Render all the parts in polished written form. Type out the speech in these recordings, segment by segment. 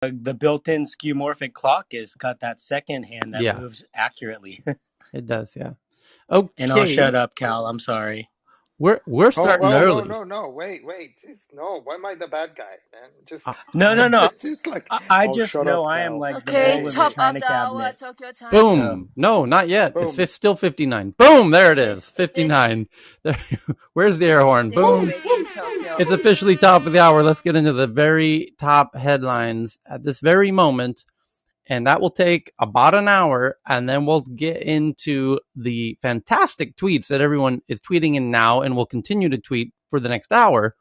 the built-in skeuomorphic clock has got that second hand that Yeah, moves accurately. it does. Yeah. And I'll Okay, shut up, Cal. I'm sorry. we're Oh, starting well, no, early. no, no. Wait. Just, no, why am I the bad guy, man? Uh, Just, No, no, no. just like, I oh, just shut know up, I am Cal. like the Okay, bull in the top Hey, of china the hour, cabinet. Tokyo time. So Boom. No, not yet. boom. Still 59. Boom. There it is. It is 59. There, where's the air horn? it is Boom. already in Tokyo. It's officially top of the hour. Let's get into the very top headlines at this very moment. And that will take about an hour. And then we'll get into the fantastic tweets that everyone is tweeting in now and will continue to tweet for the next hour.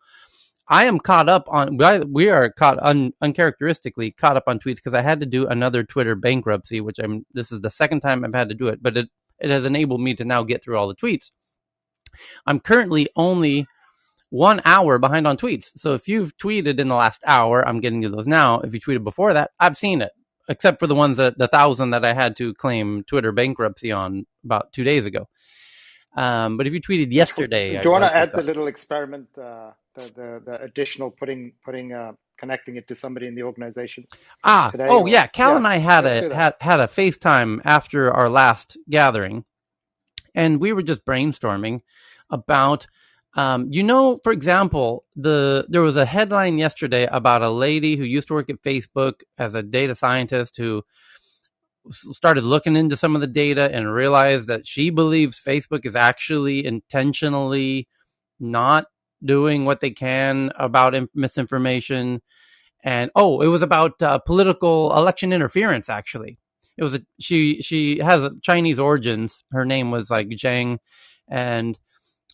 I am caught up on, we are uncharacteristically caught up on tweets because I had to do another Twitter bankruptcy, this is the second time I've had to do it, but it has enabled me to now get through all the tweets. I'm currently only 1 hour behind on tweets. So if you've tweeted in the last hour, I'm getting to those now. If you tweeted before that, I've seen it, except for the ones the 1,000 that I had to claim Twitter bankruptcy on about 2 days ago. But if you tweeted yesterday, Do I you want to likely add saw the it. little experiment, the additional connecting it to somebody in the organization today? Oh Or yeah, Cal yeah, and I had let's a do that. had a FaceTime after our last gathering, and we were just brainstorming about, for example, there was a headline yesterday about a lady who used to work at Facebook as a data scientist who started looking into some of the data and realized that she believes Facebook is actually intentionally not doing what they can about misinformation. And it was about political election interference. Actually, it was she has Chinese origins. Her name was like Zhang, and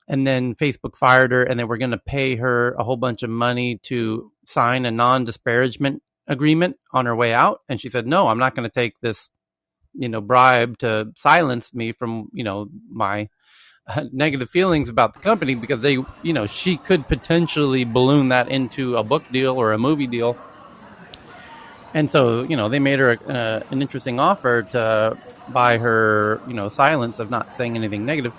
then Facebook fired her, and they were going to pay her a whole bunch of money to sign a non-disparagement agreement on her way out. And she said, "No, I'm not going to take this, bribe to silence me from, my negative feelings about the company because she could potentially balloon that into a book deal or a movie deal." And so, they made her an interesting offer to buy her, silence of not saying anything negative.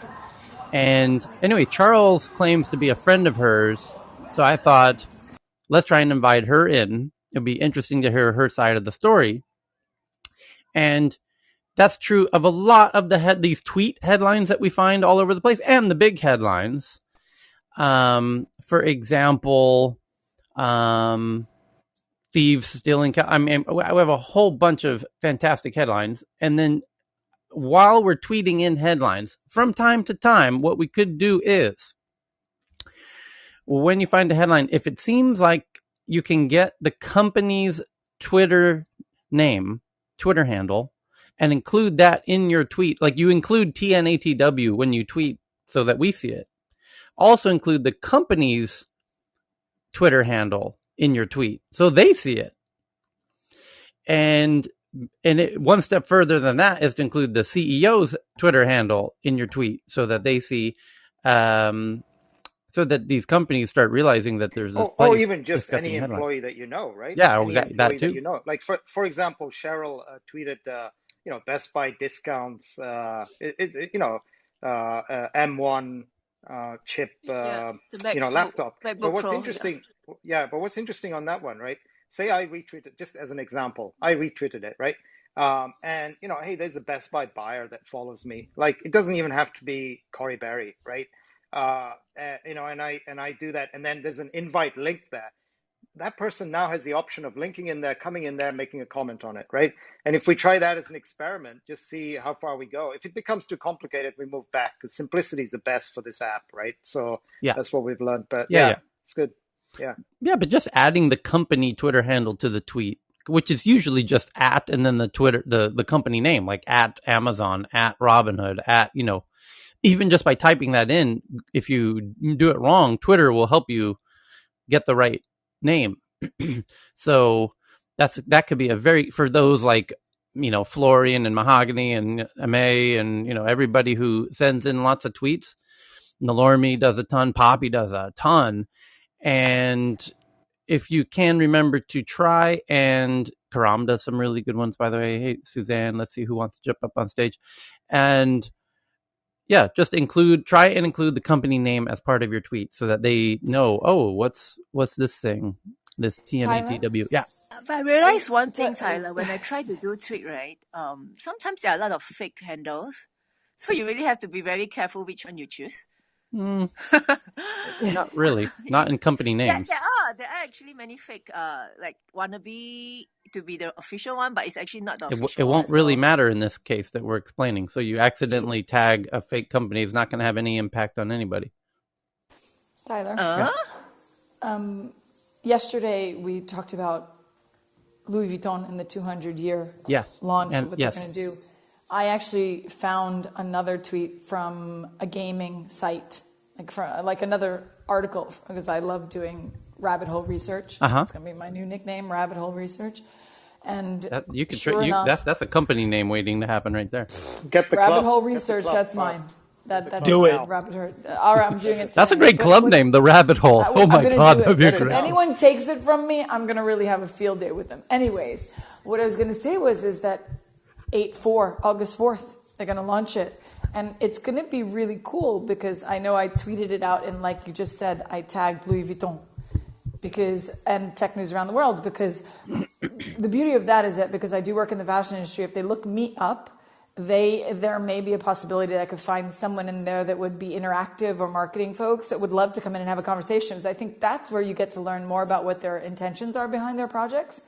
And anyway, Charles claims to be a friend of hers. So I thought, let's try and invite her in. It'll be interesting to hear her side of the story. And that's true of a lot of these tweet headlines that we find all over the place and the big headlines. For example, thieves stealing. I mean, we have a whole bunch of fantastic headlines. And then while we're tweeting in headlines, from time to time, what we could do is, when you find a headline, if it seems like you can get the company's Twitter name, Twitter handle, and include that in your tweet, like you include TNATW when you tweet so that we see it. Also include the company's Twitter handle in your tweet so they see it. And one step further than that is to include the CEO's Twitter handle in your tweet so that they see, so that these companies start realizing that there's this Or place even just discussing any headlines. employee that you know, right? Yeah, Any exactly that employee that too. you know. Like for example, Cheryl tweeted, Best Buy discounts, M1 chip, Yeah, the laptop. But MacBook what's Pro. Yeah. interesting, yeah, but what's interesting on that one, right? Say I retweeted, just as an example, I retweeted it, right? And hey, there's a Best Buy buyer that follows me. Like it doesn't even have to be Corey Berry, right? And I do that, and then there's an invite link there. That person now has the option of linking in there, coming in there, making a comment on it, right? And if we try that as an experiment, just see how far we go. If it becomes too complicated, we move back because simplicity is the best for this app, right? So Yeah, that's what we've learned. But yeah, yeah, yeah, it's good. Yeah. yeah. But just adding the company Twitter handle to the tweet, which is usually just at, and then the Twitter, the company name, like at Amazon, at Robinhood, at, even just by typing that in, if you do it wrong, Twitter will help you get the right name. So that could be a very, for those like, Florian and Mahogany and May and, everybody who sends in lots of tweets. Nalormi does a ton. Poppy does a ton. And if you can remember to try, and Karam does some really good ones, by the way. Hey, Suzanne, let's see who wants to jump up on stage. And yeah, just try and include the company name as part of your tweet so that they know, what's this thing, this Tyler? TNATW. Yeah. But I realized one thing, Tyler, when I try to do tweet, right? Sometimes there are a lot of fake handles. So you really have to be very careful which one you choose. Not really. Not in company names. There are actually many fake, like wannabe to be the official one, but it's actually not the official It won't one. really So matter in this case that we're explaining. So you accidentally tag a fake company is not going to have any impact on anybody. Tyler, yesterday we talked about Louis Vuitton and the 200-year launch and what they're going to do. I actually found another tweet from a gaming site, like another article, because I love doing rabbit hole research. It's going to be my new nickname, rabbit hole research. And that's a company name waiting to happen right there. Get the rabbit club. hole research. That's mine. Do it. Rabbit hole. All right, I'm doing it. That's a great club name, the Rabbit Hole. Oh my God, that'd be great. If anyone takes it from me, I'm going to really have a field day with them. Anyways, what I was going to say is that August 4th, they're going to launch it. And it's going to be really cool because I know I tweeted it out, and like you just said, I tagged Louis Vuitton and Tech News Around the World, because the beauty of that is that because I do work in the fashion industry, if they look me up, there may be a possibility that I could find someone in there that would be interactive, or marketing folks that would love to come in and have a conversation. I think that's where you get to learn more about what their intentions are behind their projects.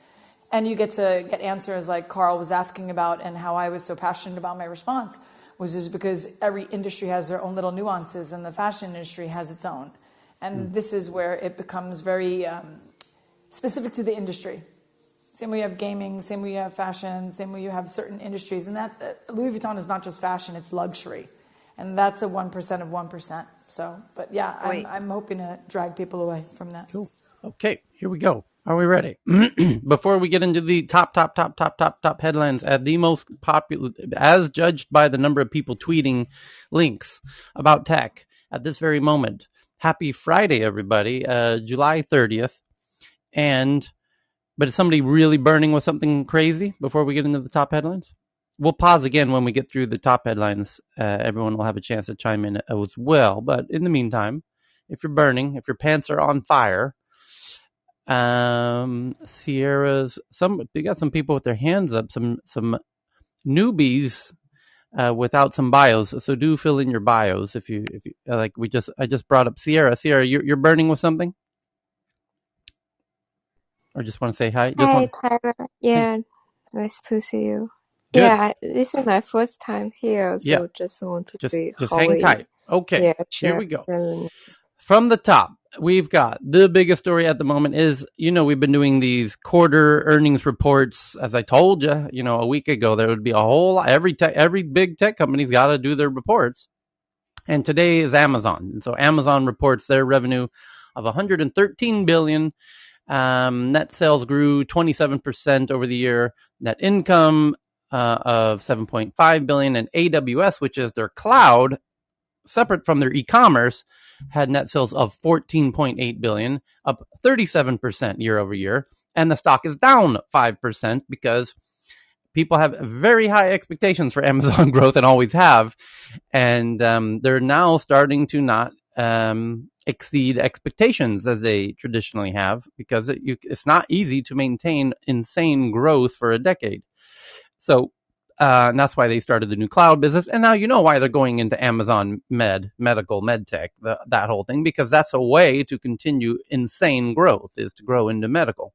And you get to get answers like Carl was asking about, and how I was so passionate about my response was just because every industry has their own little nuances, and the fashion industry has its own. And this is where it becomes very specific to the industry. Same way you have gaming, same way you have fashion, same way you have certain industries. And that Louis Vuitton is not just fashion, it's luxury. And that's a 1% of 1%. So, but yeah, I'm hoping to drag people away from that. Cool. Okay, here we go. Are we ready? Before we get into the top headlines at the most popular, as judged by the number of people tweeting links about tech at this very moment. Happy Friday, everybody. July 30th. But is somebody really burning with something crazy before we get into the top headlines? We'll pause again when we get through the top headlines. Everyone will have a chance to chime in as well. But in the meantime, if you're burning, if your pants are on fire, Sierra's, you got some people with their hands up, some newbies without some bios. So do fill in your bios if you like. I just brought up Sierra. Sierra, you're burning with something? Or just want to say hi? Hi, Tyler. Yeah, nice to see you. Good. Yeah, this is my first time here, so just want to see just how hang tight. Okay, here we go. From the top, we've got the biggest story at the moment is, we've been doing these quarter earnings reports. As I told you, a week ago, there would be a whole lot. Every big tech company's got to do their reports. And today is Amazon. And so Amazon reports their revenue of $113 billion. Net sales grew 27% over the year. Net income of $7.5 billion, and AWS, which is their cloud, separate from their e-commerce, had net sales of $14.8 billion, up 37% year over year. And the stock is down 5% because people have very high expectations for Amazon growth and always have. And they're now starting to not exceed expectations as they traditionally have, because it's not easy to maintain insane growth for a decade. So and that's why they started the new cloud business. And now you know why they're going into Amazon medical, med tech, that whole thing, because that's a way to continue insane growth, is to grow into medical.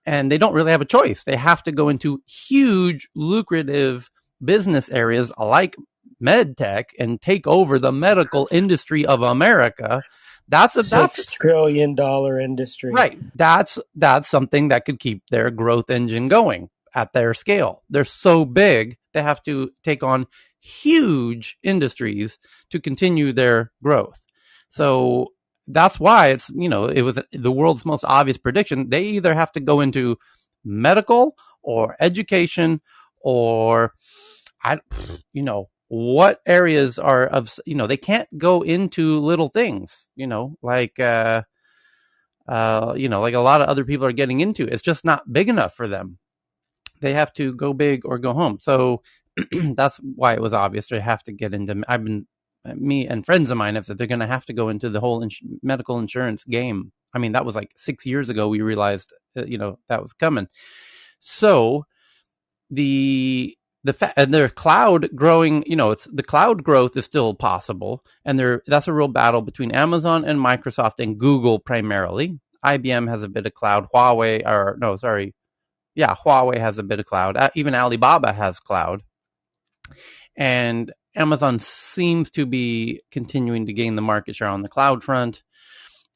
And they don't really have a choice. They have to go into huge, lucrative business areas like med tech and take over the medical industry of America. That's a $6 trillion industry. Right. That's something that could keep their growth engine going at their scale. They're so big, they have to take on huge industries to continue their growth. So that's why it was the world's most obvious prediction. They either have to go into medical or education, or what areas are of, they can't go into little things, like a lot of other people are getting into. It's just not big enough for them. They have to go big or go home. So that's why it was obvious they have to get into. Me and friends of mine have said they're going to have to go into the whole medical insurance game I mean, that was like 6 years ago. We realized, that was coming. So and their cloud growing, it's the cloud growth is still possible, and that's a real battle between Amazon and Microsoft and Google primarily. IBM has a bit of cloud. Huawei has a bit of cloud. Even Alibaba has cloud, and Amazon seems to be continuing to gain the market share on the cloud front.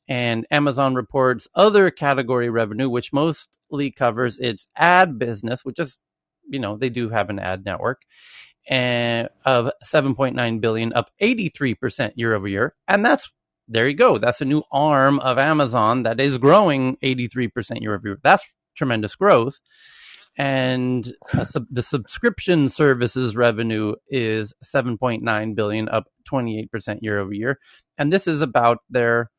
And Amazon reports other category revenue, which mostly covers its ad business, which is, they do have an ad network, and of $7.9 billion, up 83% year over year. And there you go. That's a new arm of Amazon that is growing 83% year over year. That's tremendous growth. And the subscription services revenue is $7.9 billion, up 28% year over year. And this is about their,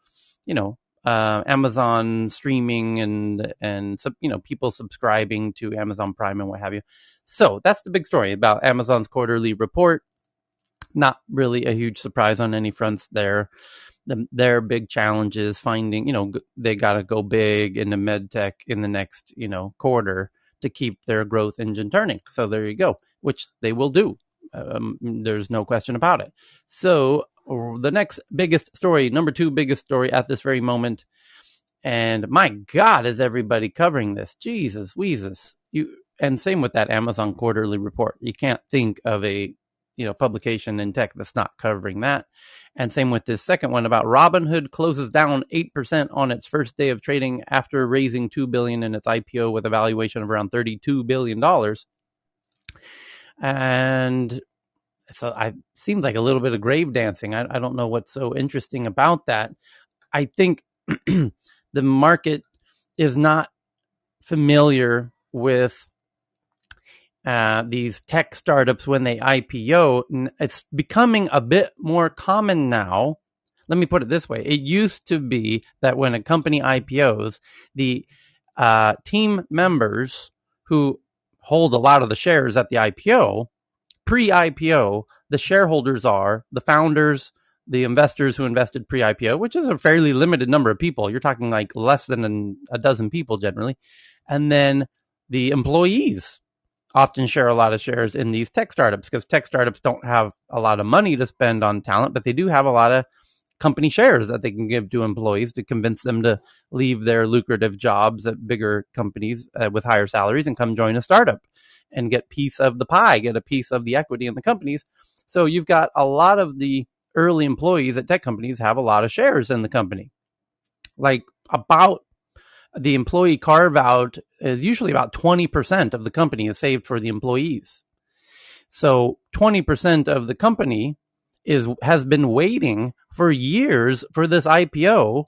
Amazon streaming and people subscribing to Amazon Prime and what have you. So that's the big story about Amazon's quarterly report. Not really a huge surprise on any fronts there. Their big challenge is finding, they got to go big into medtech in the next, quarter to keep their growth engine turning. So there you go, which they will do. There's no question about it. So the next biggest story, number 2 biggest story at this very moment, and my God, is everybody covering this? Jesus, Weezus. And same with that Amazon quarterly report. You can't think of a publication in tech that's not covering that. And same with this second one about Robinhood closes down 8% on its first day of trading after raising $2 billion in its IPO with a valuation of around $32 billion. And so it seems like a little bit of grave dancing. I don't know what's so interesting about that. I think the market is not familiar with these tech startups when they IPO. It's becoming a bit more common now. Let me put it this way. It used to be that when a company IPOs, the team members who hold a lot of the shares at the IPO, pre-IPO, the shareholders are the founders, the investors who invested pre-IPO, which is a fairly limited number of people. You're talking like less than a dozen people generally. And then the employees often share a lot of shares in these tech startups, because tech startups don't have a lot of money to spend on talent, but they do have a lot of company shares that they can give to employees to convince them to leave their lucrative jobs at bigger companies with higher salaries and come join a startup and get piece of the pie, get a piece of the equity in the companies. So you've got a lot of the early employees at tech companies have a lot of shares in the company. Like about the employee carve out is usually about 20% of the company is saved for the employees. So 20% of the company has been waiting for years for this IPO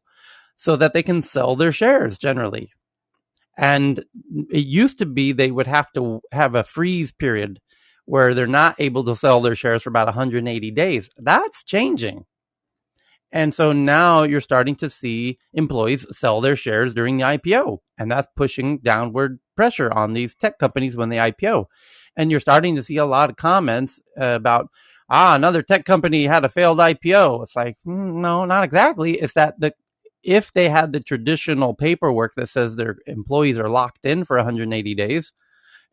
so that they can sell their shares generally. And it used to be they would have to have a freeze period where they're not able to sell their shares for about 180 days. That's changing. And so now you're starting to see employees sell their shares during the IPO, and that's pushing downward pressure on these tech companies when they IPO. And you're starting to see a lot of comments about, another tech company had a failed IPO. It's like, no, not exactly. It's that if they had the traditional paperwork that says their employees are locked in for 180 days,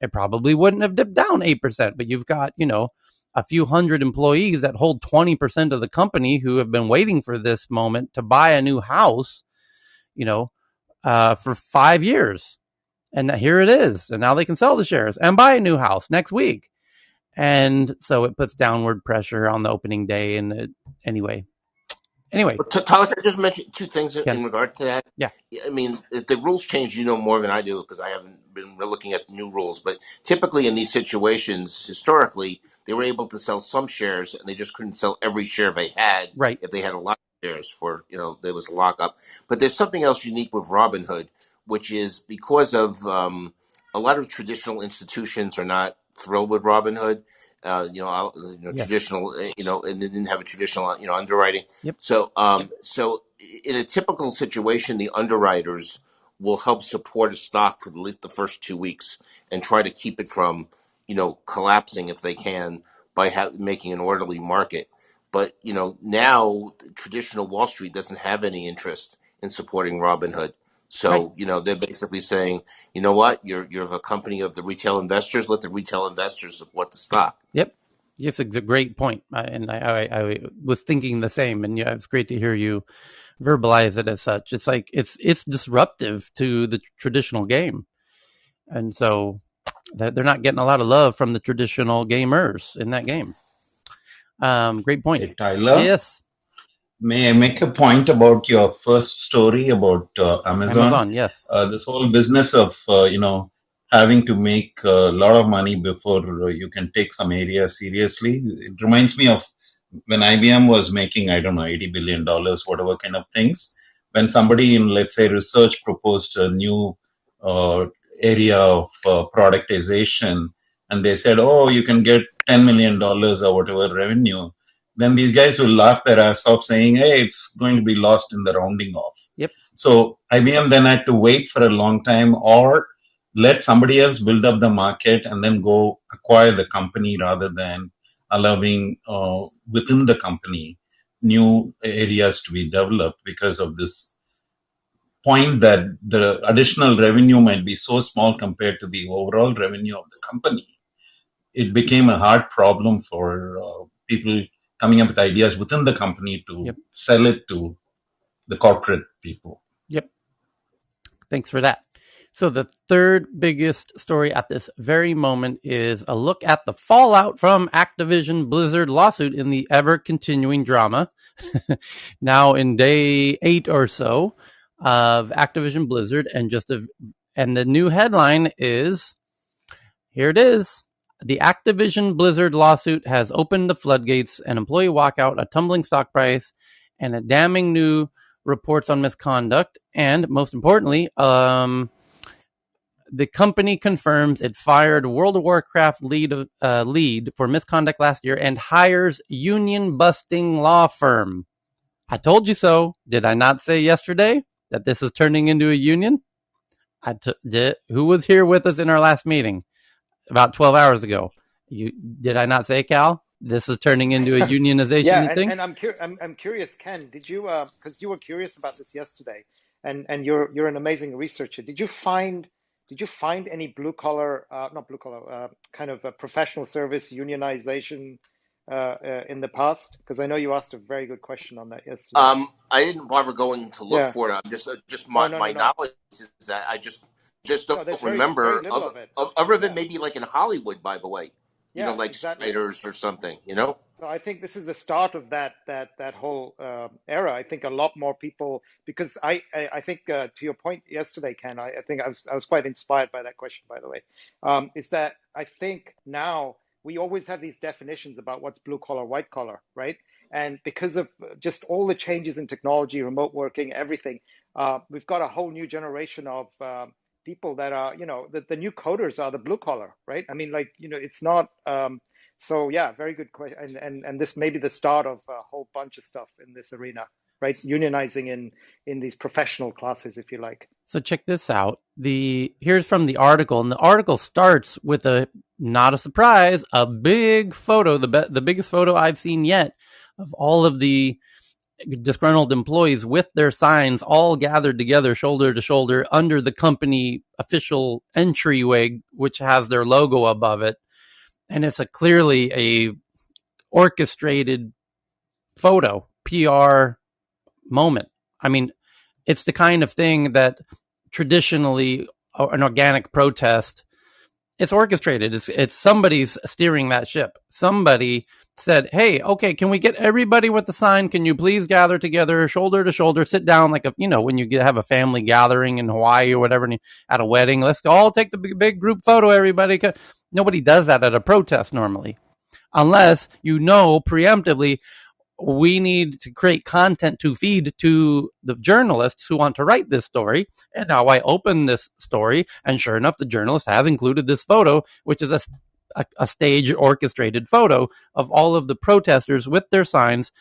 it probably wouldn't have dipped down 8%. But you've got, a few hundred employees that hold 20% of the company who have been waiting for this moment to buy a new house, for 5 years. And here it is. And now they can sell the shares and buy a new house next week. And so it puts downward pressure on the opening day. And anyway. Tyler, can I just mention 2 things in regard to that? Yeah. I mean, if the rules change, more than I do, because I haven't been looking at new rules. But typically in these situations, historically, they were able to sell some shares, and they just couldn't sell every share they had. Right. If they had a lot of shares for, there was a lockup. But there's something else unique with Robinhood, which is because of a lot of traditional institutions are not thrilled with Robinhood. Yes. Traditional, and they didn't have a traditional, underwriting. Yep. So in a typical situation, the underwriters will help support a stock for at least the first 2 weeks and try to keep it from, collapsing if they can by making an orderly market. But, now traditional Wall Street doesn't have any interest in supporting Robinhood. So, Right. they're basically saying, you know what, you're a company of the retail investors. Let the retail investors support the stock. Yep. Yes, it's a great point. And I was thinking the same. And yeah, it's great to hear you verbalize it as such. It's like it's disruptive to the traditional game. And so they're not getting a lot of love from the traditional gamers in that game. Great point. Hey, Tyler? Yes. May I make a point about your first story about Amazon? Yes. This whole business of, having to make a lot of money before you can take some area seriously. It reminds me of when IBM was making, I don't know, $80 billion, whatever kind of things. When somebody in, let's say, research proposed a new uh, area of productization, and they said, oh, you can get $10 million or whatever revenue, then these guys will laugh their ass off saying, hey, it's going to be lost in the rounding off. Yep. So IBM then had to wait for a long time or let somebody else build up the market and then go acquire the company rather than allowing within the company new areas to be developed because of this point that the additional revenue might be so small compared to the overall revenue of the company. It became a hard problem for people coming up with ideas within the company to sell it to the corporate people. Yep. Thanks for that. So the third biggest story at this very moment is a look at the fallout from Activision Blizzard lawsuit in the ever-continuing drama. Now in day 8 or so of Activision Blizzard, and the new headline is, here it is. The Activision Blizzard lawsuit has opened the floodgates, an employee walkout, a tumbling stock price, and a damning new reports on misconduct. And most importantly, the company confirms it fired World of Warcraft lead for misconduct last year and hires union-busting law firm. I told you so. Did I not say yesterday that this is turning into a union? Who was here with us in our last meeting about 12 hours ago? Did I not say, Cal? This is turning into a unionization. Yeah, you think? And I'm curious, Ken. Did you because you were curious about this yesterday, and you're an amazing researcher. Did you find any blue collar, not blue collar, kind of a professional service unionization in the past? Because I know you asked a very good question on that yesterday. I didn't bother going to look for it. I'm just my knowledge is that I just don't remember very little of it. other than maybe like in Hollywood, by the way. Like exactly. spiders or something, So I think this is the start of that whole era. I think a lot more people, because I think to your point yesterday, Ken, I think I was quite inspired by that question, by the way, is that I think now we always have these definitions about what's blue collar, white collar, right? And because of just all the changes in technology, remote working, everything, we've got a whole new generation of people that are, the new coders are the blue collar, right? I mean, it's not. So yeah, very good question, and this may be the start of a whole bunch of stuff in this arena, right? Unionizing in these professional classes, if you like. So check this out. Here's from the article, and the article starts with not a surprise, a big photo, the biggest photo I've seen yet of all of the disgruntled employees with their signs all gathered together, shoulder to shoulder, under the company official entryway, which has their logo above it. And it's clearly a orchestrated photo, PR moment. I mean, it's the kind of thing that traditionally an organic protest, it's orchestrated. It's somebody's steering that ship. Somebody said, hey, okay, can we get everybody with the sign? Can you please gather together, shoulder to shoulder, sit down like when you have a family gathering in Hawaii or whatever, at a wedding, let's all take the big group photo, everybody. Nobody does that at a protest normally, unless preemptively, we need to create content to feed to the journalists who want to write this story. And now I open this story, and sure enough, the journalist has included this photo, which is a stage orchestrated photo of all of the protesters with their signs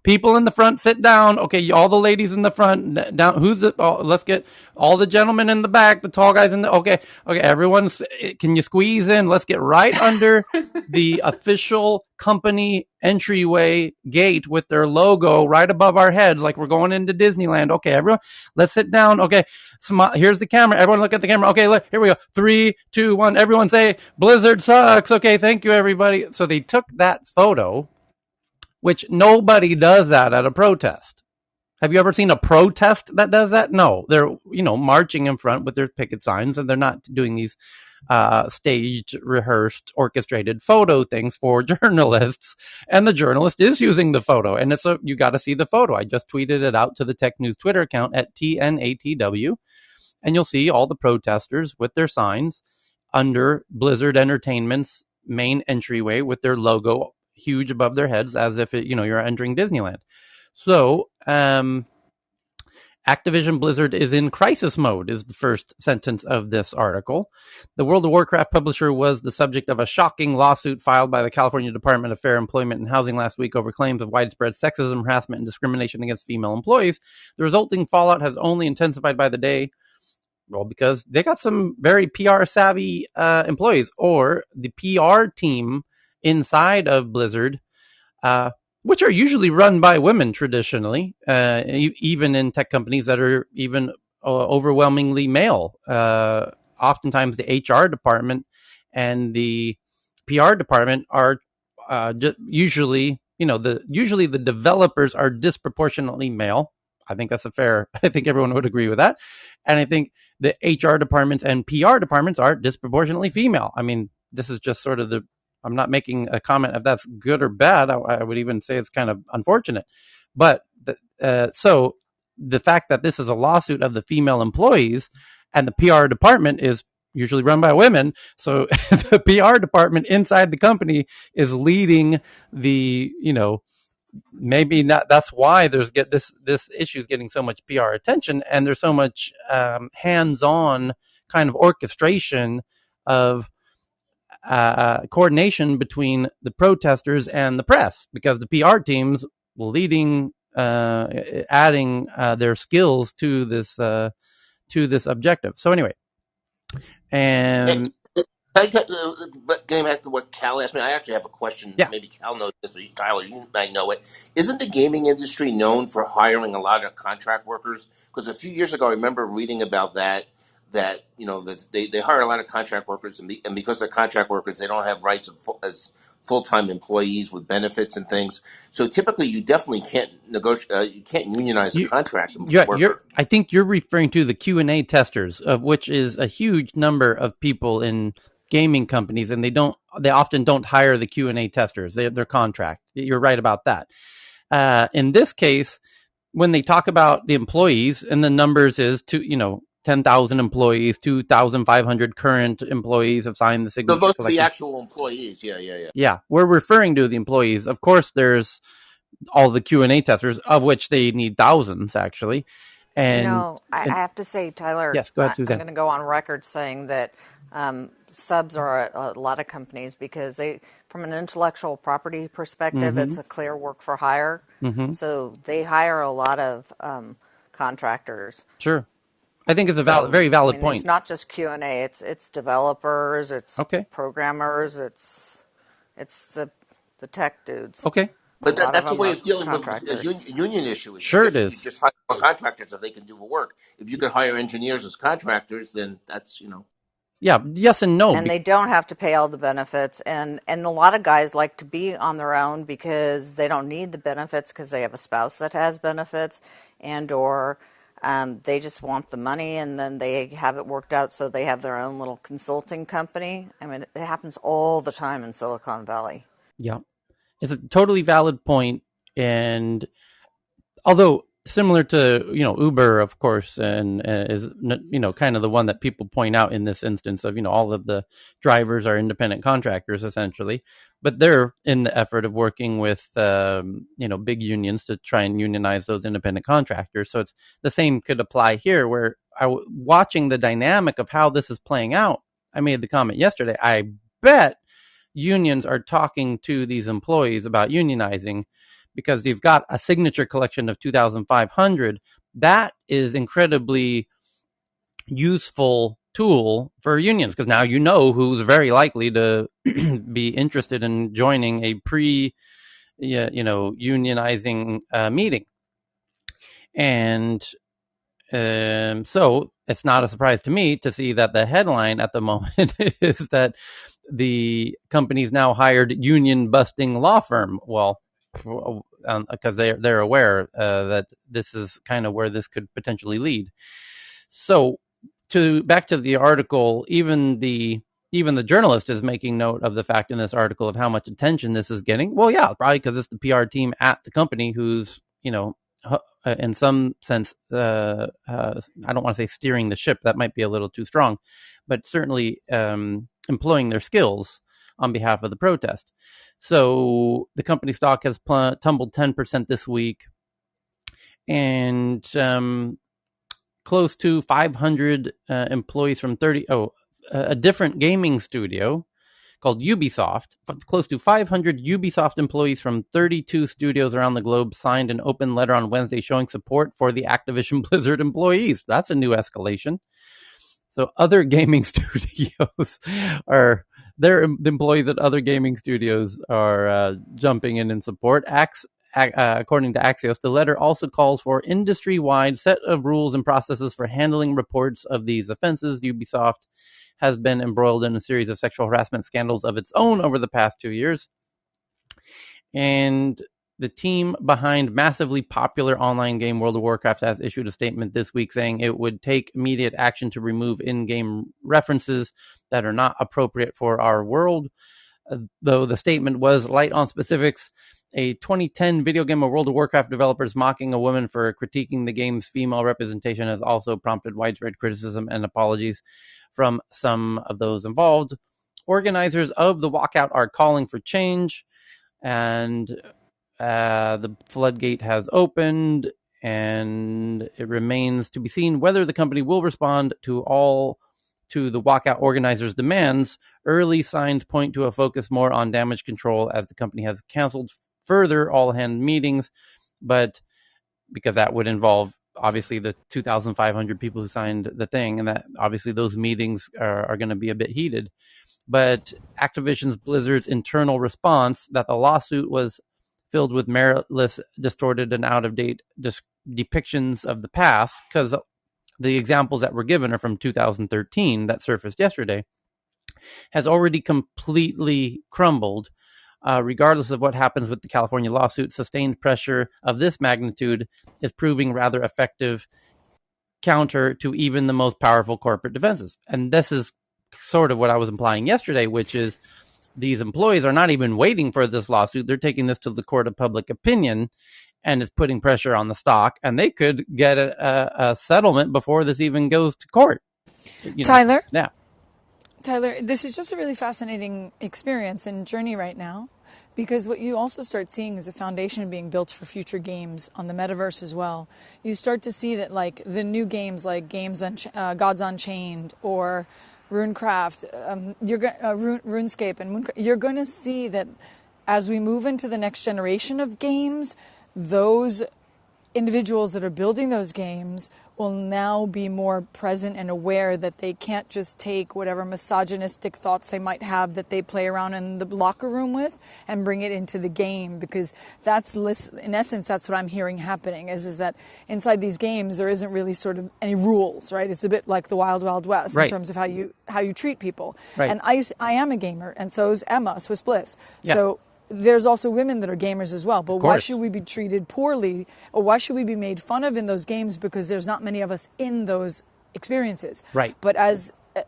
people in the front, sit down. Okay, all the ladies in the front, down. Let's get all the gentlemen in the back, the tall guys in the. Okay, everyone, can you squeeze in? Let's get right under the official company entryway gate with their logo right above our heads, like we're going into Disneyland. Okay, everyone, let's sit down. Okay, here's the camera. Everyone look at the camera. Okay, here we go. 3, 2, 1. Everyone say, Blizzard sucks. Okay, thank you, everybody. So they took that photo, which nobody does that at a protest. Have you ever seen a protest that does that? No, they're, marching in front with their picket signs, and they're not doing these staged, rehearsed, orchestrated photo things for journalists. And the journalist is using the photo, and you got to see the photo. I just tweeted it out to the Tech News Twitter account at TNATW, and you'll see all the protesters with their signs under Blizzard Entertainment's main entryway with their logo huge above their heads, as if you're entering Disneyland. So Activision Blizzard is in crisis mode, is the first sentence of this article. The World of Warcraft publisher was the subject of a shocking lawsuit filed by the California Department of Fair Employment and Housing last week over claims of widespread sexism, harassment, and discrimination against female employees. The resulting fallout has only intensified by the day. Well, because they got some very PR savvy employees, or the PR team inside of Blizzard, which are usually run by women traditionally, even in tech companies that are even overwhelmingly male. Oftentimes the HR department and the PR department are usually, usually the developers are disproportionately male. I think I think everyone would agree with that. And I think the HR departments and PR departments are disproportionately female. I mean, this is just sort of I'm not making a comment if that's good or bad. I would even say it's kind of unfortunate. But so the fact that this is a lawsuit of the female employees, and the PR department is usually run by women, so the PR department inside the company is leading the, maybe not. That's why there's this issue is getting so much PR attention, and there's so much hands-on kind of orchestration of coordination between the protesters and the press, because the PR teams leading, adding their skills to this objective. So anyway, and But getting back to what Cal asked me, I actually have a question. Yeah. Maybe Cal knows this, or Tyler, you might know it. Isn't the gaming industry known for hiring a lot of contract workers? Because a few years ago, I remember reading about that they hire a lot of contract workers, and because they're contract workers, they don't have rights as full-time employees with benefits and things. So typically, you definitely can't negotiate. You can't unionize a contract worker. I think you're referring to the Q&A testers, of which is a huge number of people in gaming companies, and they often don't hire the Q&A testers. They're contract. You're right about that. In this case, when they talk about the employees, and the numbers is 10,000 employees, 2,500 current employees have signed the signature. So those are the actual employees. Yeah. Yeah, we're referring to the employees. Of course, there's all the Q&A testers, of which they need thousands, actually. And I have to say, Tyler, yes, go ahead, Suzanne. I'm going to go on record saying that subs are at a lot of companies, because from an intellectual property perspective, it's a clear work for hire. So they hire a lot of contractors. Sure. I think it's a very valid point. It's not just Q&A. It's developers. It's programmers. It's the tech dudes. Okay. But that's a way of dealing with a union issue. Sure, it is. You just hire contractors if they can do the work. If you could hire engineers as contractors, then that's, Yeah, yes and no. And they don't have to pay all the benefits. And a lot of guys like to be on their own because they don't need the benefits, because they have a spouse that has benefits, or they just want the money, and then they have it worked out so they have their own little consulting company. I mean, it happens all the time in Silicon Valley. Yeah. It's a totally valid point. And although similar to, Uber, of course, and is, kind of the one that people point out in this instance of, all of the drivers are independent contractors, essentially. But they're in the effort of working with, big unions to try and unionize those independent contractors. So it's the same could apply here, where watching the dynamic of how this is playing out. I made the comment yesterday, I bet unions are talking to these employees about unionizing, because you've got a signature collection of 2,500. That is incredibly useful tool for unions, because now you know who's very likely to be interested in joining a unionizing meeting. And so it's not a surprise to me to see that the headline at the moment is that the company's now hired union busting law firm. Well, because they're aware that this is kind of where this could potentially lead. So back to the article, even the journalist is making note of the fact in this article of how much attention this is getting. Well, yeah, probably because it's the PR team at the company who's, in some sense, I don't want to say steering the ship. That might be a little too strong, but certainly employing their skills on behalf of the protest. So the company stock has tumbled 10% this week, and close to 500 employees from a different gaming studio called Ubisoft. Close to 500 Ubisoft employees from 32 studios around the globe signed an open letter on Wednesday showing support for the Activision Blizzard employees. That's a new escalation. So other gaming studios the employees at other gaming studios are jumping in support. According to Axios, the letter also calls for industry-wide set of rules and processes for handling reports of these offenses. Ubisoft has been embroiled in a series of sexual harassment scandals of its own over the past 2 years. And the team behind massively popular online game World of Warcraft has issued a statement this week saying it would take immediate action to remove in-game references that are not appropriate for our world. Though the statement was light on specifics, a 2010 video game of World of Warcraft developers mocking a woman for critiquing the game's female representation has also prompted widespread criticism and apologies from some of those involved. Organizers of the walkout are calling for change, and the floodgate has opened, and it remains to be seen whether the company will respond to the walkout organizers' demands. Early signs point to a focus more on damage control, as the company has canceled further all-hand meetings, but because that would involve obviously the 2,500 people who signed the thing, and that obviously those meetings are going to be a bit heated. But Activision's Blizzard's internal response that the lawsuit was filled with meritless, distorted, and out-of-date depictions of the past, because the examples that were given are from 2013 that surfaced yesterday, has already completely crumbled. Regardless of what happens with the California lawsuit, sustained pressure of this magnitude is proving rather effective counter to even the most powerful corporate defenses. And this is sort of what I was implying yesterday, which is these employees are not even waiting for this lawsuit. They're taking this to the court of public opinion, and it's putting pressure on the stock, and they could get a settlement before this even goes to court. Tyler? Yeah. Tyler, this is just a really fascinating experience and journey right now, because what you also start seeing is a foundation being built for future games on the metaverse as well. You start to see that, like, the new games like Gods Unchained or RuneCraft, RuneScape and Mooncraft, you're going to see that as we move into the next generation of games, those individuals that are building those games will now be more present and aware that they can't just take whatever misogynistic thoughts they might have that they play around in the locker room with and bring it into the game, because that's, in essence, that's what I'm hearing happening is that inside these games there isn't really sort of any rules, right? It's a bit like the Wild Wild West in terms of how you treat people. Right. And I am a gamer, and so is Emma, Swiss Bliss. Yeah. So there's also women that are gamers as well. But why should we be treated poorly, or why should we be made fun of in those games because there's not many of us in those experiences? Right. But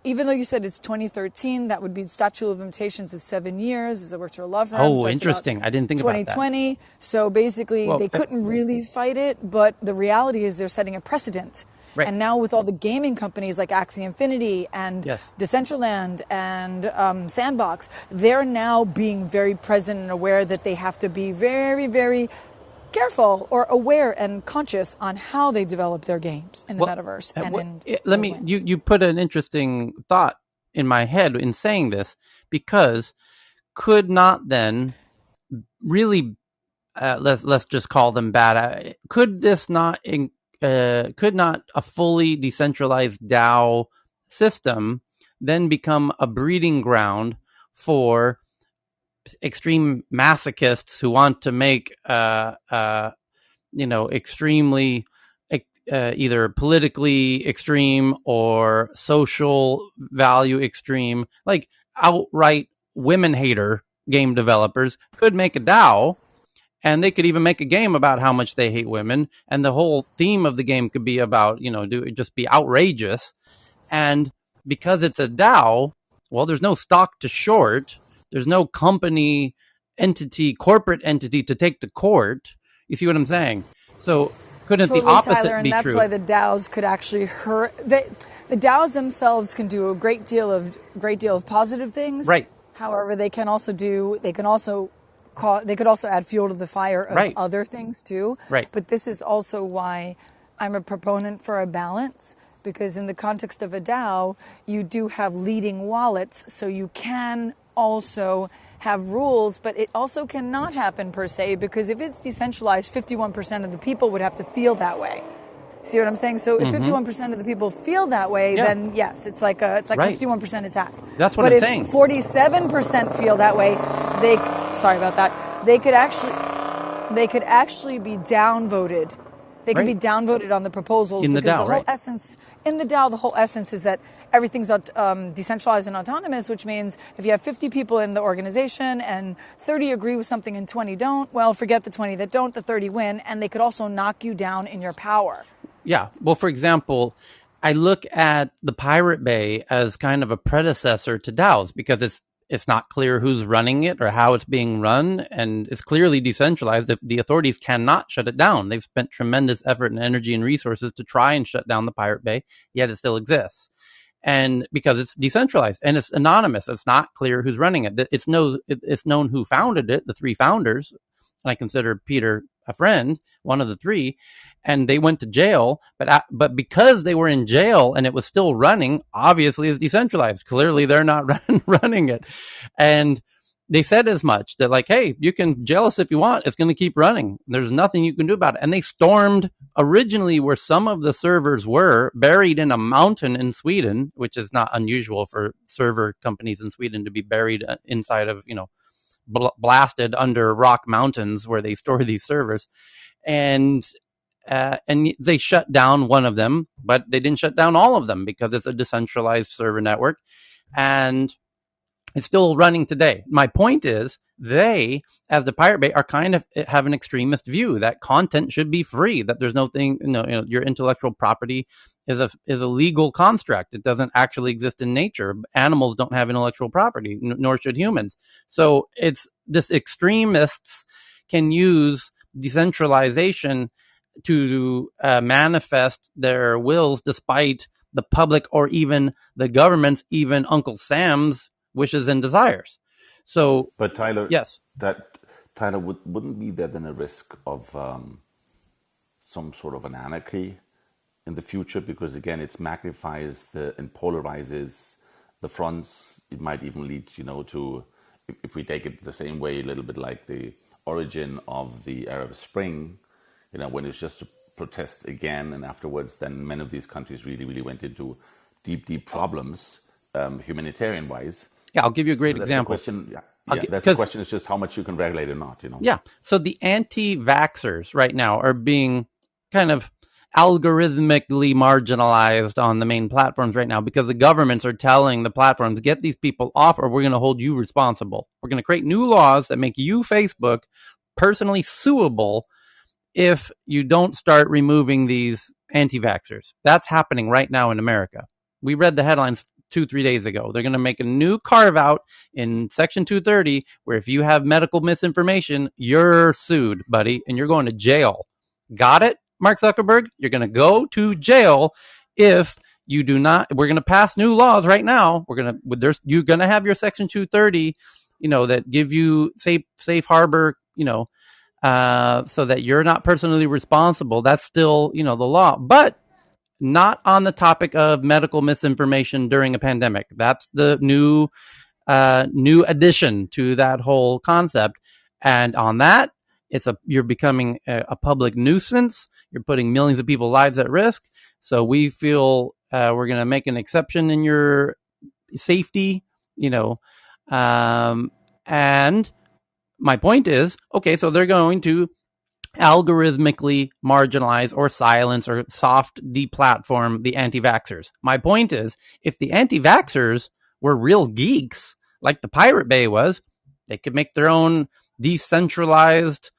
even though you said it's 2013, that would be statute of limitations is 7 years. As I worked for a law firm. Oh, so interesting. I didn't think about that. 2020. So basically, they couldn't really fight it. But the reality is they're setting a precedent. Right. And now with all the gaming companies like Axie Infinity and Decentraland and Sandbox, they're now being very present and aware that they have to be very, very careful or aware and conscious on how they develop their games in the metaverse. You put an interesting thought in my head in saying this, because could not then really let's just call them bad. Could not a fully decentralized DAO system then become a breeding ground for extreme masochists who want to make extremely either politically extreme or social value extreme, like outright women hater game developers could make a DAO, and they could even make a game about how much they hate women, and the whole theme of the game could be about just be outrageous. And because it's a DAO, well, there's no stock to short, there's no company corporate entity to take to court. You see what I'm saying? So couldn't Totally, the opposite Tyler, and be that's true? why the DAOs could actually hurt. The DAOs themselves can do a great deal of positive things. Right. However, they could also add fuel to the fire of Right. other things too. Right. But this is also why I'm a proponent for a balance, because in the context of a DAO, you do have leading wallets, so you can also have rules, but it also cannot happen per se, because if it's decentralized, 51% of the people would have to feel that way. See what I'm saying? So if 51% of the people feel that way, then yes, it's like a 51% attack. That's what I'm saying. But if 47% feel that way, they could actually be downvoted. They can be downvoted on the proposals in the because DAO, the whole essence in the DAO, the whole essence is that everything's decentralized and autonomous, which means if you have 50 people in the organization and 30 agree with something and 20 don't, well, forget the 20 that don't, the 30 win, and they could also knock you down in your power. Yeah. Well, for example, I look at the Pirate Bay as kind of a predecessor to DAOs because it's not clear who's running it or how it's being run, and it's clearly decentralized. The authorities cannot shut it down. They've spent tremendous effort and energy and resources to try and shut down the Pirate Bay, yet it still exists. And because it's decentralized and it's anonymous, it's not clear who's running it. It's known who founded it, the three founders. And I consider Peter a friend, one of the three, and they went to jail. But because they were in jail and it was still running, obviously it's decentralized. Clearly, they're not running it, and they said as much. That like, hey, you can jail us if you want. It's going to keep running. There's nothing you can do about it. And they stormed originally where some of the servers were buried in a mountain in Sweden, which is not unusual for server companies in Sweden to be buried inside of blasted under rock mountains where they store these servers, and they shut down one of them, but they didn't shut down all of them because it's a decentralized server network, and it's still running today. My point is, they, as the Pirate Bay, are kind of have an extremist view that content should be free, that there's no thing, your intellectual property is a legal construct. It doesn't actually exist in nature. Animals don't have intellectual property, nor should humans. So it's this extremists can use decentralization to manifest their wills despite the public or even the government's, even Uncle Sam's wishes and desires. So, but Tyler, yes, wouldn't be there then a risk of some sort of an anarchy in the future? Because again, it magnifies and polarizes the fronts. It might even lead, to, if we take it the same way, a little bit like the origin of the Arab Spring, when it's just to protest again, and afterwards, then many of these countries really, really went into deep problems, humanitarian-wise. Yeah, I'll give you a great That's example. The question, that's the question, is just how much you can regulate or not, Yeah, so the anti-vaxxers right now are being kind of algorithmically marginalized on the main platforms right now because the governments are telling the platforms, get these people off or we're going to hold you responsible. We're going to create new laws that make you, Facebook, personally suable if you don't start removing these anti-vaxxers. That's happening right now in America. We read the headlines 2-3 days ago. They're going to make a new carve out in Section 230 where if you have medical misinformation, you're sued, buddy, and you're going to jail. Got it, Mark Zuckerberg? You're going to go to jail if you do not. We're going to pass new laws right now. You're going to have your Section 230, that give you safe harbor, so that you're not personally responsible. That's still, the law, but not on the topic of medical misinformation during a pandemic. That's the new addition to that whole concept. And on that, you're becoming a public nuisance. You're putting millions of people's lives at risk. So we feel we're going to make an exception in your safety, and my point is, okay, so they're going to algorithmically marginalize or silence or soft deplatform the anti-vaxxers. My point is, if the anti-vaxxers were real geeks, like the Pirate Bay was, they could make their own decentralized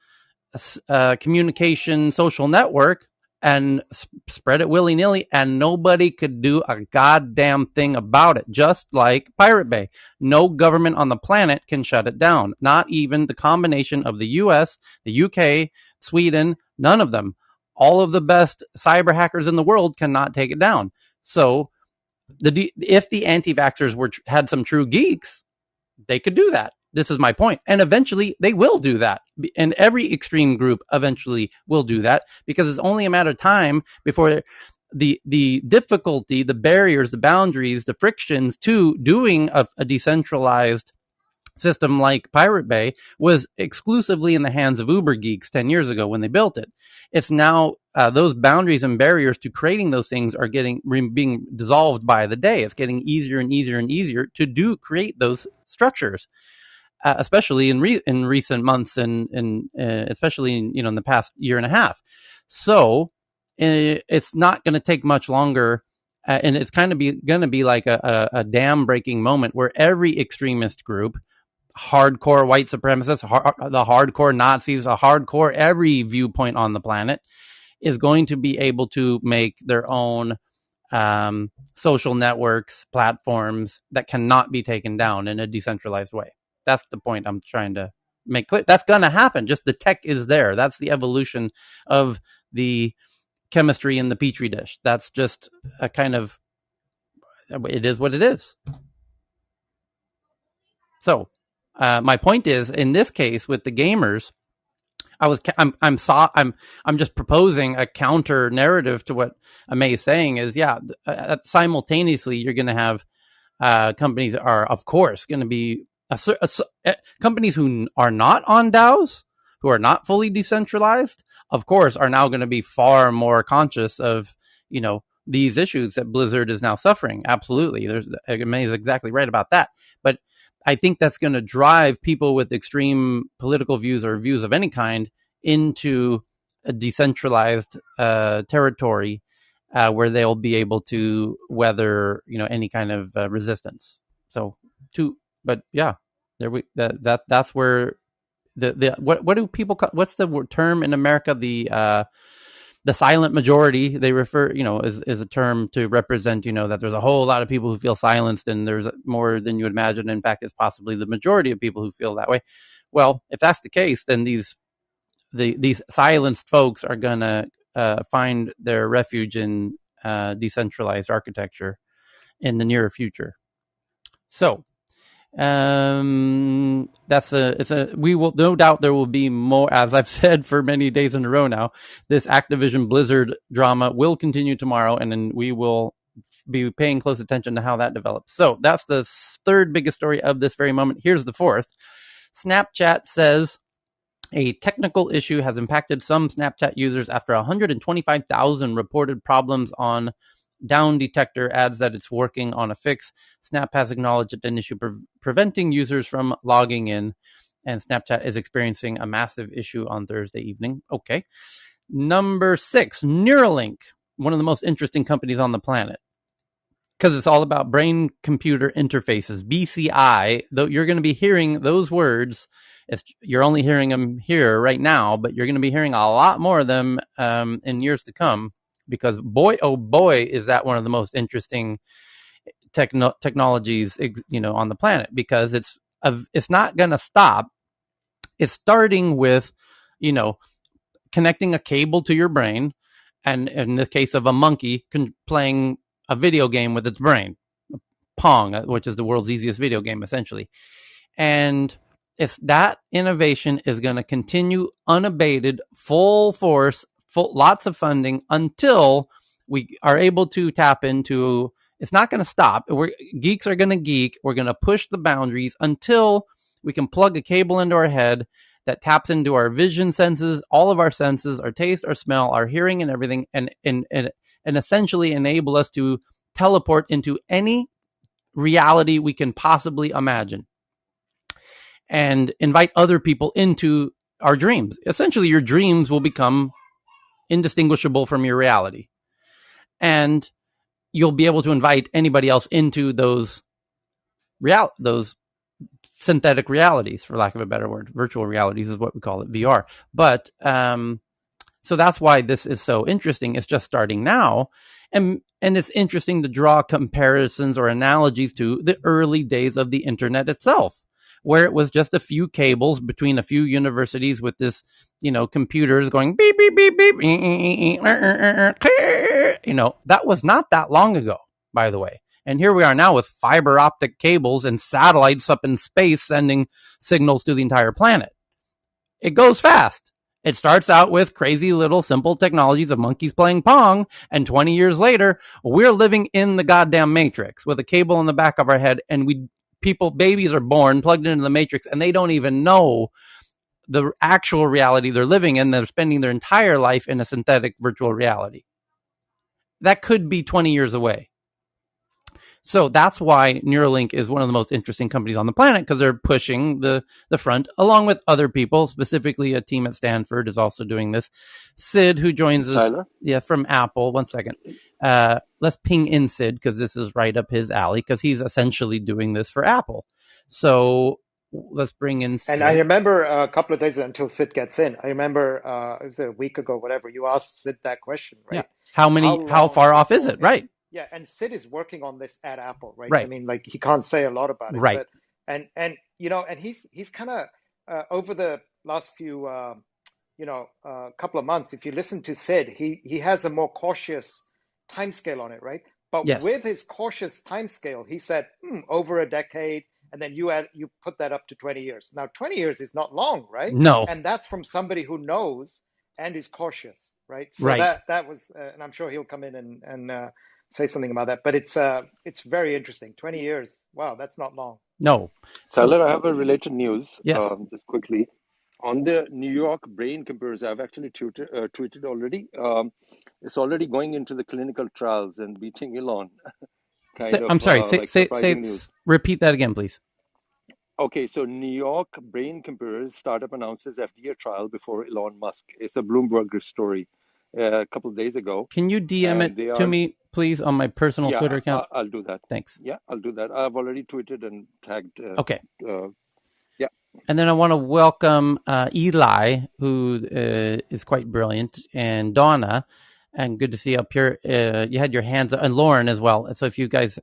communication social network and spread it willy-nilly, and nobody could do a goddamn thing about it, just like Pirate Bay. No government on the planet can shut it down, not even the combination of the US, the UK, Sweden, none of them. All of the best cyber hackers in the world cannot take it down. So if the anti-vaxxers had some true geeks, they could do that. This is my point. And eventually they will do that. And every extreme group eventually will do that, because it's only a matter of time before the difficulty, the barriers, the boundaries, the frictions to doing a decentralized system like Pirate Bay was exclusively in the hands of Uber geeks 10 years ago when they built it. It's now those boundaries and barriers to creating those things are being dissolved by the day. It's getting easier and easier and easier to create those structures, especially in recent months and especially in the past year and a half. So it's not going to take much longer. And it's kind of going to be like a dam breaking moment where every extremist group, hardcore white supremacists, the hardcore Nazis, hardcore every viewpoint on the planet, is going to be able to make their own social networks, platforms that cannot be taken down in a decentralized way. That's the point I'm trying to make clear. That's going to happen. Just the tech is there. That's the evolution of the chemistry in the petri dish. That's just a kind of, it is what it is. So my point is, in this case with the gamers, I'm just proposing a counter narrative to what Amay is saying. Is simultaneously you're going to have companies that are, of course, going to be companies who are not on DAOs, who are not fully decentralized, of course, are now going to be far more conscious of these issues that Blizzard is now suffering. Absolutely, Amay is exactly right about that. But I think that's going to drive people with extreme political views or views of any kind into a decentralized territory where they'll be able to weather, any kind of resistance. So, that's where what do people call, what's the term in America? The silent majority, they refer, is a term to represent, that there's a whole lot of people who feel silenced, and there's more than you would imagine. In fact, it's possibly the majority of people who feel that way. Well, if that's the case, then these silenced folks are going to find their refuge in decentralized architecture in the near future. So we will, no doubt there will be more, as I've said for many days in a row now. This Activision Blizzard drama will continue tomorrow, and then we will be paying close attention to how that develops. So that's the third biggest story of this very moment. Here's the fourth. Snapchat says a technical issue has impacted some Snapchat users after 125,000 reported problems on Down Detector adds that it's working on a fix. Snap has acknowledged an issue preventing users from logging in, and Snapchat is experiencing a massive issue on Thursday evening. Okay. Number 6, Neuralink, one of the most interesting companies on the planet, because it's all about brain-computer interfaces, BCI. Though you're going to be hearing those words, you're only hearing them here right now, but you're going to be hearing a lot more of them in years to come. Because boy, oh boy, is that one of the most interesting technologies, on the planet. Because it's not going to stop. It's starting with, connecting a cable to your brain, and in the case of a monkey, playing a video game with its brain, Pong, which is the world's easiest video game, essentially. And it's that innovation is going to continue unabated, full force. Lots of funding until we are able to tap into. It's not going to stop. Geeks are going to geek. We're going to push the boundaries until we can plug a cable into our head that taps into our vision senses, all of our senses, our taste, our smell, our hearing, and everything, and essentially enable us to teleport into any reality we can possibly imagine and invite other people into our dreams. Essentially, your dreams will become indistinguishable from your reality. And you'll be able to invite anybody else into those synthetic realities, for lack of a better word. Virtual realities is what we call it, VR. But so that's why this is so interesting. It's just starting now. And it's interesting to draw comparisons or analogies to the early days of the internet itself, where it was just a few cables between a few universities with this, computers going beep, beep, beep, beep, that was not that long ago, by the way. And here we are now with fiber optic cables and satellites up in space sending signals to the entire planet. It goes fast. It starts out with crazy little simple technologies of monkeys playing Pong, and 20 years later, we're living in the goddamn Matrix with a cable in the back of our head, and babies are born plugged into the Matrix, and they don't even know the actual reality they're living in. They're spending their entire life in a synthetic virtual reality. That could be 20 years away. So that's why Neuralink is one of the most interesting companies on the planet, because they're pushing the front along with other people. Specifically, a team at Stanford is also doing this. Sid, who joins us from Apple. 1 second. Let's ping in Sid, because this is right up his alley, because he's essentially doing this for Apple. So let's bring in Sid. And I remember a couple of days until Sid gets in. I remember it was a week ago, whatever. You asked Sid that question, right? Yeah. How far off is it? Right. Yeah, and Sid is working on this at Apple, right? Right. I mean, like, he can't say a lot about it, right? But and he's kind of over the last few couple of months. If you listen to Sid, he has a more cautious timescale on it, right? But Yes. with his cautious timescale, he said over a decade, and then you put that up to 20 years. Now, 20 years is not long, right? No. And that's from somebody who knows and is cautious, right? So right. that was, and I'm sure he'll come in and say something about that. But it's very interesting. 20 years, wow, that's not long. No. Tyler, I have a related news. Yes. Just quickly. On the New York brain computers, I've actually tweeted already. It's already going into the clinical trials and beating Elon. I'm sorry. Repeat that again, please. Okay, so New York brain computers startup announces FDA trial before Elon Musk. It's a Bloomberg story a couple of days ago. Can you DM it to me, please, on my personal Twitter account? I'll do that. Thanks. Yeah, I'll do that. I've already tweeted and tagged. Okay. Yeah. And then I want to welcome Eli, who is quite brilliant, and Donna, and good to see you up here. You had your hands up, and Lauren as well. So if you guys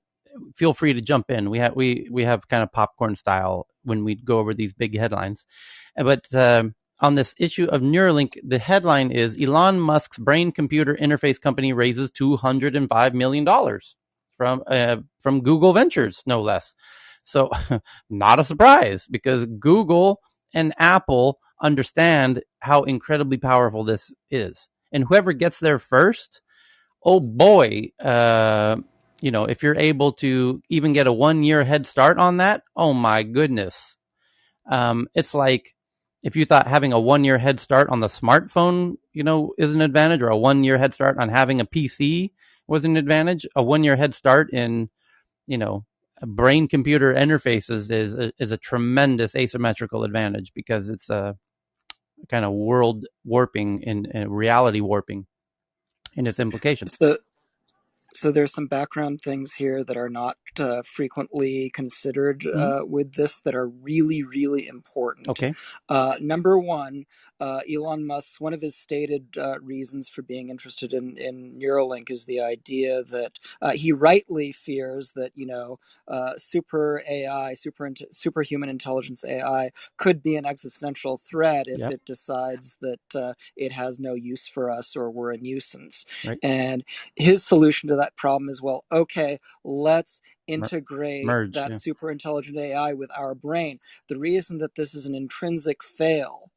feel free to jump in. We have kind of popcorn style when we go over these big headlines. But on this issue of Neuralink, the headline is Elon Musk's brain-computer interface company raises $205 million from Google Ventures, no less. So not a surprise, because Google and Apple understand how incredibly powerful this is. And whoever gets there first, oh boy, if you're able to even get a 1-year head start on that, oh my goodness. It's like if you thought having a 1-year head start on the smartphone, is an advantage, or a 1-year head start on having a PC was an advantage, a 1-year head start in, brain computer interfaces is a tremendous asymmetrical advantage, because it's a kind of world warping and reality warping in its implications. So there's some background things here that are not frequently considered with this that are really, really important. Okay. Number one, Elon Musk, one of his stated reasons for being interested in Neuralink is the idea that he rightly fears that, super AI, superhuman intelligence AI could be an existential threat if it decides that it has no use for us, or we're a nuisance. Right. And his solution to that problem is, well, okay, let's integrate that super intelligent AI with our brain. The reason that this is an intrinsic fail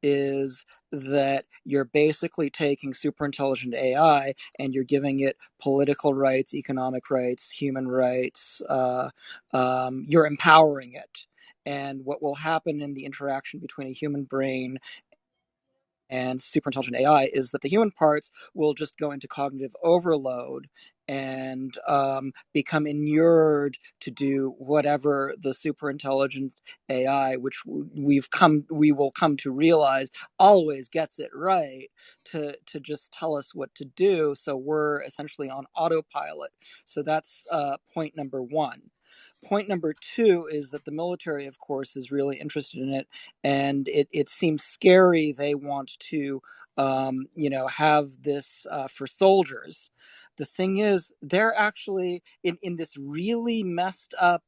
is that you're basically taking super intelligent AI and you're giving it political rights, economic rights, human rights. You're empowering it. And what will happen in the interaction between a human brain and super intelligent AI is that the human parts will just go into cognitive overload and become inured to do whatever the super intelligent AI, which we will come to realize always gets it right, to just tell us what to do. So we're essentially on autopilot. So that's point number one. Point number two is that the military, of course, is really interested in it, and it seems scary. They want to, have this for soldiers. The thing is, they're actually in this really messed up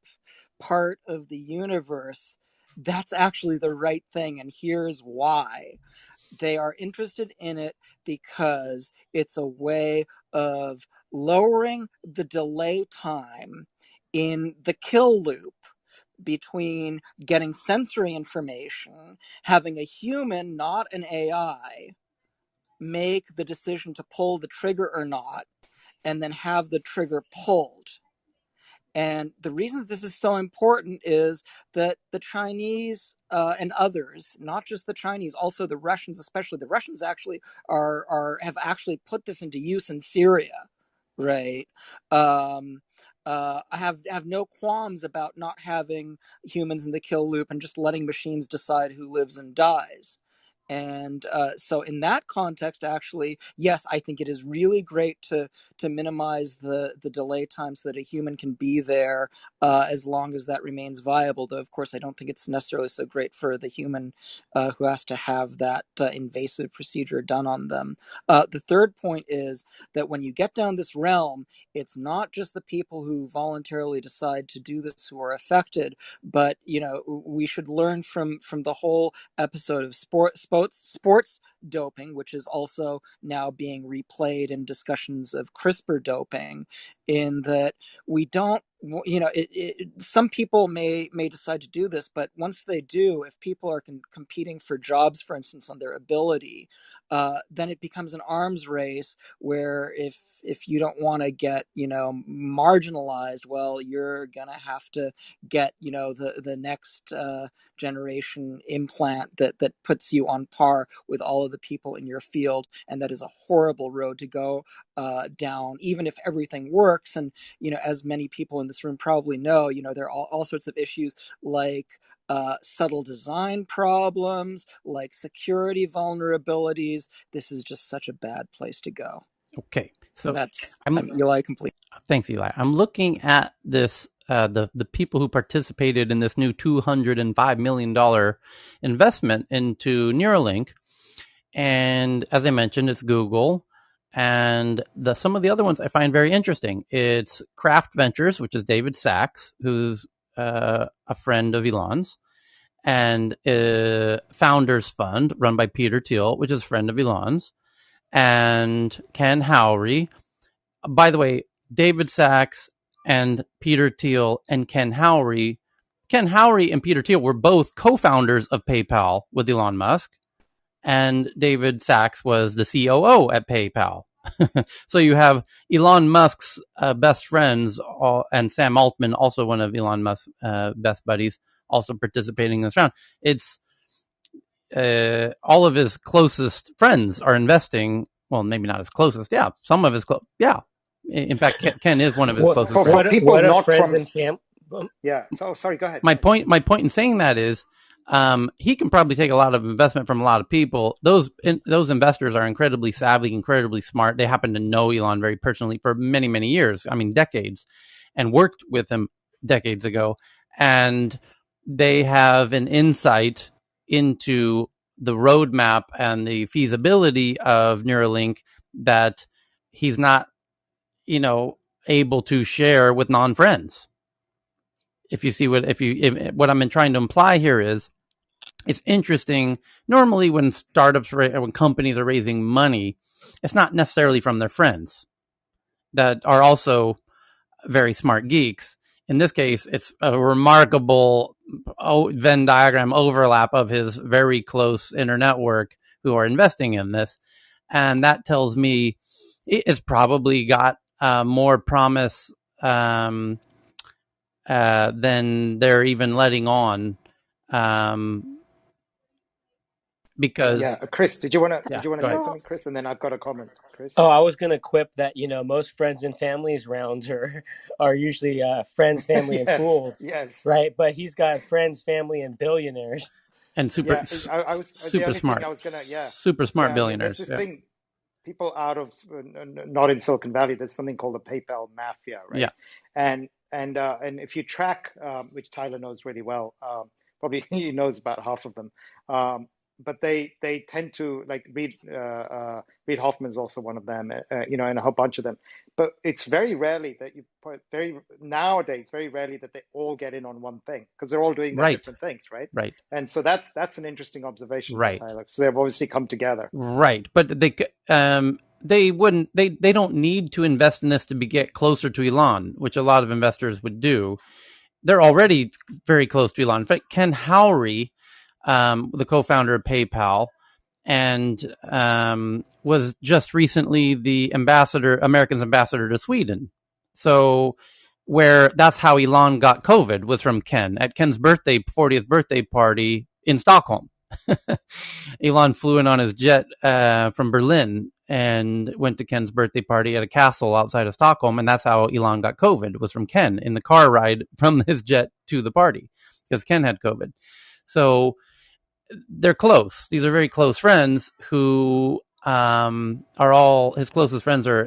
part of the universe. That's actually the right thing, and here's why. They are interested in it because it's a way of lowering the delay time in the kill loop between getting sensory information, having a human, not an AI, make the decision to pull the trigger or not, and then have the trigger pulled. And the reason this is so important is that the Chinese and others, not just the Chinese, also the Russians, especially the Russians, actually have actually put this into use in Syria, right? I have no qualms about not having humans in the kill loop and just letting machines decide who lives and dies. And so in that context, actually, yes, I think it is really great to minimize the delay time so that a human can be there as long as that remains viable. Though, of course, I don't think it's necessarily so great for the human who has to have that invasive procedure done on them. The third point is that when you get down this realm, it's not just the people who voluntarily decide to do this who are affected, but we should learn from the whole episode of sports doping, which is also now being replayed in discussions of CRISPR doping, in that we don't, some people may decide to do this, but once they do, if people are competing for jobs, for instance, on their ability, then it becomes an arms race where if you don't want to get marginalized, well, you're gonna have to get the next generation implant that puts you on par with all of the people in your field, and that is a horrible road to go down, even if everything works. And as many people in this room probably know, there are all sorts of issues like subtle design problems, like security vulnerabilities. This is just such a bad place to go. Okay, so I'm Eli complete. Thanks, Eli. I'm looking at this. The people who participated in this new $205 million investment into Neuralink, and as I mentioned, it's Google, and some of the other ones I find very interesting. It's Kraft Ventures, which is David Sachs, who's a friend of Elon's, and Founders Fund, run by Peter Thiel, which is a friend of Elon's, and Ken Howry. By the way, David Sachs and Peter Thiel and Ken Howry and Peter Thiel were both co-founders of PayPal with Elon Musk, and David Sachs was the COO at PayPal. So you have Elon Musk's best friends, and Sam Altman, also one of Elon Musk's best buddies, also participating in this round. It's all of his closest friends are investing. Well, maybe not his closest. Yeah, some of his in fact, Ken is one of his closest friends. For people not friends from and family. Yeah. So sorry. Go ahead. My point in saying that is, he can probably take a lot of investment from a lot of people. Those investors are incredibly savvy, incredibly smart. They happen to know Elon very personally for many, many years. I mean, decades, and worked with him decades ago. And they have an insight into the roadmap and the feasibility of Neuralink that he's not, able to share with non-friends. If you see what I'm trying to imply here is, it's interesting. Normally, when companies are raising money, it's not necessarily from their friends that are also very smart geeks. In this case, it's a remarkable Venn diagram overlap of his very close inner network who are investing in this. And that tells me it's probably got more promise than they're even letting on. Because yeah, Chris, did you want to go say ahead. something, Chris? And then I've got a comment, Oh, Chris. I was gonna quip that, most friends and families rounds are usually friends, family, and Yes, fools, yes, right? But he's got friends, family, and billionaires. And yeah. I was the super only thing smart, I was gonna, yeah, super smart yeah. There's billionaires. this Yeah, thing, people out of not in Silicon Valley. There's something called the PayPal mafia, yeah, right? And if you track, which Tyler knows really well, probably he knows about half of them. But they tend to like Reid Hoffman's also one of them, and a whole bunch of them. But it's very rarely that nowadays very rarely that they all get in on one thing because they're all doing their right, different things, right? right, And so that's an interesting observation there, right, Tyler. So they've obviously come together. right. But they wouldn't. They don't need to invest in this to get closer to Elon, which a lot of investors would do. They're already very close to Elon. In fact, Ken Howry, the co-founder of PayPal, and was just recently the America's ambassador to Sweden. So where that's how Elon got COVID was from Ken at Ken's 40th birthday party in Stockholm. Elon flew in on his jet from Berlin and went to Ken's birthday party at a castle outside of Stockholm, and that's how Elon got COVID, was from Ken in the car ride from his jet to the party because Ken had COVID. So they're close. These are very close friends who are all his closest friends are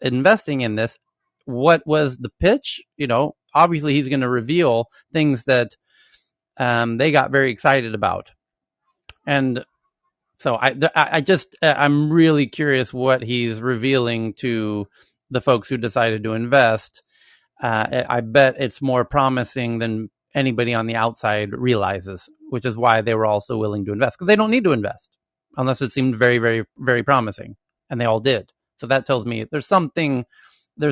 investing in this. What was the pitch? Obviously he's going to reveal things that they got very excited about. And so I'm really curious what he's revealing to the folks who decided to invest. I bet it's more promising than anybody on the outside realizes, which is why they were all so willing to invest, because they don't need to invest unless it seemed very, very, very promising, and they all did. So that tells me there's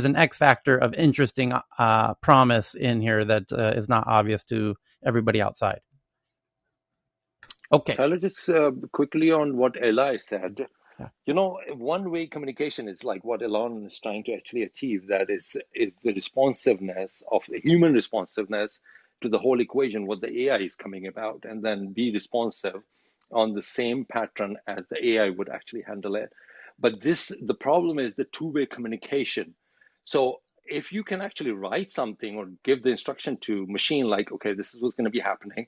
an X factor of interesting promise in here that is not obvious to everybody outside. Okay. Tyler, just quickly on what Eli said. Yeah. One-way communication is like what Elon is trying to actually achieve. That is the responsiveness of the human responsiveness to the whole equation, what the AI is coming about, and then be responsive on the same pattern as the AI would actually handle it. But the problem is the two-way communication. So if you can actually write something or give the instruction to machine, like, okay, this is what's going to be happening,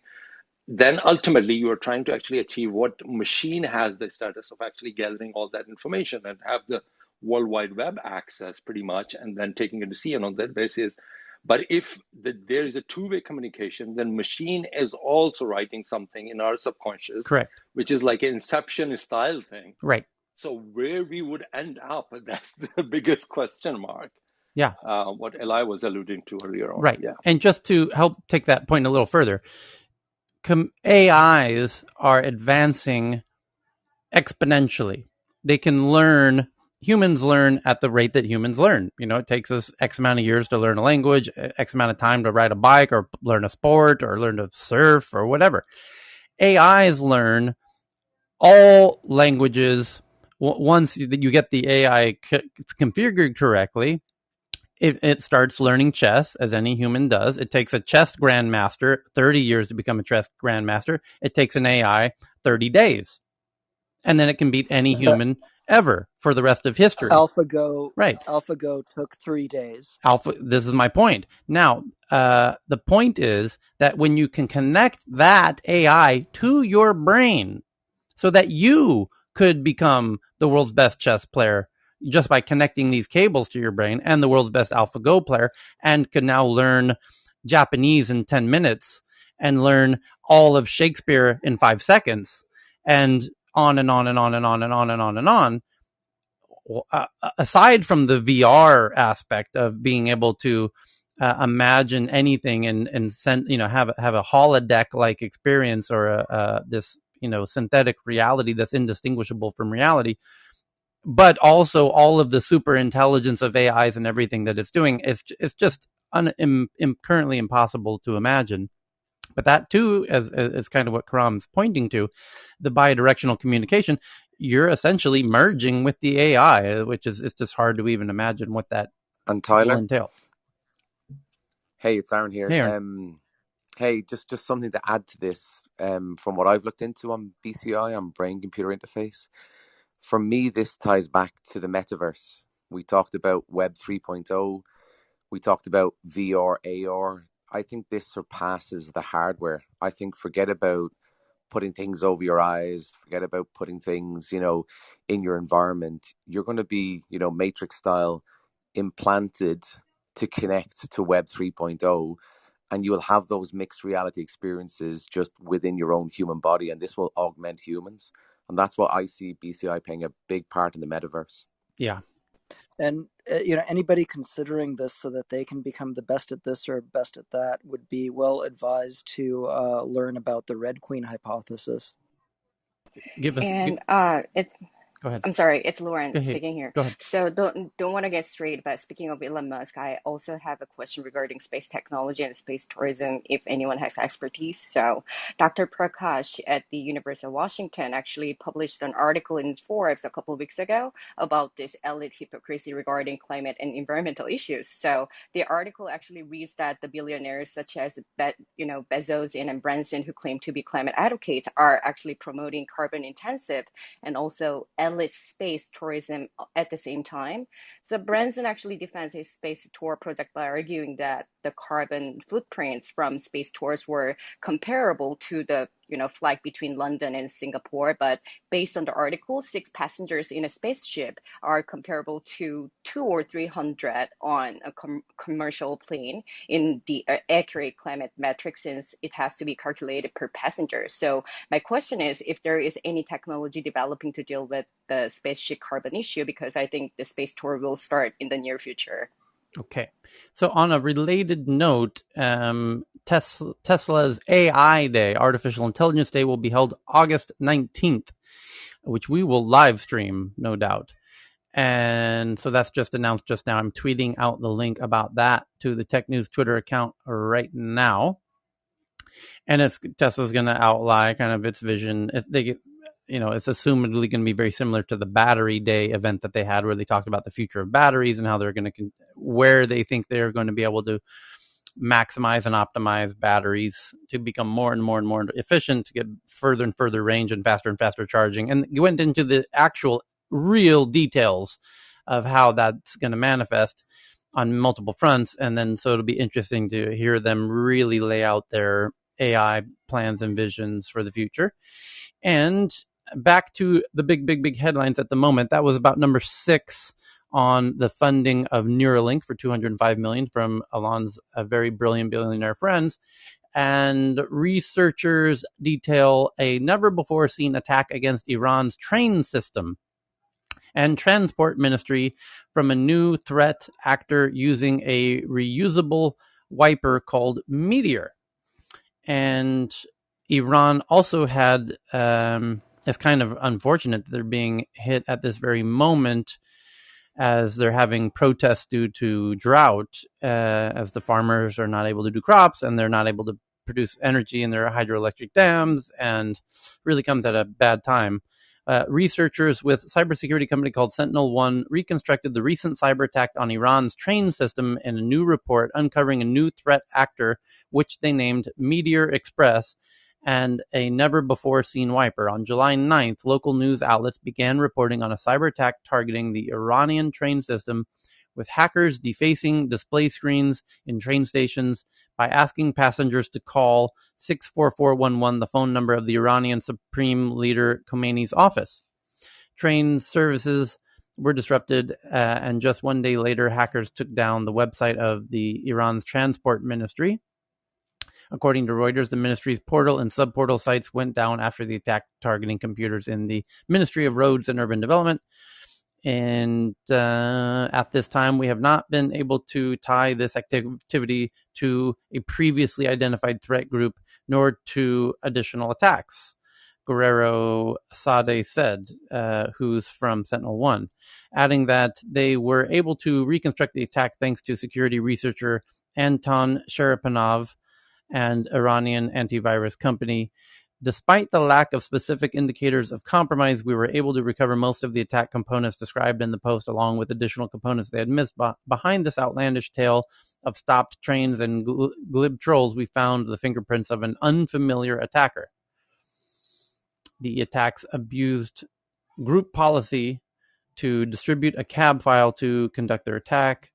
then ultimately you are trying to actually achieve what machine has the status of actually gathering all that information and have the World Wide Web access pretty much, and then taking a decision on that basis. But if there is a two-way communication, then machine is also writing something in our subconscious, Correct. which is like an Inception style thing. Right. So where we would end up, that's the biggest question mark. Yeah. What Eli was alluding to earlier on. Right. Yeah. And just to help take that point a little further, AIs are advancing exponentially. They can learn. Humans learn at the rate that humans learn. It takes us X amount of years to learn a language, X amount of time to ride a bike or learn a sport or learn to surf or whatever. AIs learn all languages. Once you get the AI configured correctly, it starts learning chess, as any human does. It takes a chess grandmaster 30 years to become a chess grandmaster. It takes an AI 30 days. And then it can beat any human ever for the rest of history. AlphaGo, right? AlphaGo took 3 days. This is my point. Now, the point is that when you can connect that AI to your brain, so that you could become the world's best chess player just by connecting these cables to your brain, and the world's best AlphaGo player, and could now learn Japanese in 10 minutes and learn all of Shakespeare in 5 seconds, and on and on and on and on and on and on and on. Aside from the VR aspect of being able to imagine anything and send, have a holodeck like experience, or this synthetic reality that's indistinguishable from reality, but also all of the super intelligence of AIs and everything that it's doing, it's just currently impossible to imagine. But that too is kind of what Karam's pointing to, the bidirectional communication. You're essentially merging with the AI, which is, it's just hard to even imagine what that and Tyler will entail. Hey, it's Aaron here. Hey, Aaron. Hey, just something to add to this. From what I've looked into on BCI, on brain computer interface, for me, this ties back to the metaverse. We talked about Web 3.0. We talked about VR, AR. I think this surpasses the hardware. I think forget about putting things over your eyes, forget about putting things, in your environment. You're going to be, Matrix style implanted to connect to Web 3.0, and you will have those mixed reality experiences just within your own human body, and this will augment humans. And that's what I see BCI playing a big part in the metaverse. Yeah. And anybody considering this so that they can become the best at this or best at that would be well advised to learn about the Red Queen hypothesis. And it's Go ahead. I'm sorry, it's Lauren Go ahead. speaking here. Go ahead. So don't want to get straight, but speaking of Elon Musk, I also have a question regarding space technology and space tourism, if anyone has expertise. So Dr. Prakash at the University of Washington actually published an article in Forbes a couple of weeks ago about this elite hypocrisy regarding climate and environmental issues. So the article actually reads that the billionaires such as Bezos and Branson, who claim to be climate advocates, are actually promoting carbon intensive and also elite space tourism at the same time. So Branson actually defends his space tour project by arguing that the carbon footprints from space tours were comparable to the flight between London and Singapore, but based on the article, 6 passengers in a spaceship are comparable to 200 or 300 on a commercial plane in the accurate climate metric, since it has to be calculated per passenger. So my question is if there is any technology developing to deal with the spaceship carbon issue, because I think the space tour will start in the near future. Okay. So on a related note, Tesla's AI Day, Artificial Intelligence Day, will be held August 19th, which we will live stream, no doubt. And so that's just announced just now. I'm tweeting out the link about that to the Tech News Twitter account right now. And Tesla's going to outline kind of its vision. It's assumedly going to be very similar to the Battery Day event that they had, where they talked about the future of batteries and how they're going to, where they think they're going to be able to maximize and optimize batteries to become more and more and more efficient, to get further and further range and faster charging. And you went into the actual real details of how that's going to manifest on multiple fronts. And then so it'll be interesting to hear them really lay out their AI plans and visions for the future. And back to the big headlines at the moment. That was about number 6 on the funding of Neuralink for $205 million from Elon's very brilliant billionaire friends. And researchers detail a never-before-seen attack against Iran's train system and transport ministry from a new threat actor using a reusable wiper called Meteor. And Iran also had, it's kind of unfortunate that they're being hit at this very moment as they're having protests due to drought, as the farmers are not able to do crops and they're not able to produce energy in their hydroelectric dams, and really comes at a bad time. Researchers with cybersecurity company called Sentinel-1 reconstructed the recent cyber attack on Iran's train system in a new report, uncovering a new threat actor, which they named Meteor Express, and a never-before-seen wiper. On July 9th, local news outlets began reporting on a cyber attack targeting the Iranian train system, with hackers defacing display screens in train stations by asking passengers to call 64411, the phone number of the Iranian Supreme Leader Khomeini's office. Train services were disrupted, and just one day later, hackers took down the website of the Iran's transport ministry. According to Reuters, the ministry's portal and subportal sites went down after the attack targeting computers in the Ministry of Roads and Urban Development. And at this time, we have not been able to tie this activity to a previously identified threat group, nor to additional attacks, Guerrero Sade said, who's from Sentinel-1, adding that they were able to reconstruct the attack thanks to security researcher Anton Sharapanov and Iranian antivirus company Despite the lack of specific indicators of compromise, we were able to recover most of the attack components described in the post, along with additional components they had missed. Behind this outlandish tale of stopped trains and glib trolls, we found the fingerprints of an unfamiliar attacker. The attacks abused group policy to distribute a cab file to conduct their attack,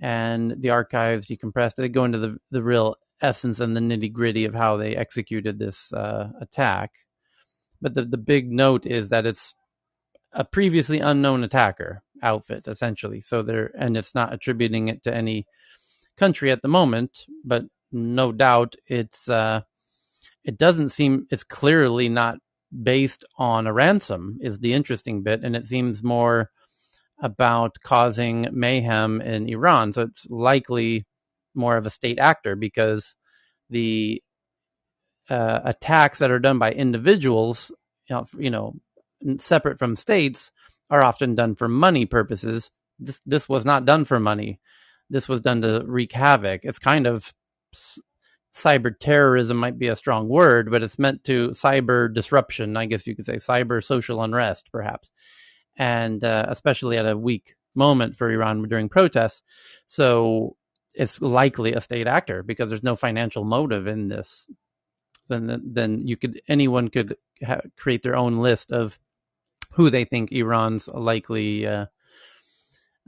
and the archives decompressed. They go into the real essence and the nitty-gritty of how they executed this attack. But the big note is that it's a previously unknown attacker outfit, essentially. So and it's not attributing it to any country at the moment, but no doubt it doesn't seem, it's clearly not based on a ransom is the interesting bit, and it seems more about causing mayhem in Iran. So it's likely more of a state actor, because the attacks that are done by individuals, separate from states, are often done for money purposes. This was not done for money. This was done to wreak havoc. It's kind of cyber terrorism might be a strong word, but it's meant to cyber disruption, I guess you could say, cyber social unrest, perhaps. And especially at a weak moment for Iran during protests. So it's likely a state actor, because there's no financial motive in this. Then anyone could create their own list of who they think Iran's likely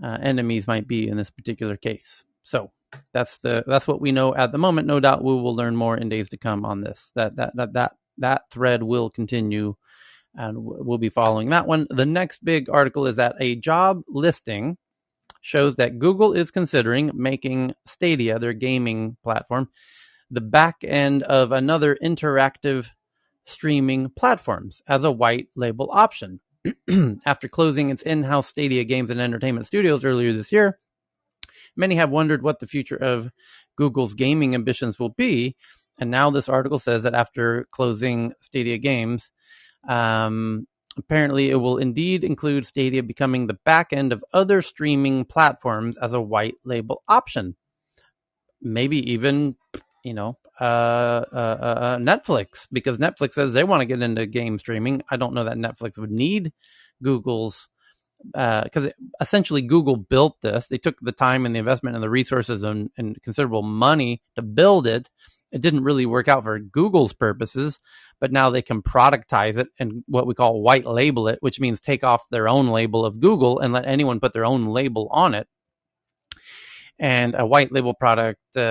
enemies might be in this particular case. So that's what we know at the moment. No doubt we will learn more in days to come on this. That thread will continue, and we'll be following that one. The next big article is that a job listing shows that Google is considering making Stadia, their gaming platform, the back end of another interactive streaming platforms as a white label option. After closing its in-house Stadia games and entertainment studios earlier this year, many have wondered what the future of Google's gaming ambitions will be. And now this article says that after closing Stadia Games, apparently it will indeed include Stadia becoming the back end of other streaming platforms as a white label option. Maybe even, Netflix, because Netflix says they want to get into game streaming. I don't know that Netflix would need Google's, because essentially Google built this. They took the time and the investment and the resources and considerable money to build it. It didn't really work out for Google's purposes, but now they can productize it and what we call white label it, which means take off their own label of Google and let anyone put their own label on it. And a white label product, as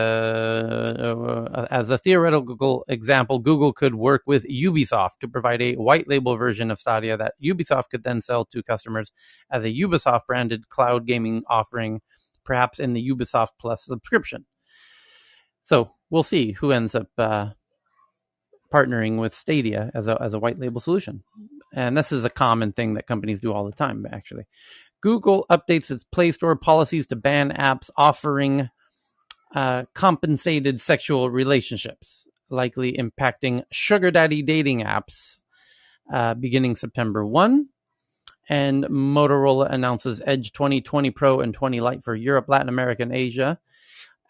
a theoretical example, Google could work with Ubisoft to provide a white label version of Stadia that Ubisoft could then sell to customers as a Ubisoft branded cloud gaming offering, perhaps in the Ubisoft Plus subscription. So we'll see who ends up partnering with Stadia as a white label solution. And this is a common thing that companies do all the time, actually. Google updates its Play Store policies to ban apps offering compensated sexual relationships, likely impacting sugar daddy dating apps beginning September 1. And Motorola announces Edge 2020 Pro and 20 Lite for Europe, Latin America, and Asia.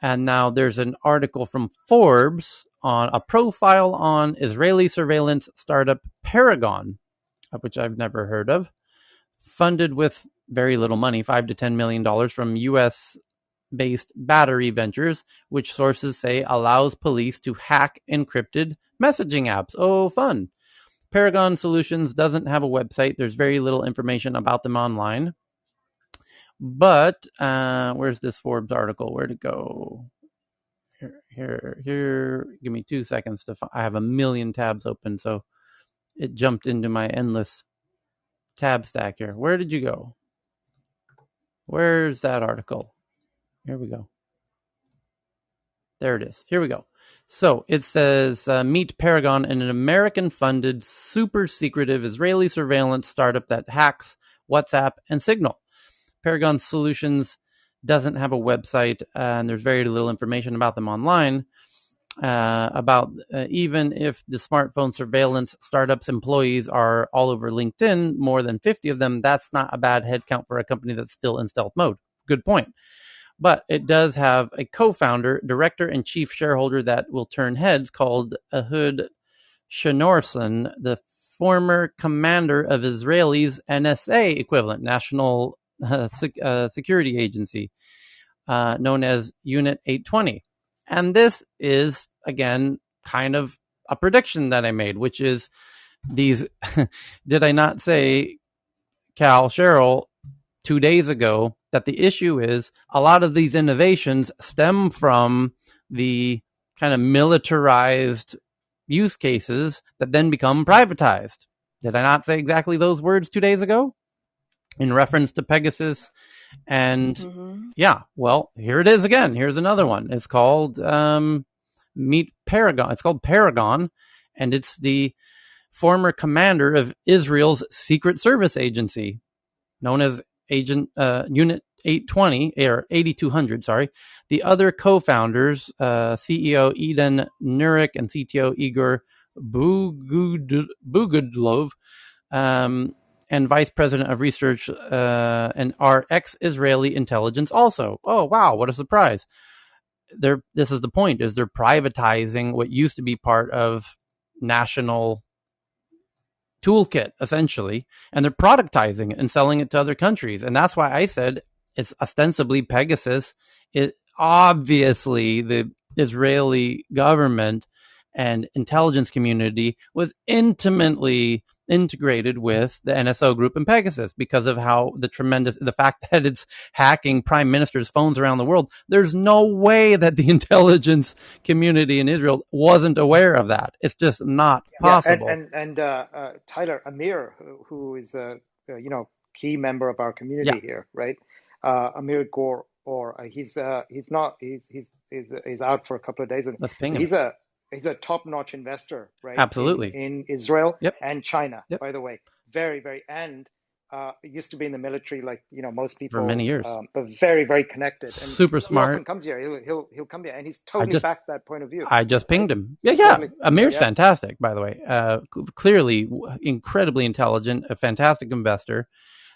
And now there's an article from Forbes on a profile on Israeli surveillance startup Paragon, which I've never heard of, funded with very little money, $5 to $10 million from US-based Battery Ventures, which sources say allows police to hack encrypted messaging apps. Oh, fun. Paragon Solutions doesn't have a website. There's very little information about them online. But where's this Forbes article? Where'd it go? Here. Give me 2 seconds I have a million tabs open, so it jumped into my endless tab stack here. Where did you go? Where's that article? Here we go. There it is. Here we go. So it says, meet Paragon, an American-funded, super secretive Israeli surveillance startup that hacks WhatsApp and Signal. Paragon Solutions doesn't have a website, and there's very little information about them online. Even if the smartphone surveillance startup's employees are all over LinkedIn, more than 50 of them, that's not a bad head count for a company that's still in stealth mode. Good point. But it does have a co-founder, director, and chief shareholder that will turn heads called Ehud Shnorson, the former commander of Israel's NSA equivalent, National Security Agency, known as Unit 820. And this is, again, kind of a prediction that I made, which is these, did I not say, Cal, Cheryl, 2 days ago, that the issue is a lot of these innovations stem from the kind of militarized use cases that then become privatized. Did I not say exactly those words 2 days ago in reference to Pegasus? And yeah, well, here it is again. Here's another one. It's called Meet Paragon. It's called Paragon, and it's the former commander of Israel's Secret Service Agency, known as Unit 820 or 8200. Sorry, the other co-founders, CEO Eden Nurik and CTO Igor Bugudlov, and Vice President of Research and are ex-Israeli intelligence also. Oh, wow, what a surprise. This is the point, is they're privatizing what used to be part of national toolkit, essentially, and they're productizing it and selling it to other countries. And that's why I said it's ostensibly Pegasus. It obviously, the Israeli government and intelligence community was intimately integrated with the NSO group and Pegasus because of how the fact that it's hacking prime ministers' phones around the world. There's no way that the intelligence community in Israel wasn't aware of that. It's just not possible. And Tyler Amir, who is a key member of our community here, right? Amir Gore, or he's out for a couple of days, and let's ping him. He's a top-notch investor, right? Absolutely. In Israel Yep. and China, Yep. by the way. Very, very, and used to be in the military, like most people, for many years, but very, very connected. And super smart. He often comes here. He'll come here, and he's totally backed that point of view. I just pinged him. Yeah. Totally. Amir's fantastic, by the way. Clearly, incredibly intelligent, a fantastic investor.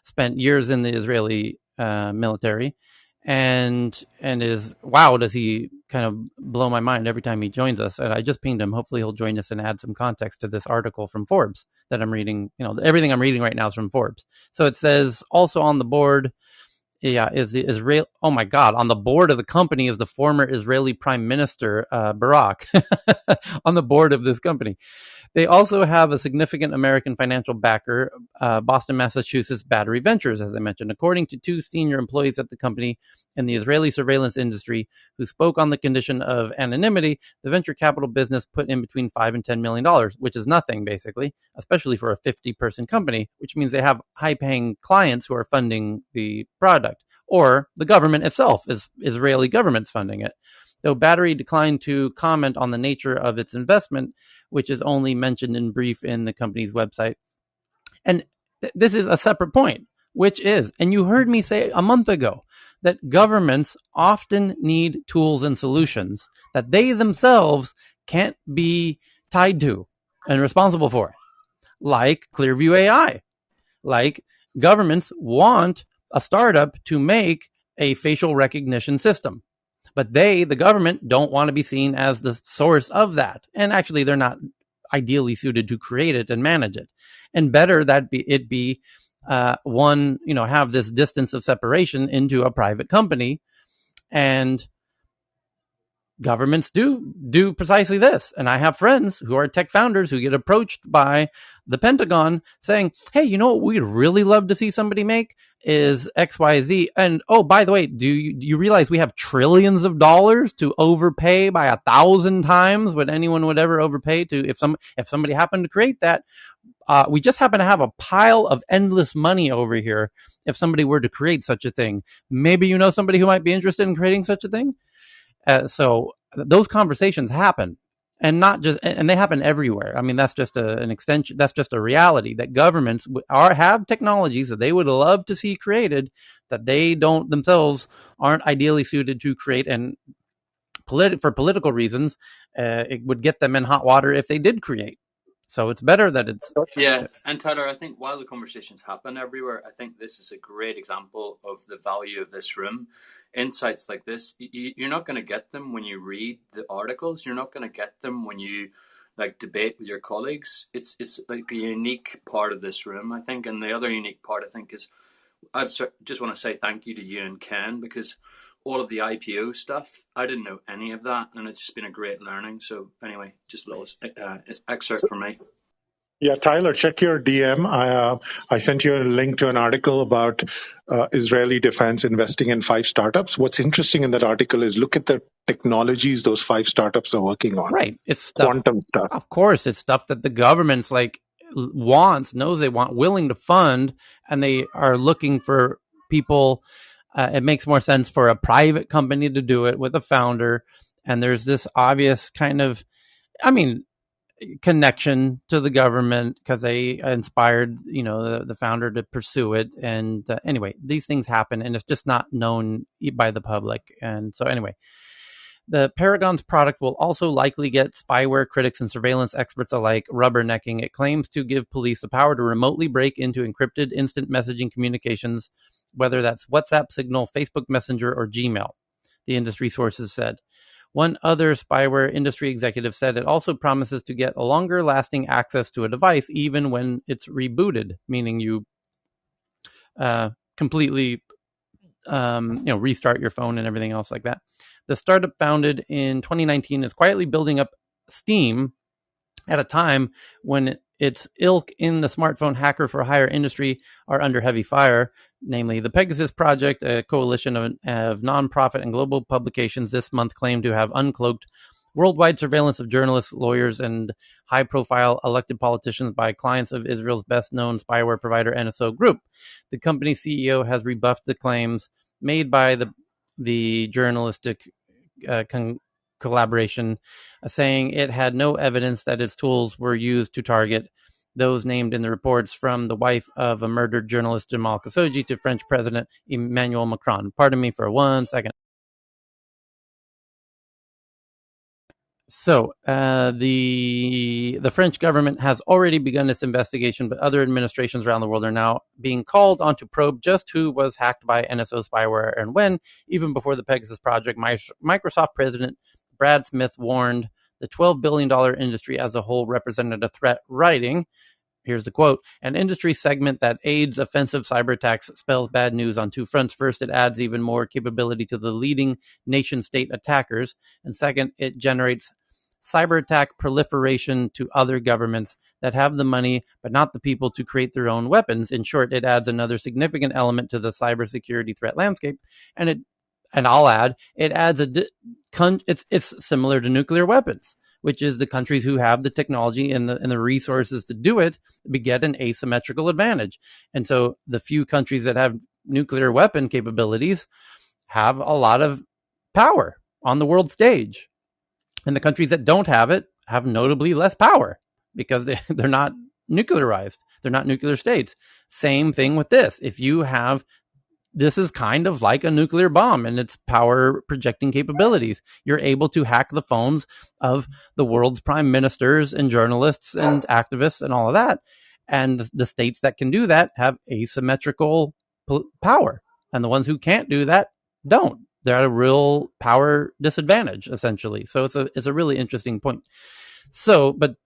Spent years in the Israeli military, and does he kind of blow my mind every time he joins us. And I just pinged him. Hopefully he'll join us and add some context to this article from Forbes that I'm reading. Everything I'm reading right now is from Forbes. So it says also on the board, is the Israel. Oh my God! On the board of the company is the former Israeli Prime Minister Barak. On the board of this company, they also have a significant American financial backer, Boston, Massachusetts Battery Ventures, as I mentioned. According to two senior employees at the company in the Israeli surveillance industry who spoke on the condition of anonymity, the venture capital business put in between $5 and $10 million, which is nothing, basically, especially for a 50-person company, which means they have high-paying clients who are funding the product, or the government itself, is Israeli government's funding it. Though Battery declined to comment on the nature of its investment, which is only mentioned in brief in the company's website. And this is a separate point, which is, and you heard me say a month ago, that governments often need tools and solutions that they themselves can't be tied to and responsible for, like Clearview AI. Like, governments want a startup to make a facial recognition system, but the government, don't want to be seen as the source of that. And actually, they're not ideally suited to create it and manage it. And better that it be have this distance of separation into a private company. And governments do precisely this. And I have friends who are tech founders who get approached by the Pentagon saying, hey, what we'd really love to see somebody make is XYZ. And oh, by the way, do you realize we have trillions of dollars to overpay by 1,000 times what anyone would ever overpay to if somebody happened to create that? We just happen to have a pile of endless money over here if somebody were to create such a thing. Maybe somebody who might be interested in creating such a thing. So those conversations happen, and they happen everywhere. I mean, that's just an extension. That's just a reality that governments have technologies that they would love to see created that they aren't ideally suited to create, and for political reasons, it would get them in hot water if they did create. So it's better that it's... Yeah, and Tyler, I think while the conversations happen everywhere, I think this is a great example of the value of this room. Insights like this, you're not going to get them when you read the articles. You're not going to get them when you like debate with your colleagues. It's like a unique part of this room, I think. And the other unique part, I think, is just want to say thank you to you and Ken, because all of the IPO stuff, I didn't know any of that, and it's just been a great learning. So anyway, just a little excerpt from me. Yeah, Tyler, check your DM. I sent you a link to an article about Israeli defense investing in 5 startups. What's interesting in that article is look at the technologies those 5 startups are working on. Right. It's stuff. Quantum stuff. Of course, it's stuff that the government's like knows they want, willing to fund, and they are looking for people. It makes more sense for a private company to do it with a founder. And there's this obvious kind of, connection to the government because they inspired, the founder to pursue it. And anyway, these things happen, and it's just not known by the public. And so anyway, the Paragon's product will also likely get spyware critics and surveillance experts alike rubbernecking. It claims to give police the power to remotely break into encrypted instant messaging communications, whether that's WhatsApp, Signal, Facebook Messenger, or Gmail, the industry sources said. One other spyware industry executive said it also promises to get a longer lasting access to a device even when it's rebooted, meaning you completely restart your phone and everything else like that. The startup, founded in 2019, is quietly building up steam at a time when its ilk in the smartphone hacker for hire industry are under heavy fire, namely the Pegasus Project, a coalition of nonprofit and global publications this month claimed to have uncloaked worldwide surveillance of journalists, lawyers, and high-profile elected politicians by clients of Israel's best-known spyware provider, NSO Group. The company's CEO has rebuffed the claims made by the journalistic collaboration, saying it had no evidence that its tools were used to target those named in the reports, from the wife of a murdered journalist Jamal Khashoggi to French President Emmanuel Macron. Pardon me for 1 second. So the French government has already begun its investigation, but other administrations around the world are now being called on to probe just who was hacked by NSO spyware and when. Even before the Pegasus Project, Microsoft President Brad Smith warned the $12 billion industry as a whole represented a threat, writing, here's the quote, "An industry segment that aids offensive cyber attacks spells bad news on 2 fronts. First, it adds even more capability to the leading nation-state attackers. And second, it generates cyber attack proliferation to other governments that have the money but not the people to create their own weapons. In short, it adds another significant element to the cybersecurity threat landscape." And I'll add, it adds it's similar to nuclear weapons, which is the countries who have the technology and the resources to do it get an asymmetrical advantage. And so the few countries that have nuclear weapon capabilities have a lot of power on the world stage. And the countries that don't have it have notably less power because they're not nuclearized. They're not nuclear states. Same thing with this. This is kind of like a nuclear bomb and its power projecting capabilities. You're able to hack the phones of the world's prime ministers and journalists and activists and all of that. And the states that can do that have asymmetrical power. And the ones who can't do that don't. They're at a real power disadvantage, essentially. So it's a really interesting point. So, but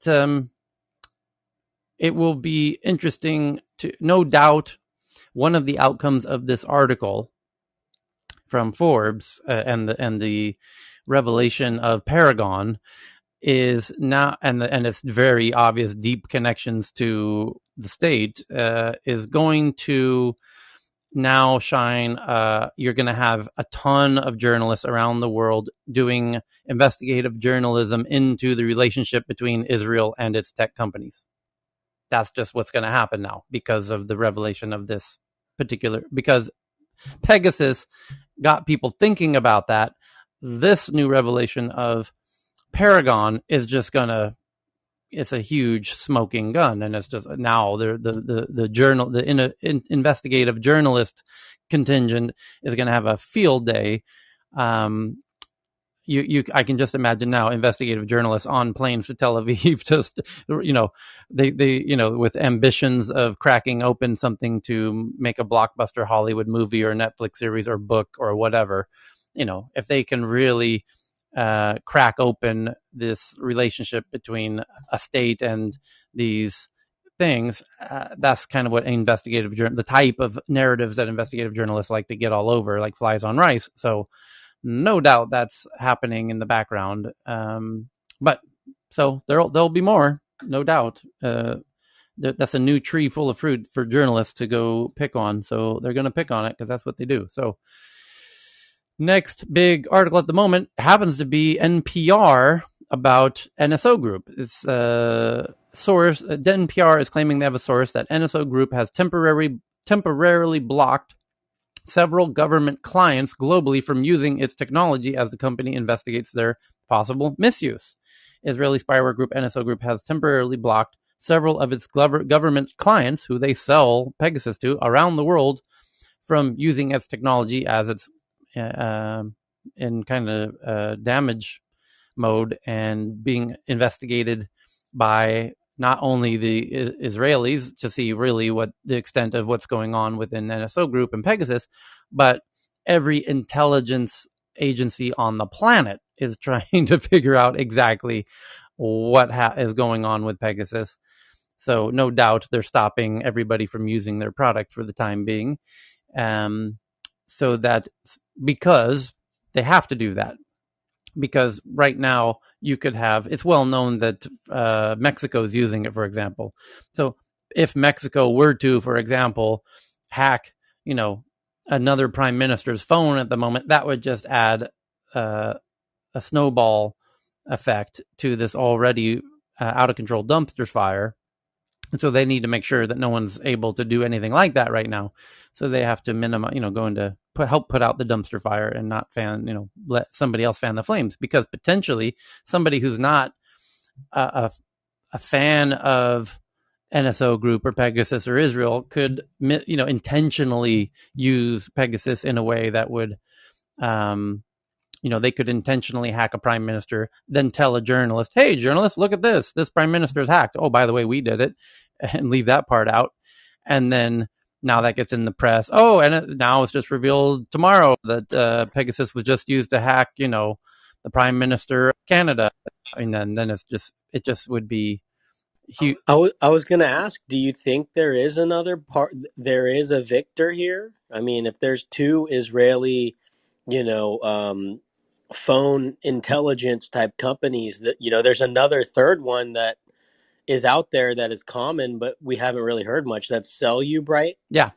it will be interesting to, no doubt, one of the outcomes of this article from Forbes and the revelation of Paragon is now, and its very obvious deep connections to the state is going to now shine. You're going to have a ton of journalists around the world doing investigative journalism into the relationship between Israel and its tech companies. That's just what's going to happen now because of the revelation of this particular, because Pegasus got people thinking about that. This new revelation of Paragon is just gonna, it's a huge smoking gun, and it's just now the investigative journalist contingent is going to have a field day. I can just imagine now investigative journalists on planes to Tel Aviv, just they with ambitions of cracking open something to make a blockbuster Hollywood movie or Netflix series or book or whatever. If they can really crack open this relationship between a state and these things. That's kind of what the type of narratives that investigative journalists like to get all over, like flies on rice. So no doubt that's happening in the background. But so there'll be more, no doubt. That's a new tree full of fruit for journalists to go pick on. So they're going to pick on it because that's what they do. So next big article at the moment happens to be NPR about NSO Group. It's source. NPR is claiming they have a source that NSO Group has temporarily blocked several government clients globally from using its technology as the company investigates their possible misuse. Israeli spyware group NSO Group has temporarily blocked several of its government clients, who they sell Pegasus to around the world, from using its technology as it's in kind of damage mode and being investigated by not only the Israelis to see really what the extent of what's going on within NSO Group and Pegasus, but every intelligence agency on the planet is trying to figure out exactly what is going on with Pegasus. So no doubt they're stopping everybody from using their product for the time being. So that because they have to do that, because right now you could have, it's well known that Mexico is using it, for example. So if Mexico were to, for example, hack, another prime minister's phone at the moment, that would just add a snowball effect to this already out of control dumpster fire. And so they need to make sure that no one's able to do anything like that right now. So they have to minimize, go into help put out the dumpster fire and not let somebody else fan the flames, because potentially somebody who's not a fan of NSO Group or Pegasus or Israel could, intentionally use Pegasus in a way that would, they could intentionally hack a prime minister, then tell a journalist, hey, journalist, look at this. This prime minister is hacked. Oh, by the way, we did it, and leave that part out. And then now that gets in the press. Oh, and now it's just revealed tomorrow that Pegasus was just used to hack, the prime minister of Canada. And then it just would be huge. I was going to ask, do you think there is another part? There is a victor here? I mean, if there's two Israeli, phone intelligence type companies, that, there's another third one that is out there that is common, but we haven't really heard much. That's Cellubrite. Yeah.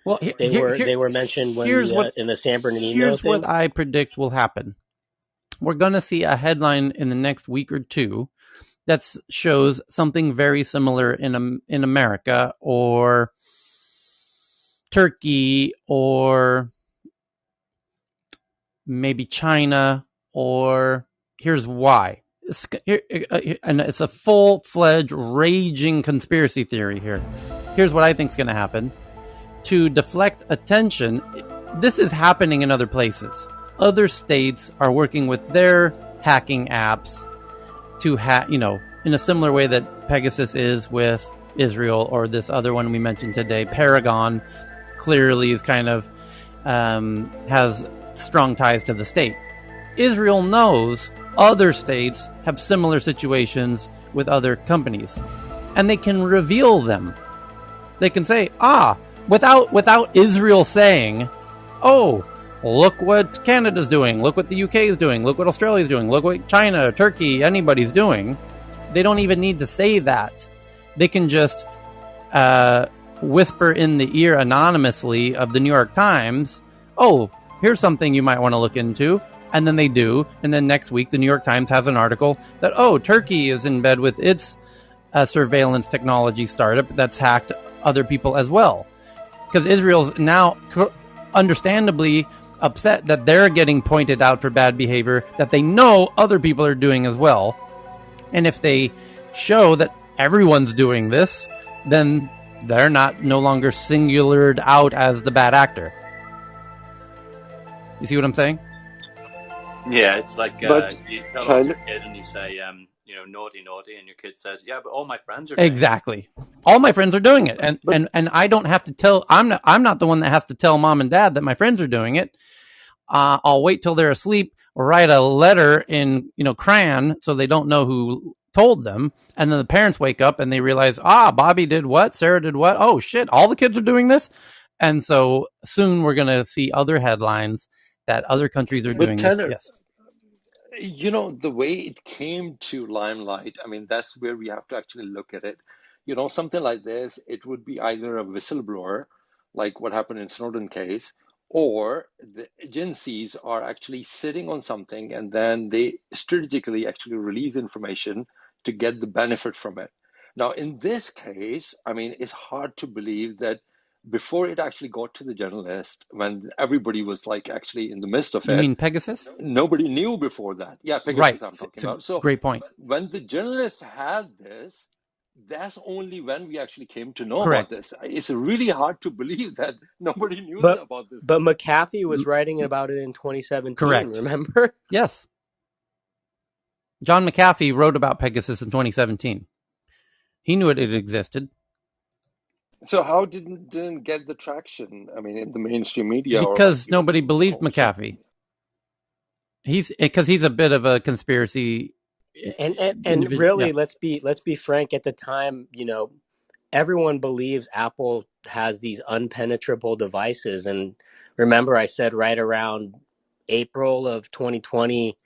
Well, they were mentioned in the San Bernardino here's thing. What I predict will happen. We're going to see a headline in the next week or two that shows something very similar in America or Turkey or maybe China, or here's why. And it's a full-fledged raging conspiracy theory here. Here's what I think is going to happen. To deflect attention, this is happening in other places. Other states are working with their hacking apps to hack, in a similar way that Pegasus is with Israel, or this other one we mentioned today, Paragon, clearly is kind of has strong ties to the state. Israel knows other states have similar situations with other companies, and they can reveal them. They can say, without Israel saying, oh, look what Canada's doing, look what the UK is doing, look what Australia's doing, look what China, Turkey, anybody's doing. They don't even need to say that. They can just whisper in the ear anonymously of the New York Times, oh, here's something you might want to look into. And then they do. And then next week, the New York Times has an article that, oh, Turkey is in bed with its surveillance technology startup that's hacked other people as well. Because Israel's now understandably upset that they're getting pointed out for bad behavior that they know other people are doing as well. And if they show that everyone's doing this, then they're no longer singulared out as the bad actor. You see what I'm saying? Yeah, it's like you tell your kid and you say, naughty, naughty, and your kid says, yeah, but all my friends are doing exactly. All my friends are doing it, and I don't have to tell. I'm not the one that has to tell mom and dad that my friends are doing it. I'll wait till they're asleep, write a letter in crayon so they don't know who told them, and then the parents wake up and they realize, Bobby did what, Sarah did what, oh shit, all the kids are doing this. And so soon we're going to see other headlines that other countries are But doing this. Tyler, Yes. the way it came to limelight, I mean, that's where we have to actually look at it. Something like this, it would be either a whistleblower, like what happened in Snowden case, or the agencies are actually sitting on something and then they strategically actually release information to get the benefit from it. Now, in this case, I mean, it's hard to believe that before it actually got to the journalist, when everybody was like actually in the midst of You it, mean Pegasus? nobody knew before that. Yeah, Right. Pegasus I'm talking It's a about. So great point. when the journalists had this, that's only when we actually came to know about Correct. this. It's really hard to believe that nobody knew But about this but before. McAfee was writing about it in 2017. Correct. Remember? Yes. John McAfee wrote about Pegasus in 2017. He knew it existed. So how didn't get the traction? I mean, in the mainstream media or like Because nobody believed McAfee. He's a bit of a conspiracy. And really, yeah. let's be frank. At the time, everyone believes Apple has these unpenetrable devices. And remember, I said right around April of 2020,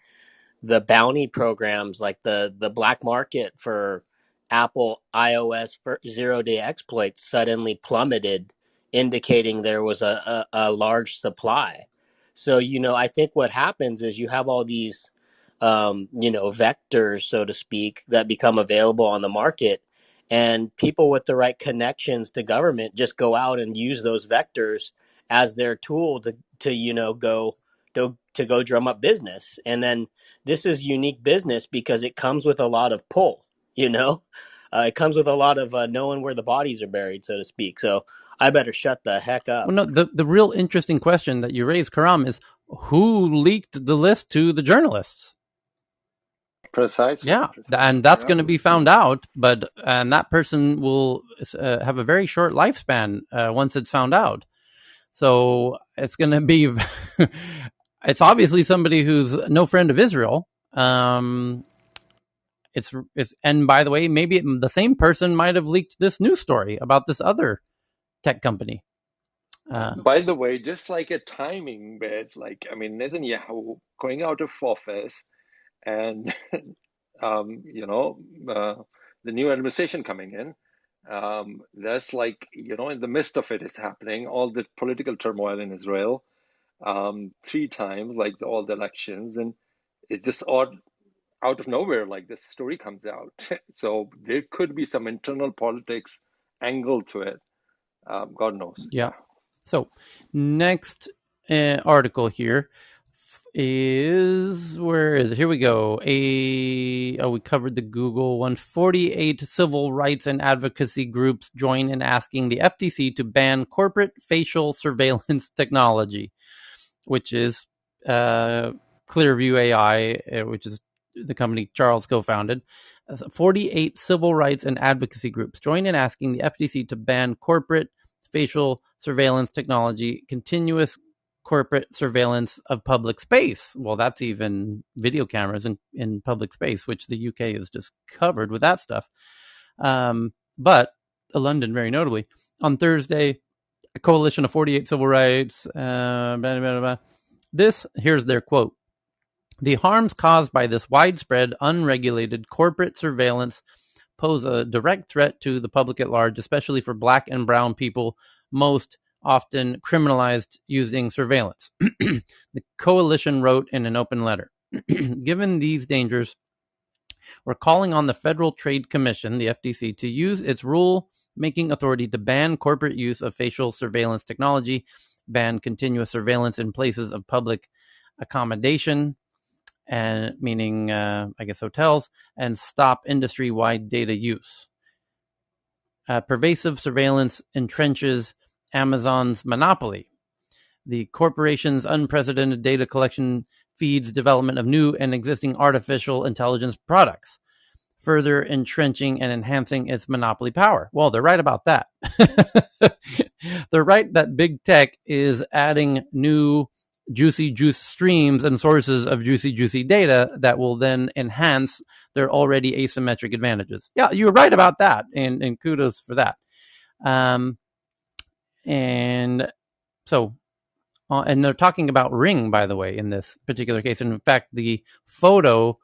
the bounty programs, like the black market for Apple iOS for 0-day exploits, suddenly plummeted, indicating there was a large supply. So, I think what happens is you have all these, vectors, so to speak, that become available on the market. And people with the right connections to government just go out and use those vectors as their tool to go drum up business. And then this is unique business because it comes with a lot of pull, it comes with a lot of knowing where the bodies are buried, so to speak. So I better shut the heck up. Well, no, the real interesting question that you raised, Karam, is who leaked the list to the journalists? Precisely. Yeah, and that's going to be found out, and that person will have a very short lifespan once it's found out. So it's going to be, it's obviously somebody who's no friend of Israel. And by the way, maybe the same person might have leaked this news story about this other tech company. By the way, just like a timing bit, like, I mean, Netanyahu going out of office and, the new administration coming in, that's like, in the midst of it is happening, all the political turmoil in Israel, 3 times, like all the elections, and it's just odd out of nowhere, like this story comes out. So there could be some internal politics angle to it. God knows. Yeah. So next article here is, where is it? Here we go. We covered the Google one. 48 civil rights and advocacy groups join in asking the FTC to ban corporate facial surveillance technology, which is Clearview AI, which is the company Charles co-founded. 48 civil rights and advocacy groups join in asking the FTC to ban corporate facial surveillance technology, continuous corporate surveillance of public space. Well, that's even video cameras in public space, which the UK is just covered with that stuff. But London, very notably, on Thursday, a coalition of 48 civil rights, here's their quote: "The harms caused by this widespread, unregulated corporate surveillance pose a direct threat to the public at large, especially for Black and brown people, most often criminalized using surveillance." The coalition wrote in an open letter, "Given these dangers, we're calling on the Federal Trade Commission, the FTC, to use its rule-making authority to ban corporate use of facial surveillance technology, ban continuous surveillance in places of public accommodation," and meaning, I guess, hotels, "and stop industry-wide data use. Pervasive surveillance entrenches Amazon's monopoly. The corporation's unprecedented data collection feeds development of new and existing artificial intelligence products, further entrenching and enhancing its monopoly power." Well, they're right about that. They're right that big tech is adding new juicy juice streams and sources of juicy data that will then enhance their already asymmetric advantages. Yeah, you were right about that, and kudos for that. And so, and they're talking about Ring, by the way, in this particular case. And in fact, the photo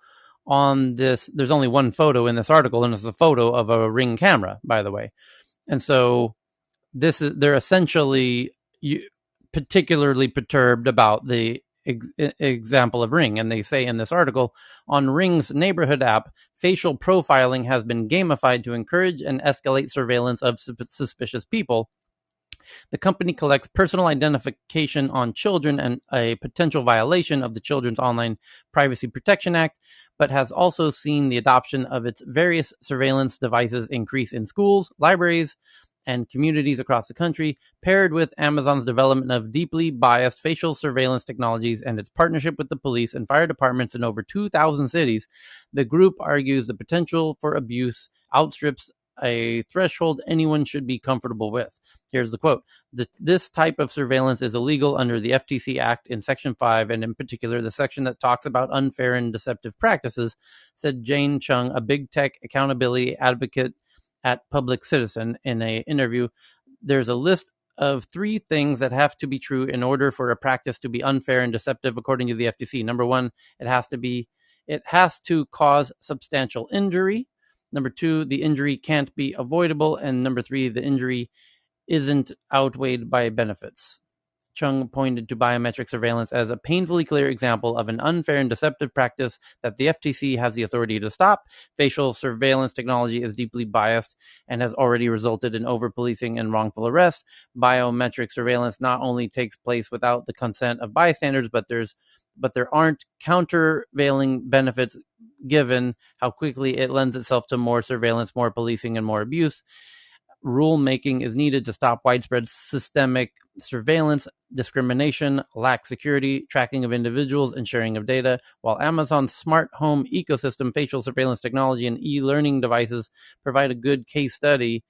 on this, there's only one photo in this article, and it's a photo of a Ring camera, by the way. And so they're essentially particularly perturbed about the example of Ring. And they say in this article, on Ring's neighborhood app, facial profiling has been gamified to encourage and escalate surveillance of suspicious people. The company collects personal identification on children, and a potential violation of the Children's Online Privacy Protection Act, but has also seen the adoption of its various surveillance devices increase in schools, libraries, and communities across the country, paired with Amazon's development of deeply biased facial surveillance technologies and its partnership with the police and fire departments in over 2,000 cities. The group argues the potential for abuse outstrips a threshold anyone should be comfortable with. Here's the quote. This type of surveillance is illegal under the FTC Act in Section 5, and in particular, the section that talks about unfair and deceptive practices, said Jane Chung, a big tech accountability advocate at Public Citizen, in an interview. There's a list of 3 things that have to be true in order for a practice to be unfair and deceptive, according to the FTC. Number 1, it has to cause substantial injury. Number 2, the injury can't be avoidable. And number 3, the injury isn't outweighed by benefits. Chung pointed to biometric surveillance as a painfully clear example of an unfair and deceptive practice that the FTC has the authority to stop. Facial surveillance technology is deeply biased and has already resulted in over-policing and wrongful arrests. Biometric surveillance not only takes place without the consent of bystanders, but there aren't countervailing benefits given how quickly it lends itself to more surveillance, more policing, and more abuse. Rulemaking is needed to stop widespread systemic surveillance, discrimination, lack security, tracking of individuals, and sharing of data. While Amazon's smart home ecosystem, facial surveillance technology, and e-learning devices provide a good case study,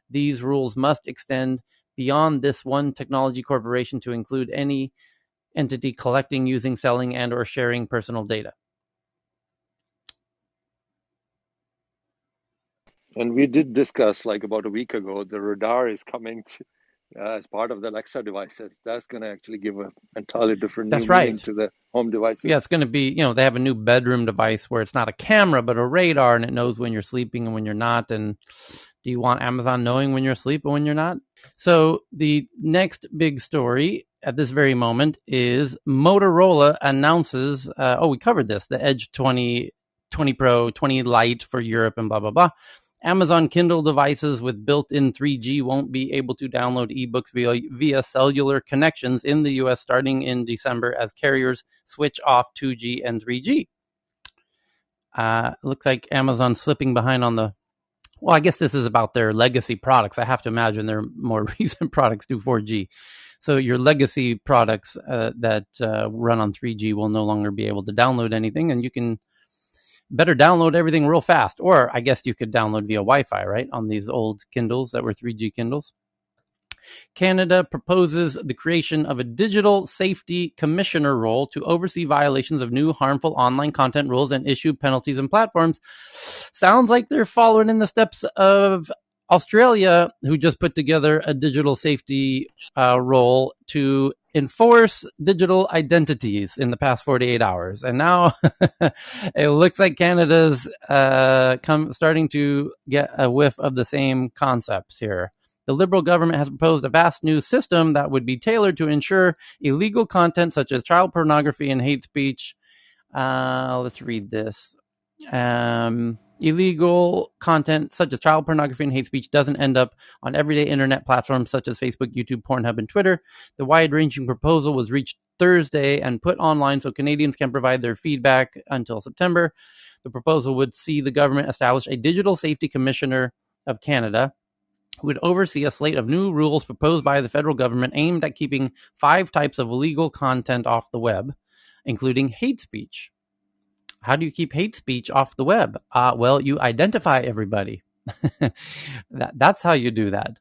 these rules must extend beyond this one technology corporation to include any entity collecting, using, selling, and or sharing personal data. And we did discuss, like about a week ago, the radar is coming as part of the Alexa devices. That's going to actually give an entirely different new meaning to the home devices. Yeah, it's going to be, they have a new bedroom device where it's not a camera, but a radar, and it knows when you're sleeping and when you're not. And do you want Amazon knowing when you're asleep and when you're not? So the next big story at this very moment is Motorola announces, we covered this, the Edge 20 Pro, 20 Lite for Europe and blah, blah, blah. Amazon Kindle devices with built-in 3G won't be able to download ebooks via cellular connections in the US starting in December as carriers switch off 2G and 3G. Looks like Amazon's slipping behind on the... Well, I guess this is about their legacy products. I have to imagine their more recent products do 4G. So your legacy products that run on 3G will no longer be able to download anything, and you can better download everything real fast. Or I guess you could download via Wi-Fi, right, on these old Kindles that were 3G Kindles. Canada proposes the creation of a digital safety commissioner role to oversee violations of new harmful online content rules and issue penalties and platforms. Sounds like they're following in the steps of Australia, who just put together a digital safety role to enforce digital identities in the past 48 hours. And now it looks like Canada's starting to get a whiff of the same concepts here. The Liberal government has proposed a vast new system that would be tailored to ensure illegal content such as child pornography and hate speech. Let's read this. Illegal content such as child pornography and hate speech doesn't end up on everyday internet platforms such as Facebook, YouTube, Pornhub, and Twitter. The wide-ranging proposal was reached Thursday and put online so Canadians can provide their feedback until September. The proposal would see the government establish a Digital Safety Commissioner of Canada, who would oversee a slate of new rules proposed by the federal government aimed at keeping 5 types of illegal content off the web, including hate speech. How do you keep hate speech off the web? Well, you identify everybody. That's how you do that.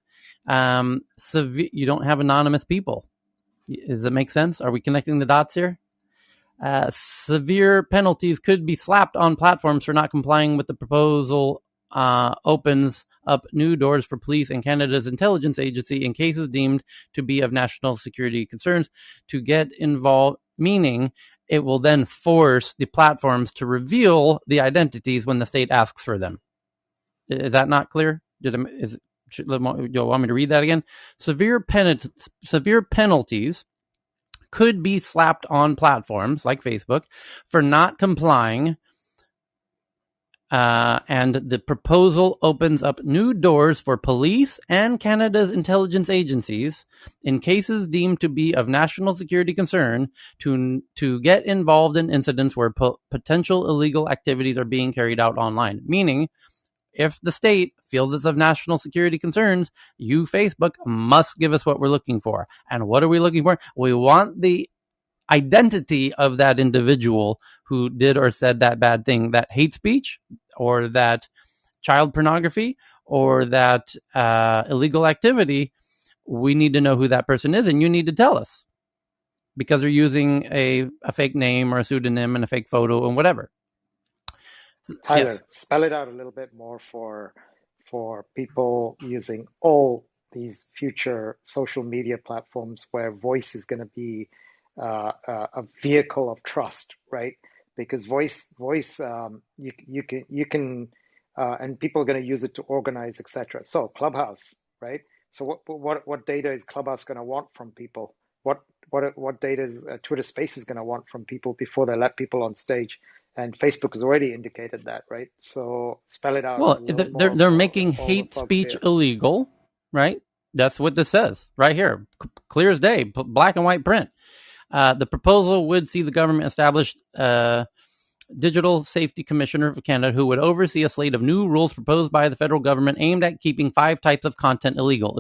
So you don't have anonymous people. Does it make sense? Are we connecting the dots here? Severe penalties could be slapped on platforms for not complying with the proposal. Opens up new doors for police and Canada's intelligence agency in cases deemed to be of national security concerns to get involved, meaning it will then force the platforms to reveal the identities when the state asks for them. Is that not clear? You want me to read that again? Severe penalties could be slapped on platforms like Facebook for not complying. And the proposal opens up new doors for police and Canada's intelligence agencies in cases deemed to be of national security concern to get involved in incidents where potential illegal activities are being carried out online. Meaning, if the state feels it's of national security concerns, you, Facebook, must give us what we're looking for. And what are we looking for? We want the identity of that individual who did or said that bad thing, that hate speech or that child pornography or that illegal activity. We need to know who that person is, and you need to tell us because they're using a fake name or a pseudonym and a fake photo and whatever. Tyler, Yes. spell it out a little bit more for people using all these future social media platforms where voice is going to be a vehicle of trust, right? Because voice, you can, and people are going to use it to organize, etc. So Clubhouse, right? So what data is Clubhouse going to want from people? What data is Twitter Spaces going to want from people before they let people on stage? And Facebook has already indicated that, right? So spell it out a Well, little more they're for making all the hate folks speech here. illegal, right? That's what this says right here, clear as day, black and white print. The proposal would see the government establish Digital Safety Commissioner of Canada, who would oversee a slate of new rules proposed by the federal government aimed at keeping 5 types of content illegal: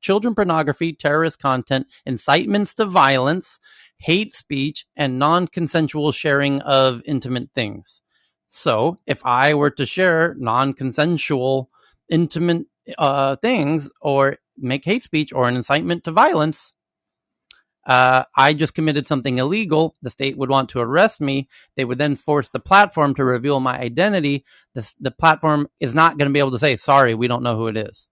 children pornography, terrorist content, incitements to violence, hate speech, and non-consensual sharing of intimate things. So if I were to share non-consensual intimate things or make hate speech or an incitement to violence, I just committed something illegal. The state would want to arrest me. They would then force the platform to reveal my identity. The platform is not going to be able to say, sorry, we don't know who it is.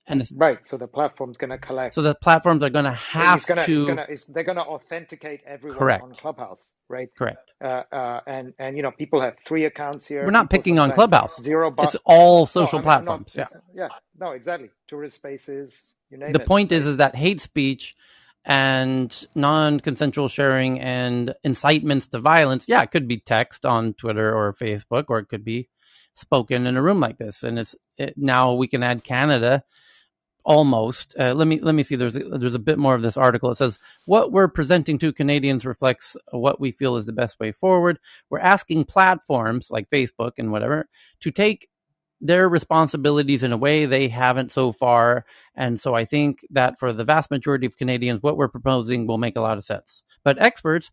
And Right. So the platform's going to collect. so the platforms are going to have to. They're going to authenticate everyone on Correct. Clubhouse, right? Correct. And people have 3 accounts here. We're not People picking on sometimes Clubhouse. 0 It's but. all No, social I'm not. platforms. Yeah. Yeah. No, exactly. Tourist Spaces, you name The it, point right? is that hate speech and non-consensual sharing and incitements to violence, yeah, it could be text on Twitter or Facebook, or it could be spoken in a room like this. And now we can add Canada almost. Let me see. There's a bit more of this article. It says what we're presenting to Canadians reflects what we feel is the best way forward. We're asking platforms like Facebook and whatever to take their responsibilities in a way they haven't so far. And so I think that for the vast majority of Canadians, what we're proposing will make a lot of sense. But experts,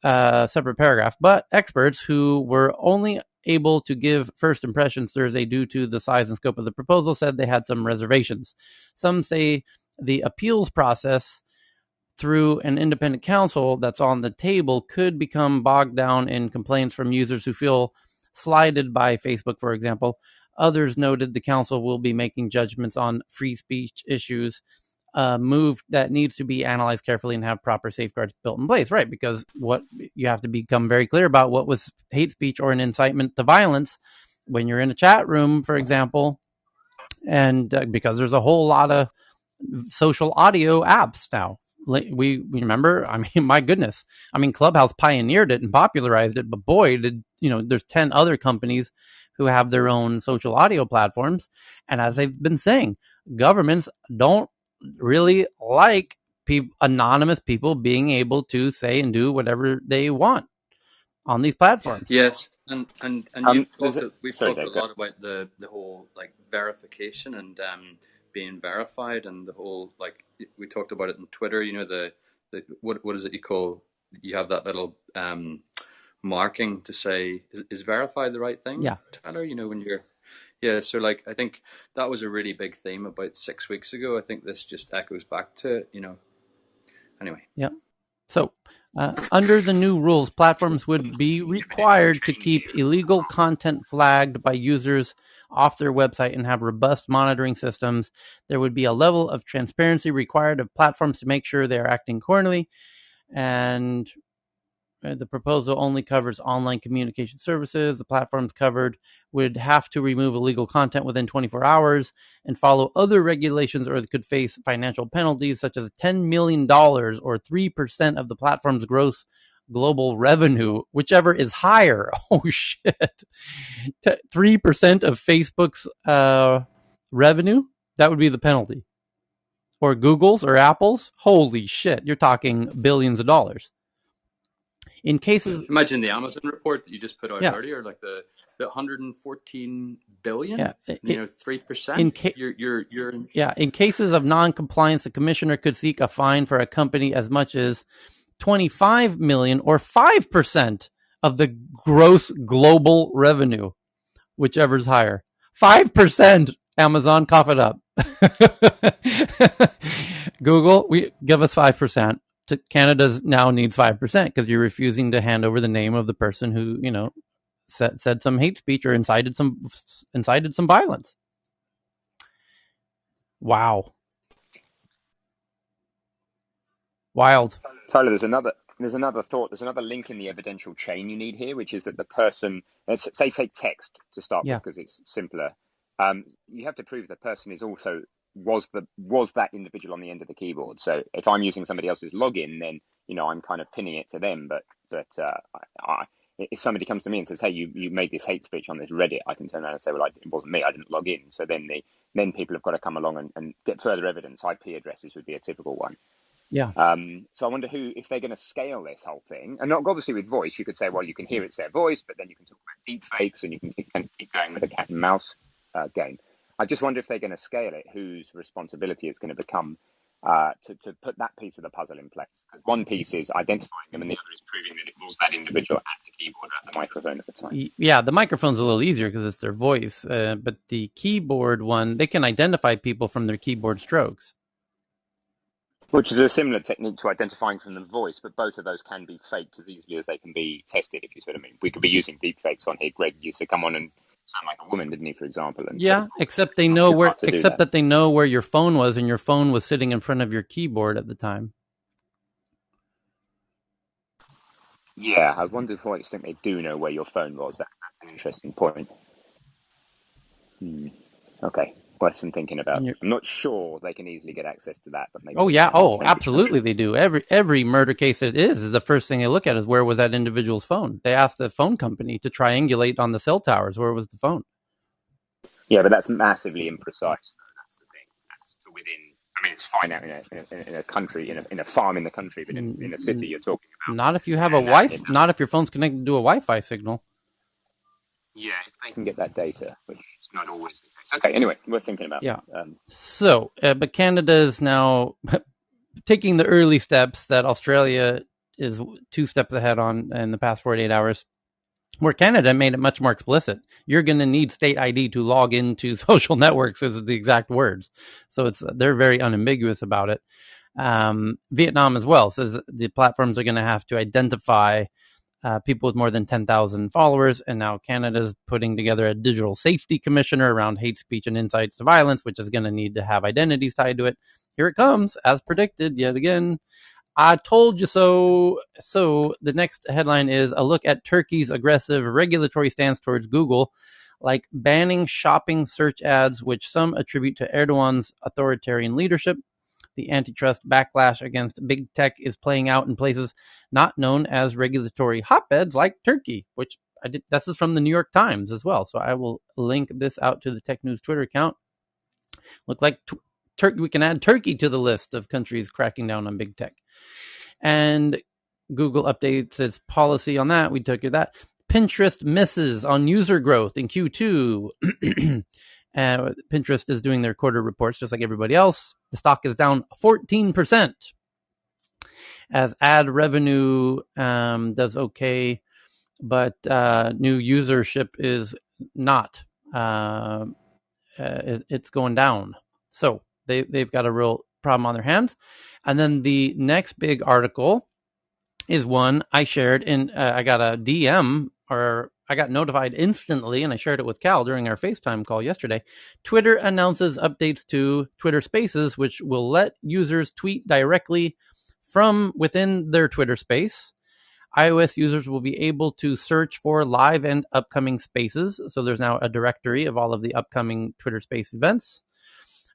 separate paragraph, but experts who were only able to give first impressions Thursday due to the size and scope of the proposal said they had some reservations. Some say the appeals process through an independent counsel that's on the table could become bogged down in complaints from users who feel slighted by Facebook, for example. Others noted the council will be making judgments on free speech issues, a move that needs to be analyzed carefully and have proper safeguards built in place, right? Because what you have to become very clear about what was hate speech or an incitement to violence when you're in a chat room, for example, and because there's a whole lot of social audio apps now. We remember, I mean, my goodness, I mean, Clubhouse pioneered it and popularized it, but boy, there's 10 other companies who have their own social audio platforms. And as I've been saying, governments don't really like anonymous people being able to say and do whatever they want on these platforms. Yes, and There's we've sorry, talked Dave. a Go. lot about the whole like verification and being verified and the whole like we talked about it on Twitter. You know the what is it you call, you have that little marking to say is verified the right thing, Yeah. Tyler? You know when you're yeah. So like I think that was a really big theme about 6 weeks ago. I think this just echoes back to it. You know. Anyway. Yep. So, under the new rules, platforms would be required to keep illegal content flagged by users off their website and have robust monitoring systems. There would be a level of transparency required of platforms to make sure they are acting accordingly. And the proposal only covers online communication services. The platforms covered would have to remove illegal content within 24 hours and follow other regulations, or they could face financial penalties such as $10 million or 3% of the platform's gross global revenue, whichever is higher. Oh, shit. 3% of Facebook's revenue? That would be the penalty. Or Google's or Apple's? Holy shit. You're talking billions of dollars. In cases, imagine the Amazon report that you just put out earlier, like the 114 billion, 3%. In cases of non-compliance, the commissioner could seek a fine for a company as much as 25 million or 5% of the gross global revenue, whichever's higher. 5%. Amazon, cough it up. Google, give us 5%. Canada now needs 5% because you're refusing to hand over the name of the person who, said some hate speech or incited some violence. Wow. Wild. Tyler, there's another thought. There's another link in the evidential chain you need here, which is that the person, let's say, take text to start with because it's simpler. You have to prove the person was that individual on the end of the keyboard. So if I'm using somebody else's login, then I'm kind of pinning it to them. But if somebody comes to me and says, "Hey, you made this hate speech on this Reddit," I can turn around and say, "Well, it wasn't me. I didn't log in." So then people have got to come along and get further evidence. IP addresses would be a typical one. Yeah. So I wonder if they're going to scale this whole thing, and not obviously with voice. You could say, well, you can hear it's their voice, but then you can talk about deep fakes, and you can keep going with the cat and mouse game. I just wonder if they're going to scale it, whose responsibility it's going to become to put that piece of the puzzle in place. Because one piece is identifying them, and the other is proving that it was that individual at the keyboard or at the microphone at the time. Yeah, the microphone's a little easier because it's their voice, but the keyboard one, they can identify people from their keyboard strokes. Which is a similar technique to identifying from the voice, but both of those can be faked as easily as they can be tested, if you see what I mean. We could be using deep fakes on here. Greg used to come on and sound like a woman, didn't he, for example? And except they know that they know where your phone was, and your phone was sitting in front of your keyboard at the time. Yeah, I wonder to what extent they do know where your phone was. That's an interesting point. Okay. Worth some thinking about. I'm not sure they can easily get access to that, but maybe. Absolutely they do. Every murder case is the first thing they look at is where was that individual's phone. They ask the phone company to triangulate on the cell towers where was the phone. Yeah, but that's massively imprecise. That's the thing. That's to within. I mean, it's fine out in a country, in a farm in the country, but in a city you're talking about. Not if you have not if your phone's connected to a Wi-Fi signal. Yeah, if they can get that data, which is not always the case. Okay, anyway, worth thinking about. Yeah. But Canada is now taking the early steps that Australia is 2 steps ahead on in the past 48 hours, where Canada made it much more explicit. You're going to need state ID to log into social networks, is the exact words. So they're very unambiguous about it. Vietnam as well says the platforms are going to have to identify people with more than 10,000 followers. And now Canada's putting together a digital safety commissioner around hate speech and incites to violence, which is going to need to have identities tied to it. Here it comes, as predicted, yet again. I told you so. So the next headline is a look at Turkey's aggressive regulatory stance towards Google, like banning shopping search ads, which some attribute to Erdogan's authoritarian leadership. The antitrust backlash against big tech is playing out in places not known as regulatory hotbeds like Turkey, which this is from the New York Times as well. So I will link this out to the Tech News Twitter account. Look like we can add Turkey to the list of countries cracking down on big tech. And Google updates its policy on that. We took you that. Pinterest misses on user growth in Q2. Pinterest is doing their quarter reports just like everybody else. The stock is down 14% as ad revenue does okay, but new usership is not. It's going down. So they've got a real problem on their hands. And then the next big article is one I shared in, I got a DM, or I got notified instantly, and I shared it with Cal during our FaceTime call yesterday. Twitter announces updates to Twitter Spaces, which will let users tweet directly from within their Twitter space. iOS users will be able to search for live and upcoming spaces. So there's now a directory of all of the upcoming Twitter Space events.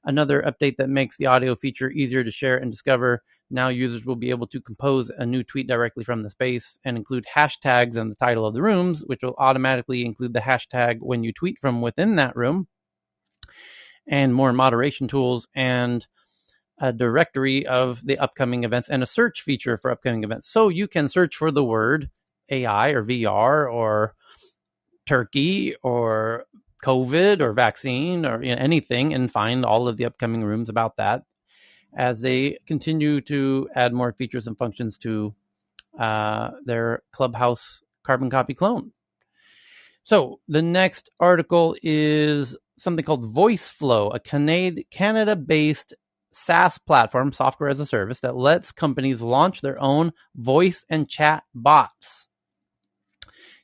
Another update that makes the audio feature easier to share and discover. Now users will be able to compose a new tweet directly from the space and include hashtags in the title of the rooms, which will automatically include the hashtag when you tweet from within that room, and more moderation tools, and a directory of the upcoming events, and a search feature for upcoming events. So you can search for the word AI or VR or Turkey or COVID or vaccine or anything, and find all of the upcoming rooms about that as they continue to add more features and functions to their Clubhouse carbon copy clone. So the next article is something called VoiceFlow, a Canada-based SaaS platform, software as a service, that lets companies launch their own voice and chat bots.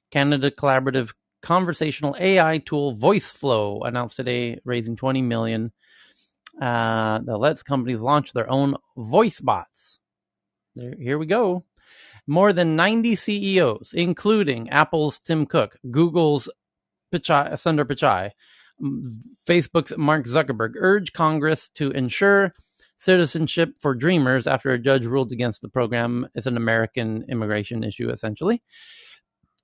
Canada collaborative conversational AI tool VoiceFlow announced today, raising $20 million. That lets companies launch their own voice bots. Here we go. More than 90 CEOs, including Apple's Tim Cook, Google's Sundar Pichai, Facebook's Mark Zuckerberg, urge Congress to ensure citizenship for dreamers after a judge ruled against the program. It's an American immigration issue, essentially.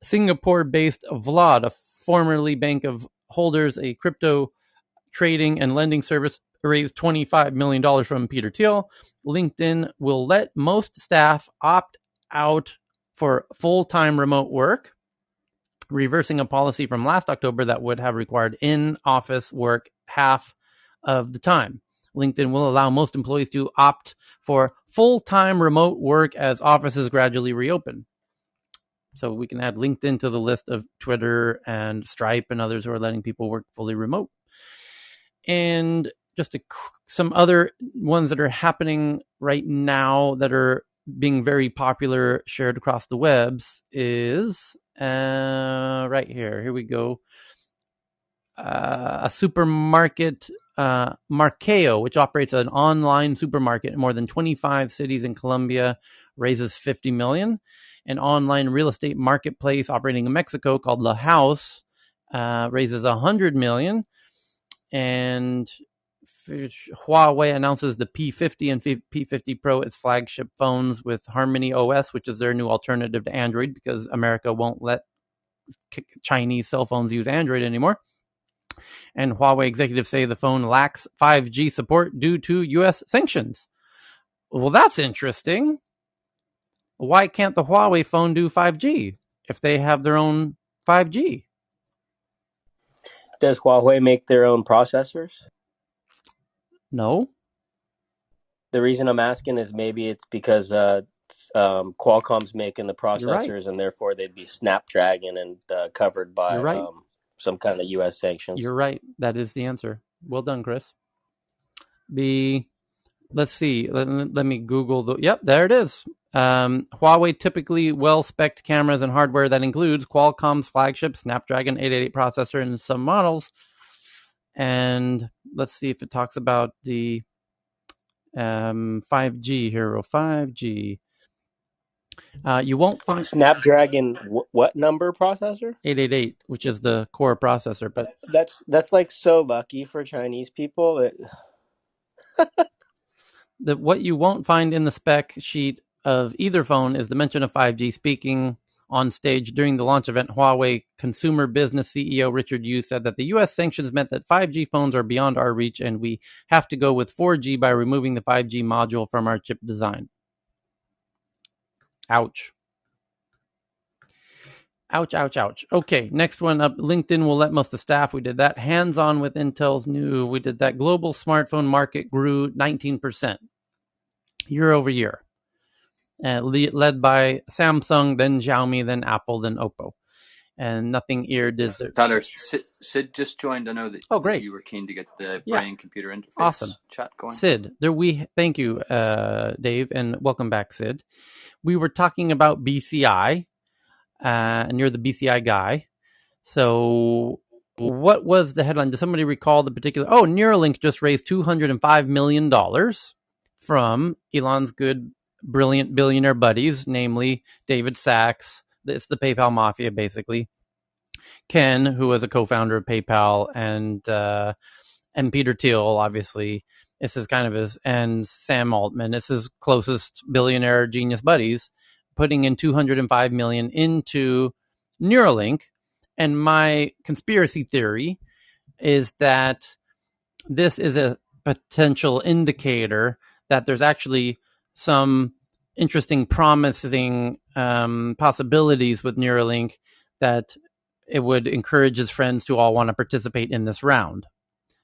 Singapore-based Vlad, a formerly Bank of Holders, a crypto trading and lending service, raised $25 million from Peter Thiel. LinkedIn will let most staff opt out for full-time remote work, reversing a policy from last October that would have required in-office work half of the time. LinkedIn will allow most employees to opt for full-time remote work as offices gradually reopen. So we can add LinkedIn to the list of Twitter and Stripe and others who are letting people work fully remote. And just some other ones that are happening right now that are being very popular, shared across the webs, is right here. Here we go. A supermarket, Markeo, which operates an online supermarket in more than 25 cities in Colombia, raises $50 million. An online real estate marketplace operating in Mexico called La House raises $100 million. And Huawei announces the P50 and P50 Pro, its flagship phones with Harmony OS, which is their new alternative to Android, because America won't let Chinese cell phones use Android anymore. And Huawei executives say the phone lacks 5G support due to U.S. sanctions. Well, that's interesting. Why can't the Huawei phone do 5G if they have their own 5G? Does Huawei make their own processors? No. The reason I'm asking is maybe it's because Qualcomm's making the processors, right, and therefore they'd be Snapdragon and covered by right, some kind of U.S. sanctions. You're right. That is the answer. Well done, Chris. Let's see. Let me Google yep, there it is. Huawei typically well-spec'd cameras and hardware that includes Qualcomm's flagship Snapdragon 888 processor in some models. And let's see if it talks about the 5G hero. 5G. You won't find Snapdragon what number processor? 888, which is the core processor. But that's like so lucky for Chinese people. What you won't find in the spec sheet of either phone is the mention of 5G. Speaking on stage during the launch event, Huawei consumer business CEO Richard Yu said that the U.S. sanctions meant that 5G phones are beyond our reach, and we have to go with 4G by removing the 5G module from our chip design. Ouch. Ouch, ouch, ouch. Okay, next one up. LinkedIn will let most of the staff. We did that. Hands-on with Intel's new. We did that. Global smartphone market grew 19% year over year. Led by Samsung, then Xiaomi, then Apple, then Oppo. and nothing ear deserves. Tyler, Sid just joined. I know that. Oh, great! You were keen to get the Yeah, brain-computer interface awesome chat going. Sid, thank you, Dave, and welcome back, Sid. We were talking about BCI, and you're the BCI guy. So what was the headline? Does somebody recall the particular? Oh, Neuralink just raised $205 million from Elon's good, brilliant billionaire buddies, namely David Sachs. It's the PayPal mafia, basically. Ken, who was a co-founder of PayPal, and Peter Thiel, obviously. This is kind of his, and Sam Altman. It's his closest billionaire genius buddies, putting in $205 million into Neuralink. And my conspiracy theory is that this is a potential indicator that there's actually some interesting, promising possibilities with Neuralink, that it would encourage his friends to all want to participate in this round.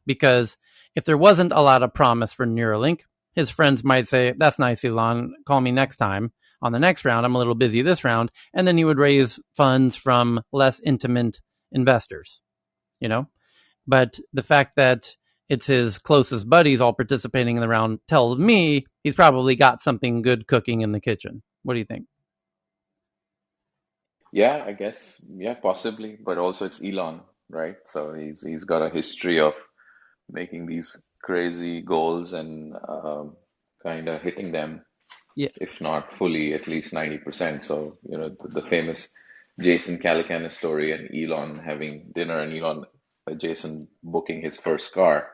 Because if there wasn't a lot of promise for Neuralink, his friends might say, that's nice, Elon, call me next time on the next round. I'm a little busy this round. And then he would raise funds from less intimate investors, But the fact that it's his closest buddies all participating in the round tells me he's probably got something good cooking in the kitchen. What do you think? Yeah, I guess, yeah, possibly, but also it's Elon, right? So he's got a history of making these crazy goals and kind of hitting them, Yeah, if not fully, at least 90%. So, the famous Jason Calacanis story and Elon having dinner and Jason booking his first car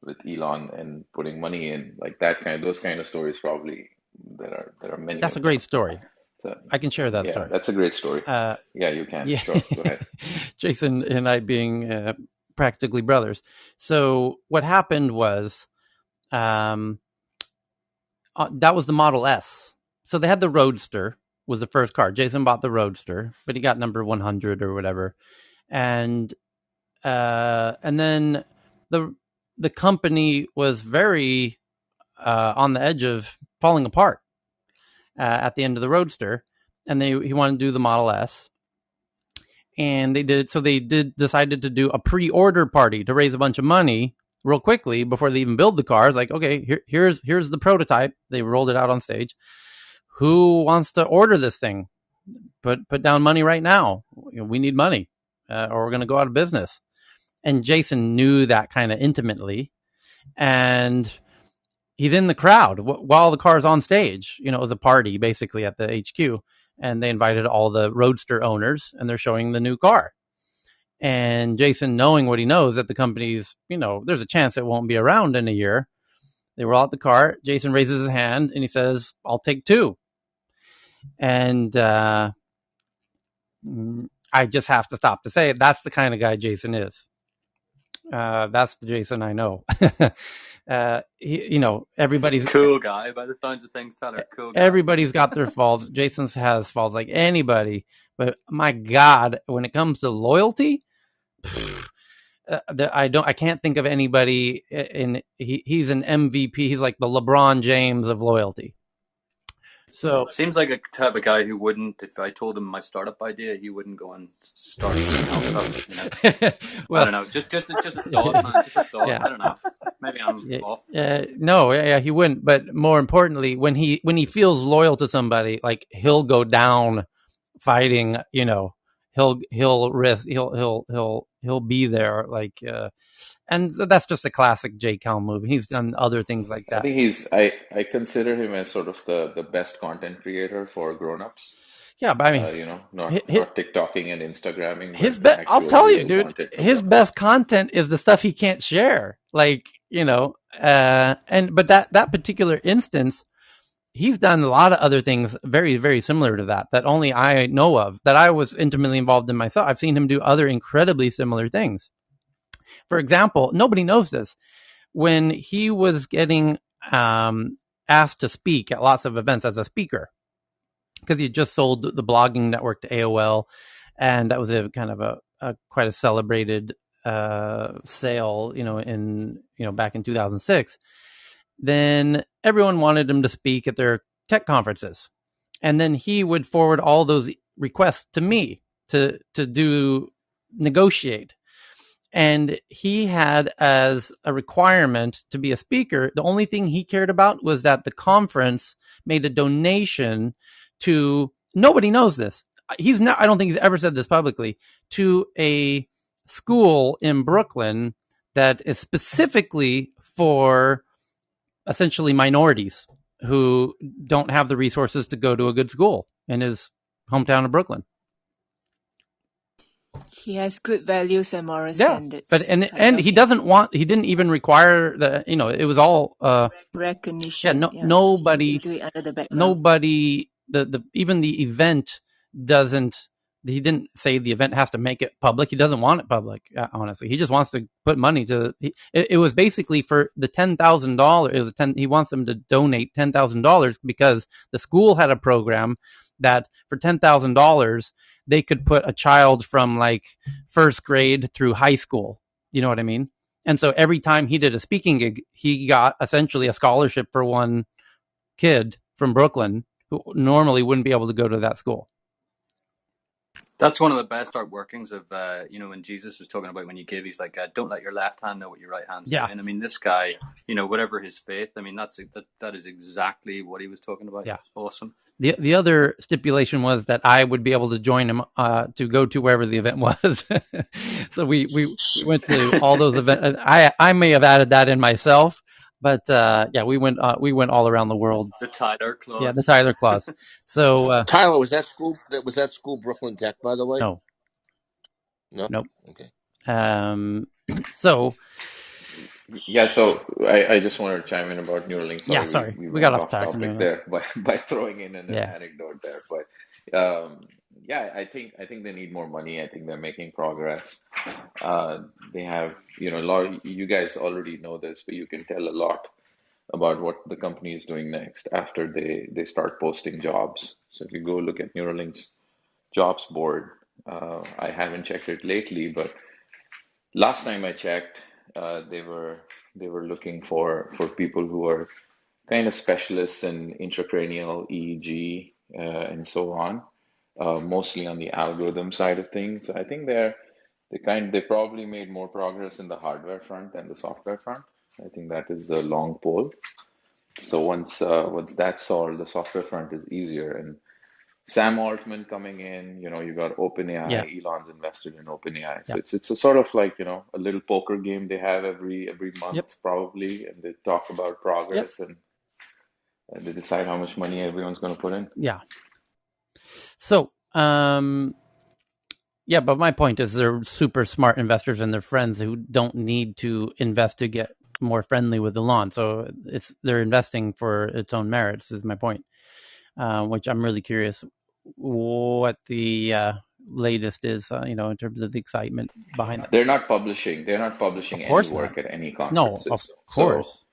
with Elon and putting money in, like those kind of stories probably there are many that's a of them. great story. So I can share that yeah, story. that's a great story. Yeah, you can. Yeah. Sure, go ahead. Jason and I being practically brothers. So what happened was that was the Model S. So they had the Roadster, was the first car. Jason bought the Roadster, but he got number 100 or whatever. And then the company was very on the edge of falling apart at the end of the Roadster, and he wanted to do the Model S. And they decided to do a pre-order party to raise a bunch of money real quickly before they even build the cars. Like, okay, here's the prototype. They rolled it out on stage. Who wants to order this thing? Put down money right now. We need money, or we're going to go out of business. And Jason knew that kind of intimately, and he's in the crowd while the car's on stage. It was a party basically at the HQ. And they invited all the Roadster owners, and they're showing the new car. And Jason, knowing what he knows, that the company's, there's a chance it won't be around in a year. They roll out the car. Jason raises his hand and he says, I'll take two. And I just have to stop to say, that's the kind of guy Jason is. That's the Jason I know. Everybody's cool guy by the sounds of things, Tyler. Cool guy. Everybody's got their faults. Jason has faults like anybody, but my God, when it comes to loyalty, I can't think of anybody. He's an MVP. He's like the LeBron James of loyalty. So seems like a type of guy who wouldn't, if I told him my startup idea, he wouldn't go and start something else. Well, I don't know. Just a thought, man. Just a thought. Yeah. I don't know. Maybe I'm off. No, he wouldn't. But more importantly, when he feels loyal to somebody, like he'll go down fighting. He'll risk. He'll be there. Like. And that's just a classic J. Cal movie. He's done other things like that. I think I consider him as sort of the best content creator for grown-ups. Yeah, but I mean, not TikToking and Instagramming. I'll tell you, dude, his best content is the stuff he can't share. Like, but that particular instance, he's done a lot of other things very, very similar to that only I know of, that I was intimately involved in myself. I've seen him do other incredibly similar things. For example, nobody knows this. When he was getting asked to speak at lots of events as a speaker, because he just sold the blogging network to AOL, and that was a kind of a quite a celebrated sale, back in 2006. Then everyone wanted him to speak at their tech conferences, and then he would forward all those requests to me. to negotiate. And he had as a requirement to be a speaker, the only thing he cared about was that the conference made a donation to, nobody knows this. I don't think he's ever said this publicly, to a school in Brooklyn that is specifically for essentially minorities who don't have the resources to go to a good school in his hometown of Brooklyn. He has good values and moral Yeah, standards. but and he didn't even require the, it was all recognition. Nobody do it under the background. Nobody, even the event doesn't. He didn't say the event has to make it public. He doesn't want it public. Honestly, he just wants to put money to. It was basically for the $10,000. It was he wants them to donate $10,000 because the school had a program that for $10,000 they could put a child from like first grade through high school. You know what I mean? And so every time he did a speaking gig, he got essentially a scholarship for one kid from Brooklyn who normally wouldn't be able to go to that school. That's one of the best outworkings of, when Jesus was talking about when you give, he's like, don't let your left hand know what your right hand's doing. I mean, this guy, whatever his faith, I mean, that is exactly what he was talking about. Yeah. Awesome. The other stipulation was that I would be able to join him to go to wherever the event was. So we went to all those events. I may have added that in myself, but we went all around the world. The Tyler clause. Yeah, the Tyler clause. So Tyler, was that school Brooklyn Tech, by the way? No. Nope. Okay. So. Yeah, so I just wanted to chime in about Neuralink. Sorry, we got went off topic there by throwing in an anecdote there. But I think they need more money. I think they're making progress. They have, a lot. You guys already know this, but you can tell a lot about what the company is doing next after they start posting jobs. So if you go look at Neuralink's jobs board, I haven't checked it lately, but last time I checked, they were looking for people who are kind of specialists in intracranial EEG and so on, mostly on the algorithm side of things. I think they probably made more progress in the hardware front than the software front. I think that is a long pole. So once that's solved, the software front is easier. And Sam Altman coming in, you got OpenAI. Yeah. Elon's invested in OpenAI, so it's a sort of like a little poker game they have every month probably, and they talk about progress and they decide how much money everyone's going to put in. Yeah. So, but my point is they're super smart investors and they're friends who don't need to invest to get more friendly with Elon. So they're investing for its own merits is my point, which I'm really curious what the latest is, in terms of the excitement behind it. They're not publishing any work at any conferences. No, of course. So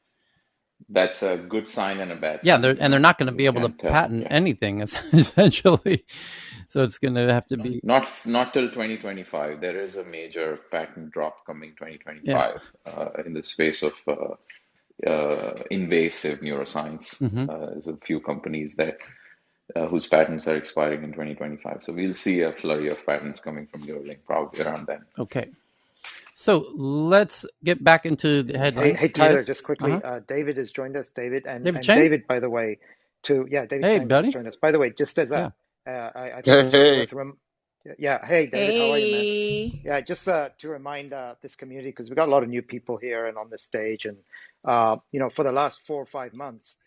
that's a good sign and a bad sign. Yeah, and they're not going to be able to patent anything, essentially. So it's going to have to be not till 2025. There is a major patent drop coming 2025 in the space of invasive neuroscience. There's a few companies that whose patents are expiring in 2025. So we'll see a flurry of patents coming from Neuralink probably around then. Okay. So let's get back into the headlines. Hey Tyler, just quickly, David has joined us. David, David, by the way, David Chang just joined us. By the way, just as I think it's worth hey David, how are you, man? Yeah, just to remind this community, because we've got a lot of new people here and on the stage, and for the last 4 or 5 months,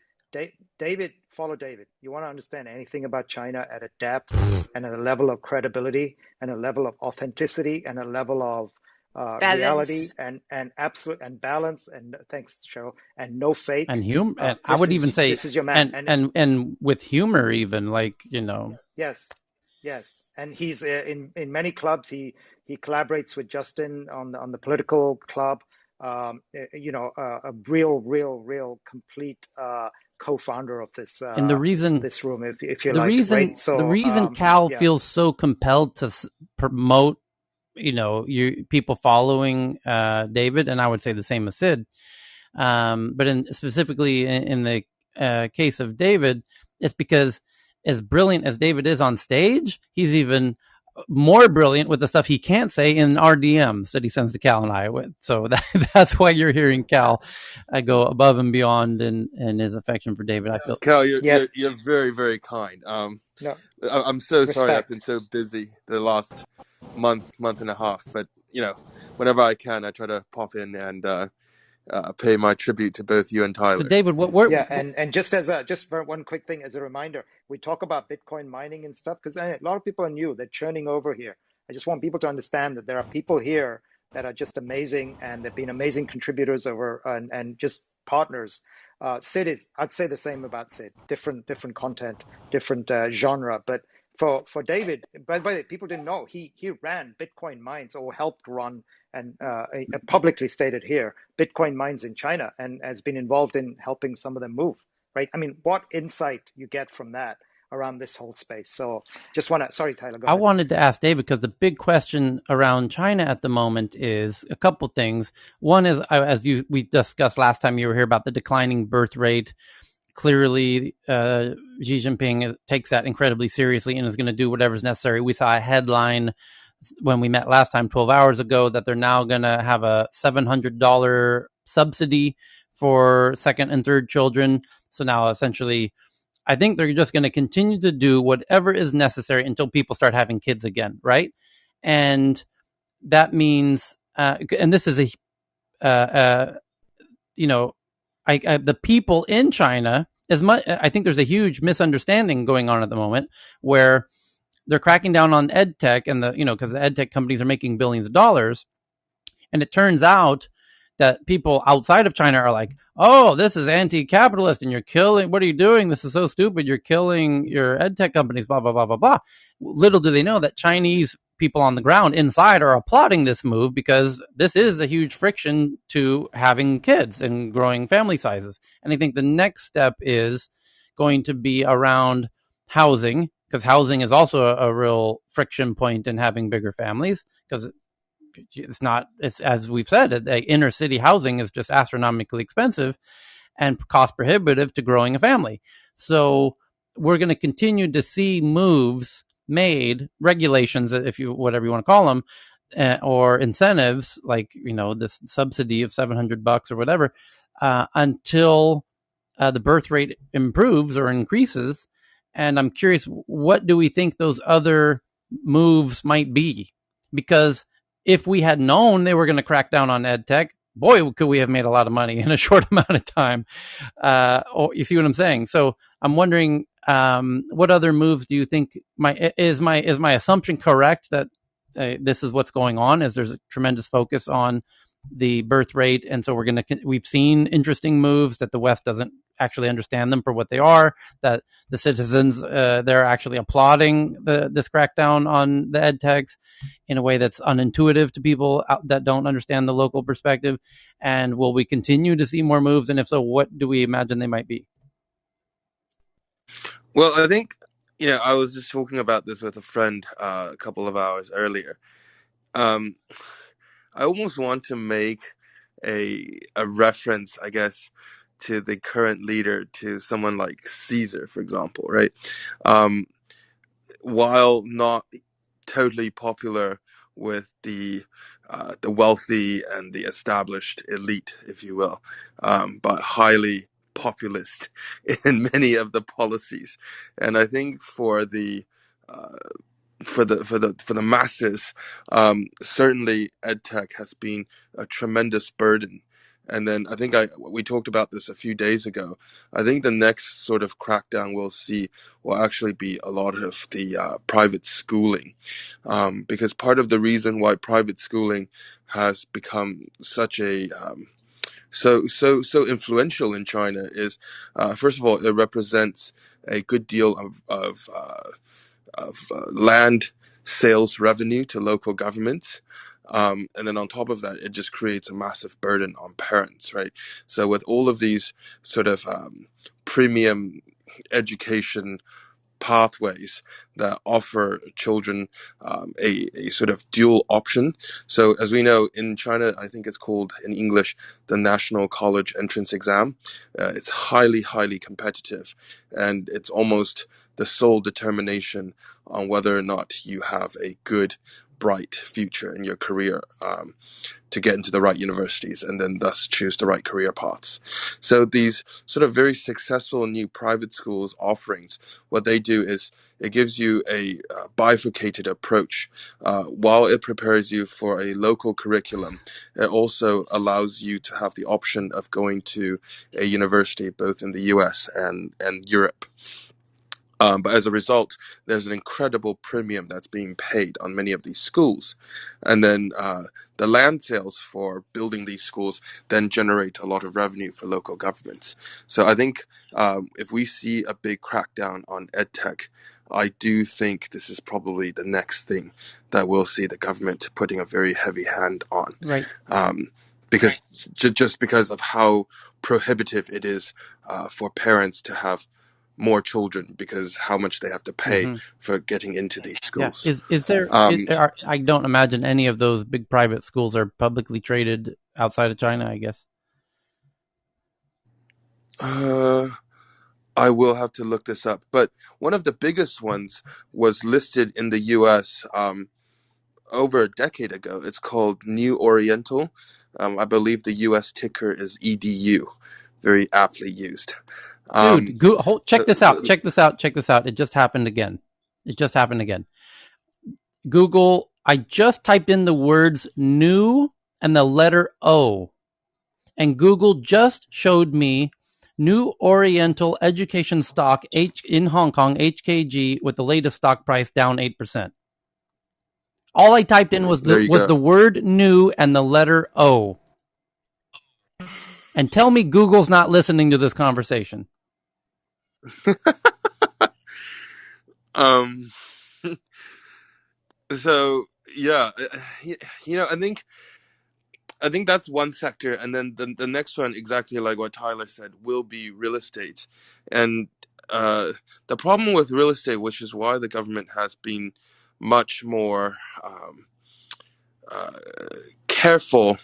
David, follow David. You want to understand anything about China at a depth and at a level of credibility and a level of authenticity and a level of reality and absolute and balance, and thanks Cheryl, and no fake and humor, and I would even say this is your man, and with humor, even yes, and he's in many clubs. He collaborates with Justin on the political club. A real complete co-founder of this and the reason this room, if you the like, reason right? So the reason Cal feels so compelled to promote you people following David, and I would say the same as Sid, but specifically in the case of David, it's because as brilliant as David is on stage, he's even more brilliant with the stuff he can't say in our DMs that he sends to Cal and I with. So that's why you're hearing Cal go above and beyond in his affection for David. I feel. Cal, Yes. you're very, very kind. No. I'm so sorry I've been Respect. so busy the last month and a half, but whenever I can, I try to pop in and pay my tribute to both you and So Tyler. David, Yeah, and just for one quick thing as a reminder, we talk about Bitcoin mining and stuff because a lot of people are new. They're churning over here. I just want people to understand that there are people here that are just amazing, and they've been amazing contributors over and just partners. Sid I'd say the same about Sid. Different content, different genre. But for David, by the way, people didn't know he ran Bitcoin mines or helped run and publicly stated here Bitcoin mines in China and has been involved in helping some of them move, right? I mean, what insight you get from that around this whole space. So just want to, sorry, Tyler, go I ahead. wanted to ask David because the big question around China at the moment is a couple things. One is, as we discussed last time you were here, about the declining birth rate. Clearly, Xi Jinping takes that incredibly seriously and is going to do whatever's necessary. We saw a headline when we met last time 12 hours ago that they're now going to have a $700 subsidy for second and third children. So now essentially, I think they're just going to continue to do whatever is necessary until people start having kids again, right? And that means, and this is the people in China, as much, I think there's a huge misunderstanding going on at the moment where they're cracking down on ed tech and because the ed tech companies are making billions of dollars. And it turns out that people outside of China are like, oh, this is anti-capitalist and you're killing, what are you doing? This is so stupid. You're killing your ed tech companies, blah, blah, blah, blah, blah. Little do they know that Chinese people on the ground inside are applauding this move because this is a huge friction to having kids and growing family sizes. And I think the next step is going to be around housing, because housing is also a real friction point in having bigger families, because it's as we've said, the inner city housing is just astronomically expensive and cost prohibitive to growing a family. So we're going to continue to see moves made, regulations, if you whatever you want to call them, or incentives like this subsidy of $700 or whatever, until the birth rate improves or increases. And I'm curious, what do we think those other moves might be? Because if we had known they were going to crack down on ed tech, boy, could we have made a lot of money in a short amount of time. You see what I'm saying? So I'm wondering, what other moves do you think is my assumption correct that this is what's going on? Is there's a tremendous focus on the birth rate, and so we've seen interesting moves that the West doesn't actually understand them for what they are, that the citizens they're actually applauding this crackdown on the ed techs in a way that's unintuitive to people that don't understand the local perspective. And will we continue to see more moves, and if so, what do we imagine they might be? Well, I think I was just talking about this with a friend a couple of hours earlier. I almost want to make a reference, I guess, to the current leader, to someone like Caesar, for example, right? While not totally popular with the wealthy and the established elite, if you will, but highly populist in many of the policies. And I think for the masses, certainly edtech has been a tremendous burden. And then I think we talked about this a few days ago. I think the next sort of crackdown we'll see will actually be a lot of the private schooling, because part of the reason why private schooling has become such a so influential in China is, first of all, it represents a good deal of land sales revenue to local governments. And then on top of that, it just creates a massive burden on parents, right? So with all of these sort of premium education pathways that offer children a sort of dual option. So as we know, in China, I think it's called in English the National College Entrance Exam. It's highly, highly competitive, and it's almost the sole determination on whether or not you have a good, bright future in your career, to get into the right universities and then thus choose the right career paths. So these sort of very successful new private schools offerings, what they do is it gives you a bifurcated approach. While it prepares you for a local curriculum, it also allows you to have the option of going to a university both in the US and Europe. But as a result, there's an incredible premium that's being paid on many of these schools. And then the land sales for building these schools then generate a lot of revenue for local governments. So I think if we see a big crackdown on edtech, I do think this is probably the next thing that we'll see the government putting a very heavy hand on. Right. Because just because of how prohibitive it is for parents to have more children, because how much they have to pay for getting into these schools. Yeah. Is there? I don't imagine any of those big private schools are publicly traded outside of China, I guess. I will have to look this up, but one of the biggest ones was listed in the U.S. Over a decade ago. It's called New Oriental. I believe the U.S. ticker is EDU, very aptly used. Dude, check this out. Check this out. It just happened again. Google, I just typed in the words new and the letter O, and Google just showed me New Oriental Education stock in Hong Kong, HKG, with the latest stock price down 8%. All I typed in was the word new and the letter O. And tell me Google's not listening to this conversation. So yeah, I think that's one sector, and then the next one, exactly like what Tyler said, will be real estate. And the problem with real estate, which is why the government has been much more careful,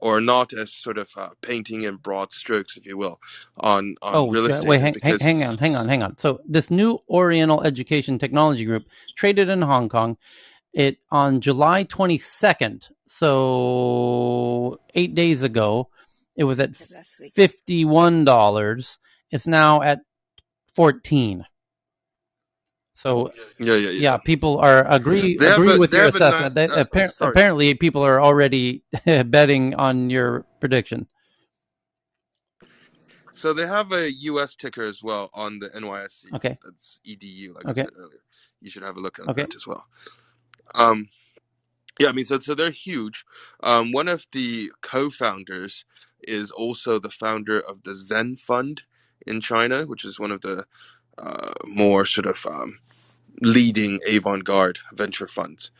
or not as sort of painting in broad strokes, if you will, on real estate. Wait, hang on. So this New Oriental Education Technology Group traded in Hong Kong. It on July 22nd, so 8 days ago, it was at $51. It's now at $14. So yeah, people are agree with your assessment. Apparently, people are already betting on your prediction. So they have a U.S. ticker as well on the NYSE. Okay, that's EDU, like I said earlier. You should have a look at that as well. Yeah, I mean, so they're huge. One of the co-founders is also the founder of the Zen Fund in China, which is one of the more sort of leading avant-garde venture funds.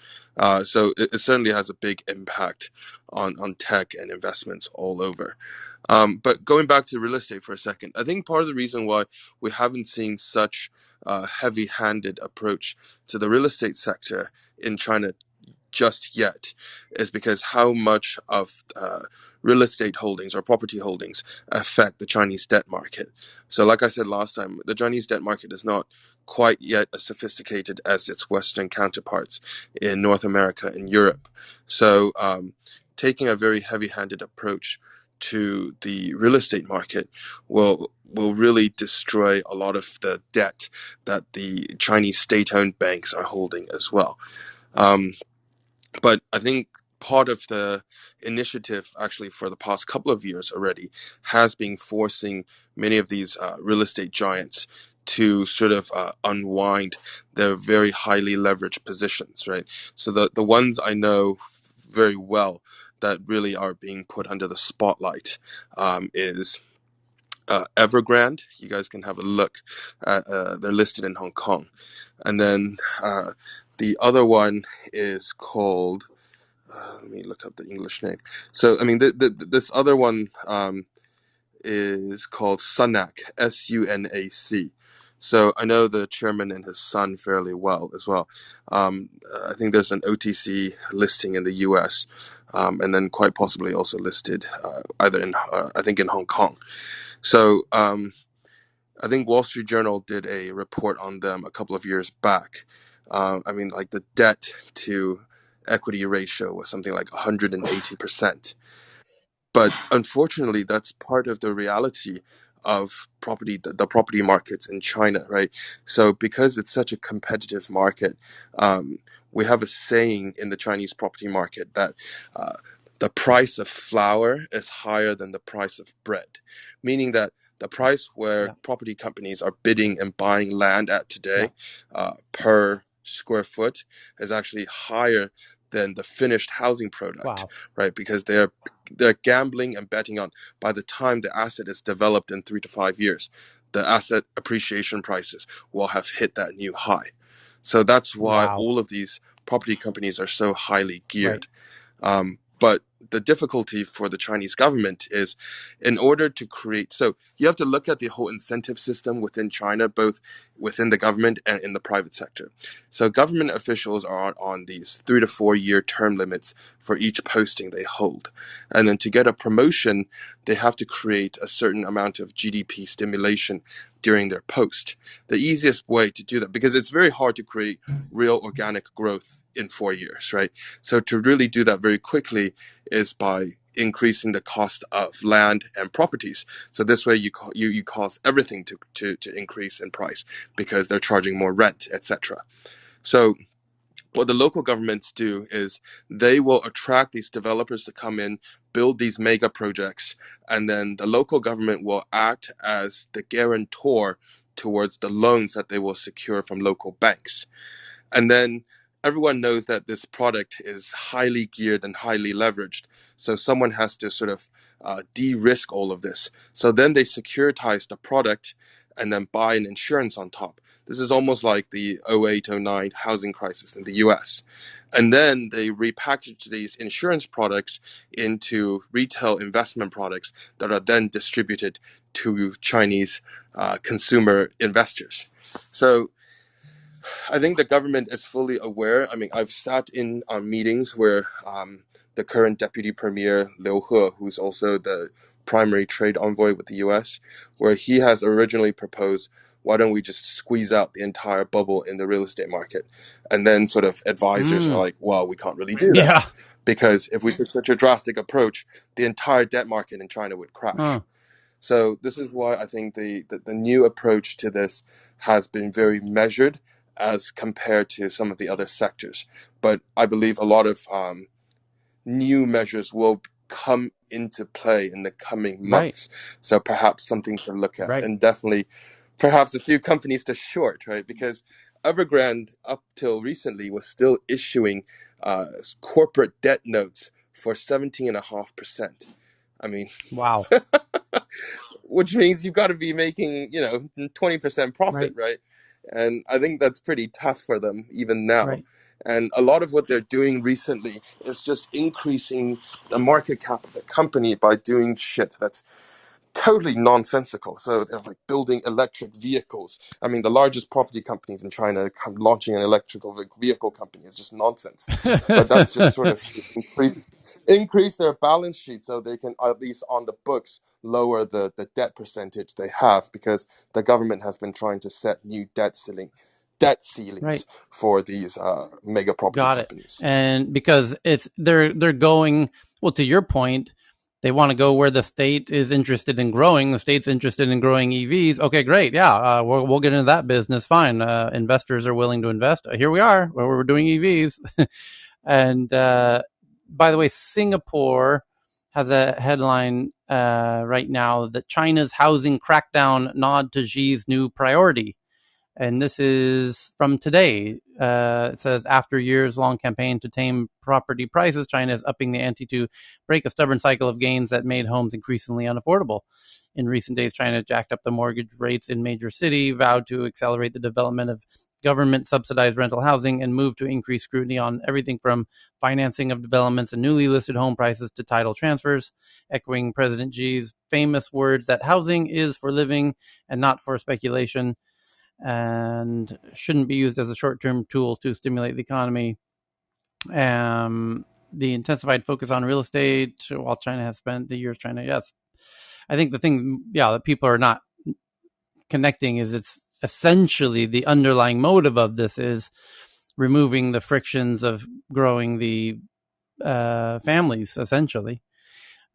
So it certainly has a big impact on tech and investments all over. But going back to real estate for a second, I think part of the reason why we haven't seen such a heavy-handed approach to the real estate sector in China just yet is because how much of real estate holdings or property holdings affect the Chinese debt market. So like I said last time, the Chinese debt market is not quite yet as sophisticated as its Western counterparts in North America and Europe. So taking a very heavy-handed approach to the real estate market will really destroy a lot of the debt that the Chinese state-owned banks are holding as well. But I think part of the initiative actually for the past couple of years already has been forcing many of these real estate giants to sort of unwind their very highly leveraged positions, right? So the ones I know very well that really are being put under the spotlight is Evergrande. You guys can have a look at, they're listed in Hong Kong. And then the other one is called, let me look up the English name. So, I mean, this other one is called Sunac, Sunac. So I know the chairman and his son fairly well as well. I think there's an OTC listing in the US, and then quite possibly also listed either in, I think in Hong Kong. So I think Wall Street Journal did a report on them a couple of years back. I mean, like the debt to equity ratio was something like 180%. But unfortunately, that's part of the reality of the property markets in China, right? So because it's such a competitive market, um, we have a saying in the Chinese property market that uh, the price of flour is higher than the price of bread, meaning that the price where property companies are bidding and buying land at today per square foot is actually higher than the finished housing product, right? Because they're gambling and betting on by the time the asset is developed in 3 to 5 years, the asset appreciation prices will have hit that new high. So that's why all of these property companies are so highly geared. But the difficulty for the Chinese government is in order to create, so you have to look at the whole incentive system within China, both within the government and in the private sector. So government officials are on these 3 to 4 year term limits for each posting they hold. And then to get a promotion, they have to create a certain amount of GDP stimulation during their post. The easiest way to do that, because it's very hard to create real organic growth in 4 years, right? So to really do that very quickly is by increasing the cost of land and properties. So this way you cause everything to increase in price because they're charging more rent, etc. So what the local governments do is they will attract these developers to come in, build these mega projects, and then the local government will act as the guarantor towards the loans that they will secure from local banks. And then everyone knows that this product is highly geared and highly leveraged. So someone has to sort of de-risk all of this. So then they securitize the product and then buy an insurance on top. This is almost like the 08-09 housing crisis in the US. And then they repackage these insurance products into retail investment products that are then distributed to Chinese consumer investors. So I think the government is fully aware. I mean, I've sat in on meetings where the current deputy premier, Liu He, who's also the primary trade envoy with the US, where he has originally proposed, why don't we just squeeze out the entire bubble in the real estate market? And then sort of advisors are like, well, we can't really do that. Because if we took such a drastic approach, the entire debt market in China would crash. So this is why I think the new approach to this has been very measured as compared to some of the other sectors. But I believe a lot of new measures will come into play in the coming months. So perhaps something to look at, and definitely perhaps a few companies to short, right? Because Evergrande up till recently was still issuing corporate debt notes for 17.5%. I mean, wow. Which means you've got to be making, 20% profit, right? And I think that's pretty tough for them even now. And a lot of what they're doing recently is just increasing the market cap of the company by doing shit that's totally nonsensical. So they're like building electric vehicles. I mean, the largest property companies in China launching an electrical vehicle company is just nonsense. But that's just sort of increase their balance sheet so they can, at least on the books, lower the debt percentage they have, because the government has been trying to set new debt ceilings for these mega property companies. And because they're going, well, to your point, they want to go where the state is interested in growing. The state's interested in growing EVs. Okay, great. Yeah, we'll get into that business. Fine. Investors are willing to invest. Here we are, where we're doing EVs. And by the way, Singapore has a headline right now that China's housing crackdown nod to Xi's new priority. And this is from today. It says, after years-long campaign to tame property prices, China is upping the ante to break a stubborn cycle of gains that made homes increasingly unaffordable. In recent days, China jacked up the mortgage rates in major cities, vowed to accelerate the development of government-subsidized rental housing, and moved to increase scrutiny on everything from financing of developments and newly listed home prices to title transfers, echoing President Xi's famous words that housing is for living and not for speculation, and shouldn't be used as a short-term tool to stimulate the economy. The intensified focus on real estate, while China has spent the years trying to, yes. I think the thing, that people are not connecting is it's essentially the underlying motive of this is removing the frictions of growing the families, essentially.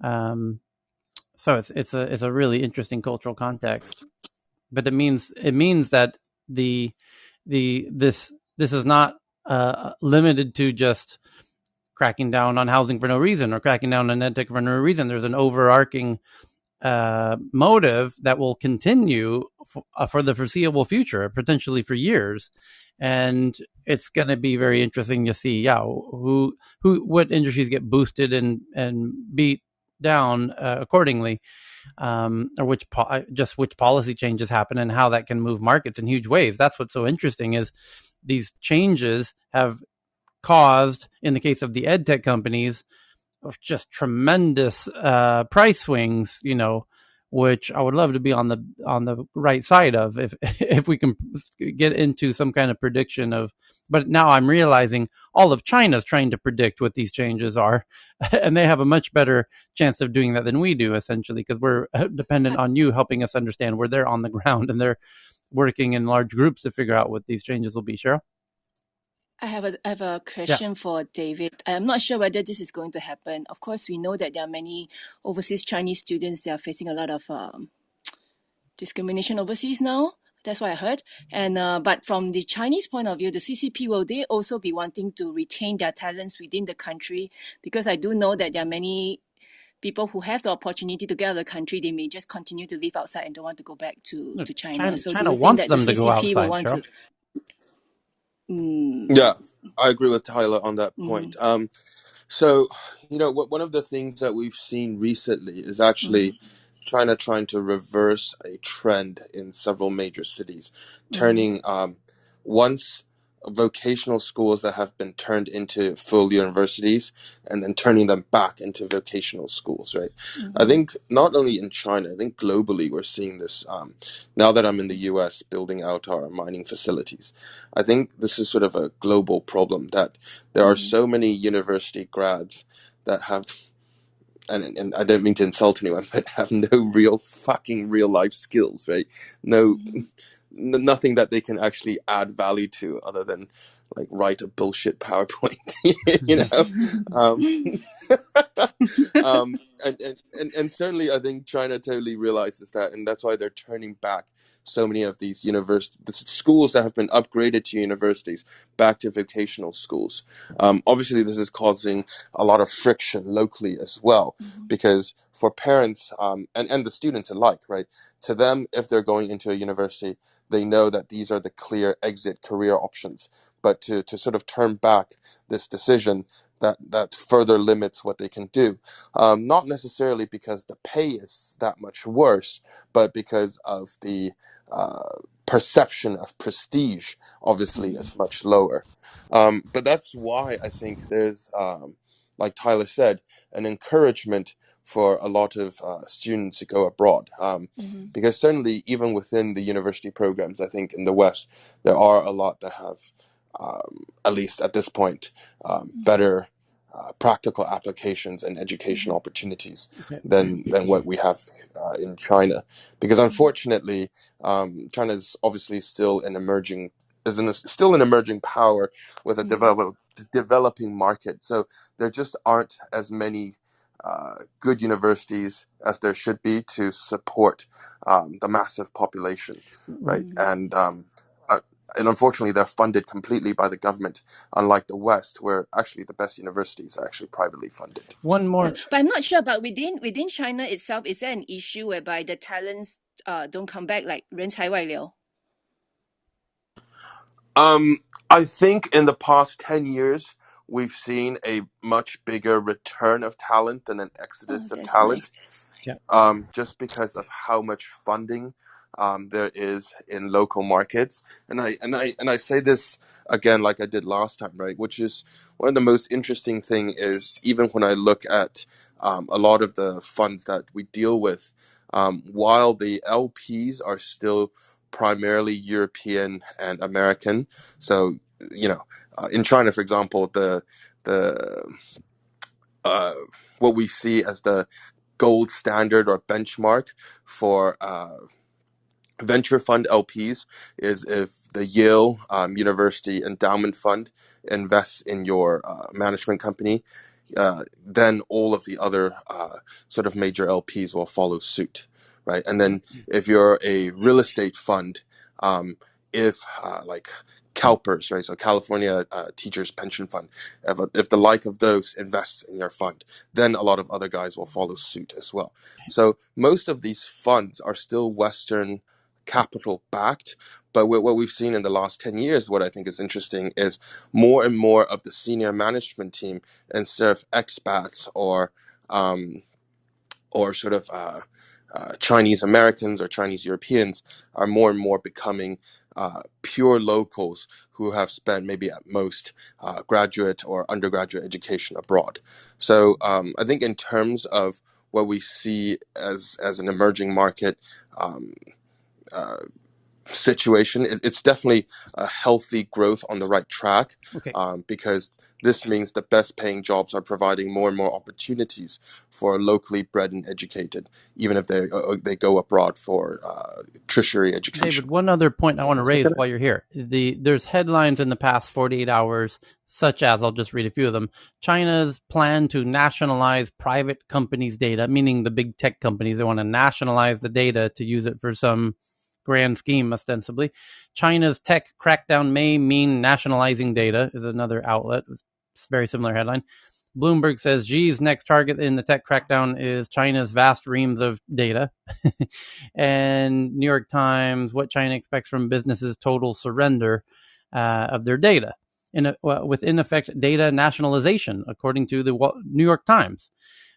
So it's a really interesting cultural context, but it means that this is not limited to just cracking down on housing for no reason or cracking down on edtech for no reason. There's an overarching motive that will continue for the foreseeable future, potentially for years, and it's going to be very interesting to see, what industries get boosted and beat down accordingly, or which policy changes happen and how that can move markets in huge ways. That's what's so interesting is these changes have caused, in the case of the ed tech companies, just tremendous price swings, which I would love to be on the right side of if we can get into some kind of prediction of. But now I'm realizing all of China is trying to predict what these changes are, and they have a much better chance of doing that than we do, essentially, because we're dependent on you helping us understand where they're on the ground and they're working in large groups to figure out what these changes will be. Cheryl? I have a question for David. I'm not sure whether this is going to happen. Of course, we know that there are many overseas Chinese students that are facing a lot of discrimination overseas now. That's what I heard. And but from the Chinese point of view, the CCP, will they also be wanting to retain their talents within the country? Because I do know that there are many people who have the opportunity to get out of the country. They may just continue to live outside and don't want to go back to China. So China do you think wants that the them to go CCP will outside, want Cheryl. to? Yeah, I agree with Tyler on that point. So, one of the things that we've seen recently is actually China trying to reverse a trend in several major cities, turning once vocational schools that have been turned into full universities and then turning them back into vocational schools, right? I think not only in China, I think globally we're seeing this. Now that I'm in the US building out our mining facilities, I think this is sort of a global problem that there are so many university grads that have, and I don't mean to insult anyone, but have no real life skills, right? Nothing that they can actually add value to other than like write a bullshit PowerPoint, you know. And certainly I think China totally realizes that, and that's why they're turning back so many of these the schools that have been upgraded to universities back to vocational schools. Obviously this is causing a lot of friction locally as well, because for parents and the students alike, right, to them, if they're going into a university, they know that these are the clear exit career options. But to sort of turn back this decision, that further limits what they can do. Not necessarily because the pay is that much worse, but because of the perception of prestige obviously is much lower. But that's why I think there's, like Tyler said, an encouragement for a lot of students to go abroad. Because certainly even within the university programs, I think in the West, there are a lot that have, at least at this point, better practical applications and education opportunities than what we have in China. Because unfortunately, China is obviously still still an emerging power with a developing market. So there just aren't as many good universities as there should be to support the massive population, right? And unfortunately, they're funded completely by the government, unlike the West, where actually the best universities are actually privately funded. One more. But I'm not sure about within China itself, is there an issue whereby the talents don't come back, like 人才外流? I think in the past 10 years, we've seen a much bigger return of talent than an exodus of talent. Nice. Just because of how much funding there is in local markets. And I say this again, like I did last time, right? Which is one of the most interesting thing is even when I look at a lot of the funds that we deal with, while the LPs are still primarily European and American. So, in China, for example, the what we see as the gold standard or benchmark for Venture fund LPs is if the Yale University Endowment Fund invests in your management company, then all of the other sort of major LPs will follow suit, right? And then if you're a real estate fund, if like CalPERS, right? So California Teachers Pension Fund, if the like of those invests in your fund, then a lot of other guys will follow suit as well. So most of these funds are still Western capital backed. But what we've seen in the last 10 years, what I think is interesting is more and more of the senior management team, instead of expats um, or sort of Chinese Americans or Chinese Europeans, are more and more becoming pure locals who have spent maybe at most graduate or undergraduate education abroad. So I think in terms of what we see as an emerging market, um, uh, situation, it's definitely a healthy growth on the right track, Okay. because this means the best paying jobs are providing more and more opportunities for locally bred and educated, even if they go abroad for tertiary David, education. one other point I want to So raise can while you're here. There's headlines in the past 48 hours, such as, I'll just read a few of them. China's plan to nationalize private companies' data, meaning the big tech companies. They want to nationalize the data to use it for some grand scheme, ostensibly. China's tech crackdown may mean nationalizing data, is another outlet. It's a very similar headline. Bloomberg says Xi's next target in the tech crackdown is China's vast reams of data. And New York Times, what China expects from businesses' total surrender of their data. With, in effect, data nationalization, according to the New York Times.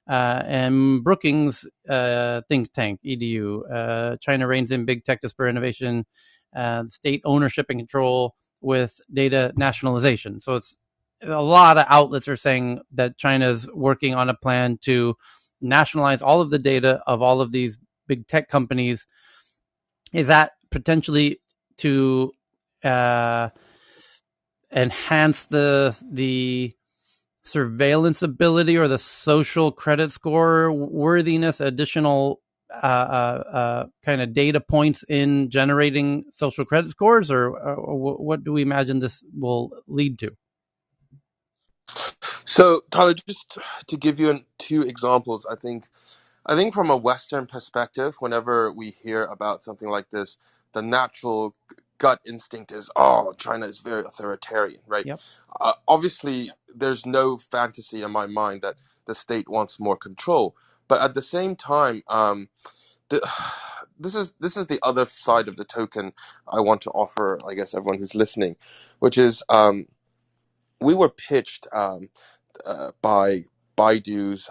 And Brookings think tank, EDU, China reins in big tech to spur innovation, state ownership and control with data nationalization. So it's a lot of outlets are saying that China is working on a plan to nationalize all of the data of all of these big tech companies. Is that potentially to enhance the surveillance ability or the social credit score worthiness, additional kind of data points in generating social credit scores, or what do we imagine this will lead to? So Tyler, just to give you two examples, I think from a Western perspective, whenever we hear about something like this, the natural gut instinct is, oh, China is very authoritarian, right? Yep. Obviously, there's no fantasy in my mind that the state wants more control, but at the same time, the, this is the other side of the token I want to offer, I guess, everyone who's listening, which is we were pitched by Baidu's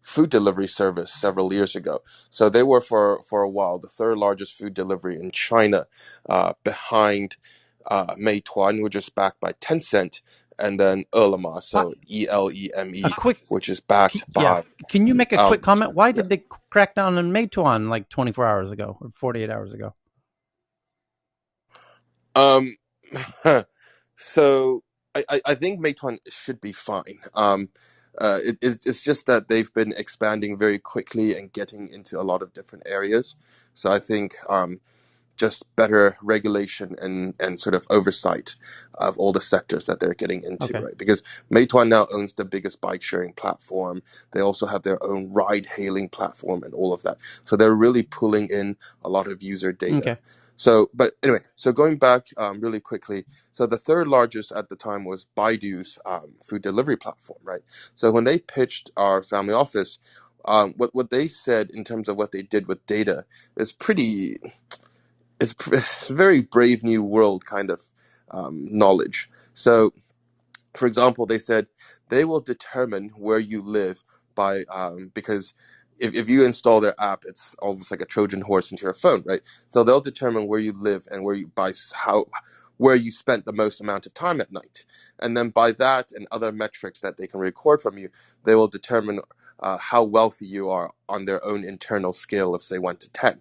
food delivery service several years ago. So they were for a while the third largest food delivery in China, behind Meituan, which is backed by Tencent, and then Ele.me, so A ELEME, quick, which is backed yeah. by. Can you make a quick comment? Why Yeah. did they crack down on Meituan like 24 hours ago or 48 hours ago? Um, so I think Meituan should be fine. It's just that they've been expanding very quickly and getting into a lot of different areas. So I think just better regulation and sort of oversight of all the sectors that they're getting into, Okay. right? Because Meituan now owns the biggest bike sharing platform. They also have their own ride hailing platform and all of that. So they're really pulling in a lot of user data. Okay. So, but anyway, so going back really quickly, so the third largest at the time was Baidu's food delivery platform, right? So when they pitched our family office, what they said in terms of what they did with data is pretty, it's very brave new world kind of knowledge. So, for example, they said they will determine where you live by because if you install their app, it's almost like a Trojan horse into your phone, right? So they'll determine where you live and where you spent the most amount of time at night, and then by that and other metrics that they can record from you, they will determine how wealthy you are on their own internal scale of say 1 to 10.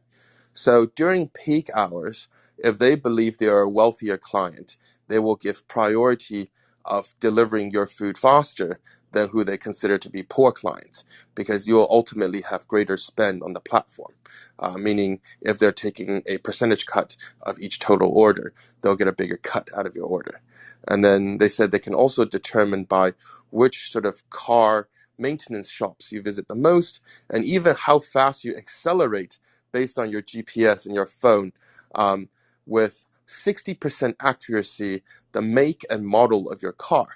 So during peak hours, if they believe they are a wealthier client, they will give priority of delivering your food faster than who they consider to be poor clients, because you'll ultimately have greater spend on the platform. Meaning, if they're taking a percentage cut of each total order, they'll get a bigger cut out of your order. And then they said they can also determine by which sort of car maintenance shops you visit the most, and even how fast you accelerate based on your GPS and your phone, with 60% accuracy, the make and model of your car.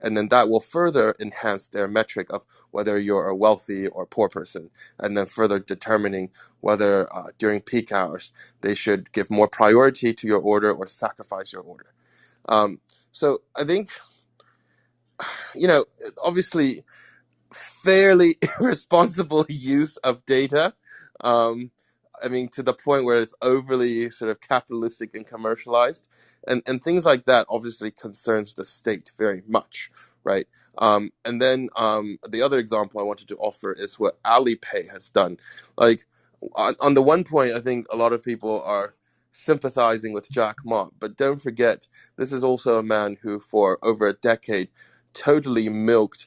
And then that will further enhance their metric of whether you're a wealthy or poor person, and then further determining whether during peak hours they should give more priority to your order or sacrifice your order. So I think, obviously, fairly irresponsible use of data. To the point where it's overly sort of capitalistic and commercialized, and things like that obviously concerns the state very much, right? And then the other example I wanted to offer is what Alipay has done. Like, on the one point, I think a lot of people are sympathizing with Jack Ma, but don't forget, this is also a man who, for over a decade, totally milked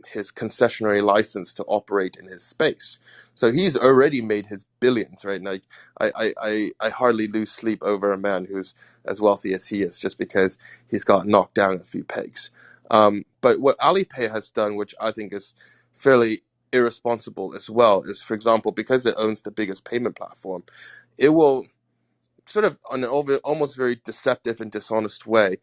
his concessionary license to operate in his space. So he's already made his billions, right? And I hardly lose sleep over a man who's as wealthy as he is, just because he's got knocked down a few pegs. But what Alipay has done, which I think is fairly irresponsible as well, is, for example, because it owns the biggest payment platform, it will sort of, on an almost very deceptive and dishonest way,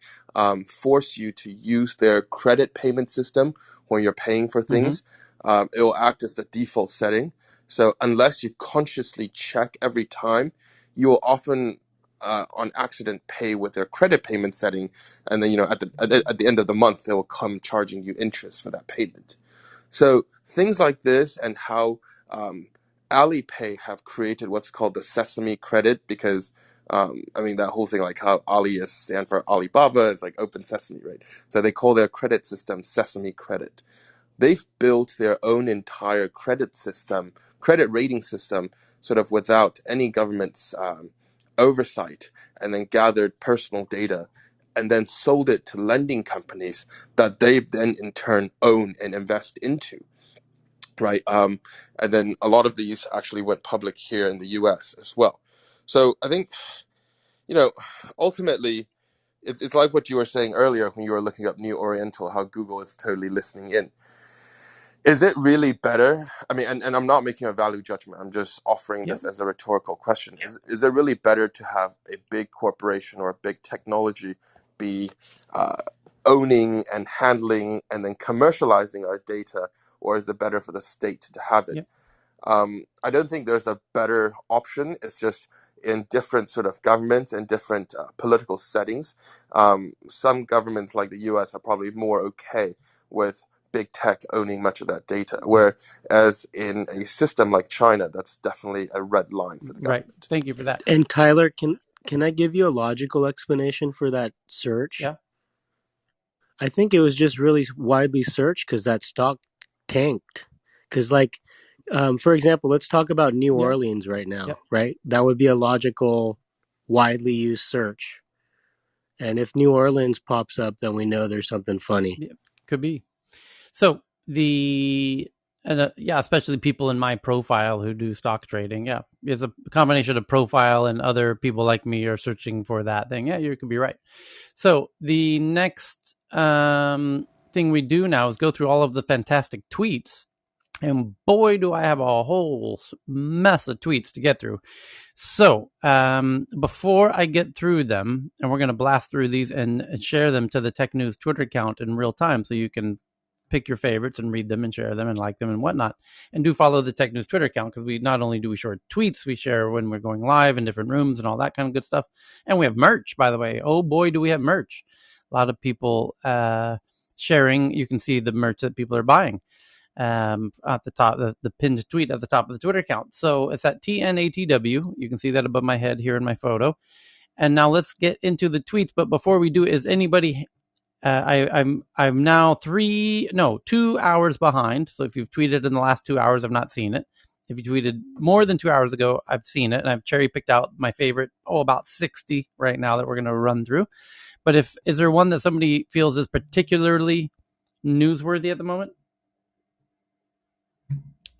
force you to use their credit payment system when you're paying for things. It will act as the default setting. So unless you consciously check every time, you will often, on accident, pay with their credit payment setting, and then at the end of the month they will come charging you interest for that payment. So things like this, and how Alipay have created what's called the Sesame Credit, because that whole thing, like how Ali is stand for Alibaba, it's like open sesame, right? So they call their credit system Sesame Credit. They've built their own entire credit system, credit rating system, sort of without any government's oversight, and then gathered personal data, and then sold it to lending companies that they then in turn own and invest into, right? And then a lot of these actually went public here in the US as well. So I think, ultimately, it's like what you were saying earlier when you were looking up New Oriental, how Google is totally listening in. Is it really better? And I'm not making a value judgment. I'm just offering this as a rhetorical question. Is it really better to have a big corporation or a big technology be owning and handling and then commercializing our data, or is it better for the state to have it? I don't think there's a better option. It's just, in different sort of governments and different political settings, some governments like the US are probably more okay with big tech owning much of that data, whereas in a system like China, that's definitely a red line for the government. Right. Thank you for that. And Tyler, can I give you a logical explanation for that search? Yeah. I think it was just really widely searched because that stock tanked. Because, for example, let's talk about New Orleans right now, right? That would be a logical, widely used search. And if New Orleans pops up, then we know there's something funny. Yeah, could be. So especially people in my profile who do stock trading. Yeah, it's a combination of profile and other people like me are searching for that thing. Yeah, you could be right. So the next thing we do now is go through all of the fantastic tweets. And boy, do I have a whole mess of tweets to get through. So before I get through them, and we're going to blast through these and share them to the Tech News Twitter account in real time, so you can pick your favorites and read them and share them and like them and whatnot. And do follow the Tech News Twitter account, because we not only do we share tweets, we share when we're going live in different rooms and all that kind of good stuff. And we have merch, by the way. Oh boy, do we have merch. A lot of people sharing. You can see the merch that people are buying at the top, the pinned tweet at the top of the Twitter account. So it's at TNATW. You can see that above my head here in my photo. And now let's get into the tweets. But before we do, is anybody? I'm now 2 hours behind. So if you've tweeted in the last 2 hours, I've not seen it. If you tweeted more than 2 hours ago, I've seen it, and I've cherry picked out my favorite. About 60 right now that we're going to run through. But is there one that somebody feels is particularly newsworthy at the moment?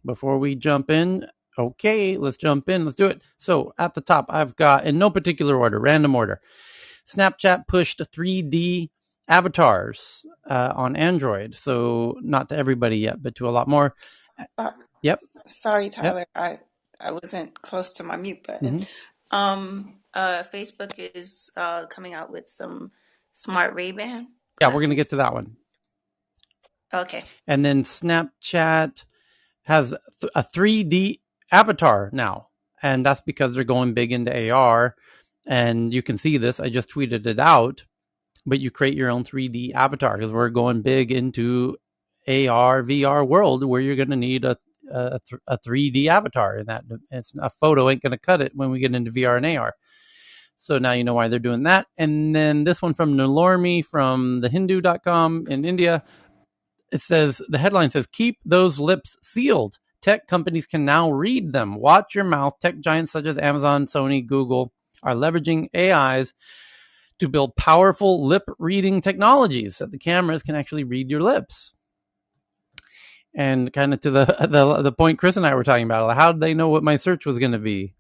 Before we jump in, okay, let's jump in. Let's do it. So at the top, I've got, in no particular order, random order, Snapchat pushed 3D avatars on Android. So not to everybody yet, but to a lot more. Yep. Sorry, Tyler. Yep. I wasn't close to my mute button. Facebook is coming out with some smart Ray-Ban glasses. Yeah, we're going to get to that one. Okay. And then Snapchat has a 3D avatar now. And that's because they're going big into AR. And you can see this. I just tweeted it out. But you create your own 3D avatar because we're going big into AR, VR world where you're going to need a 3D avatar. And that it's a photo ain't going to cut it when we get into VR and AR. So now you know why they're doing that. And then this one from Nalormi from thehindu.com in India. It says, the headline says, keep those lips sealed. Tech companies can now read them. Watch your mouth. Tech giants such as Amazon, Sony, Google are leveraging AIs to build powerful lip reading technologies so the cameras can actually read your lips. And kind of to the point Chris and I were talking about, how did they know what my search was going to be?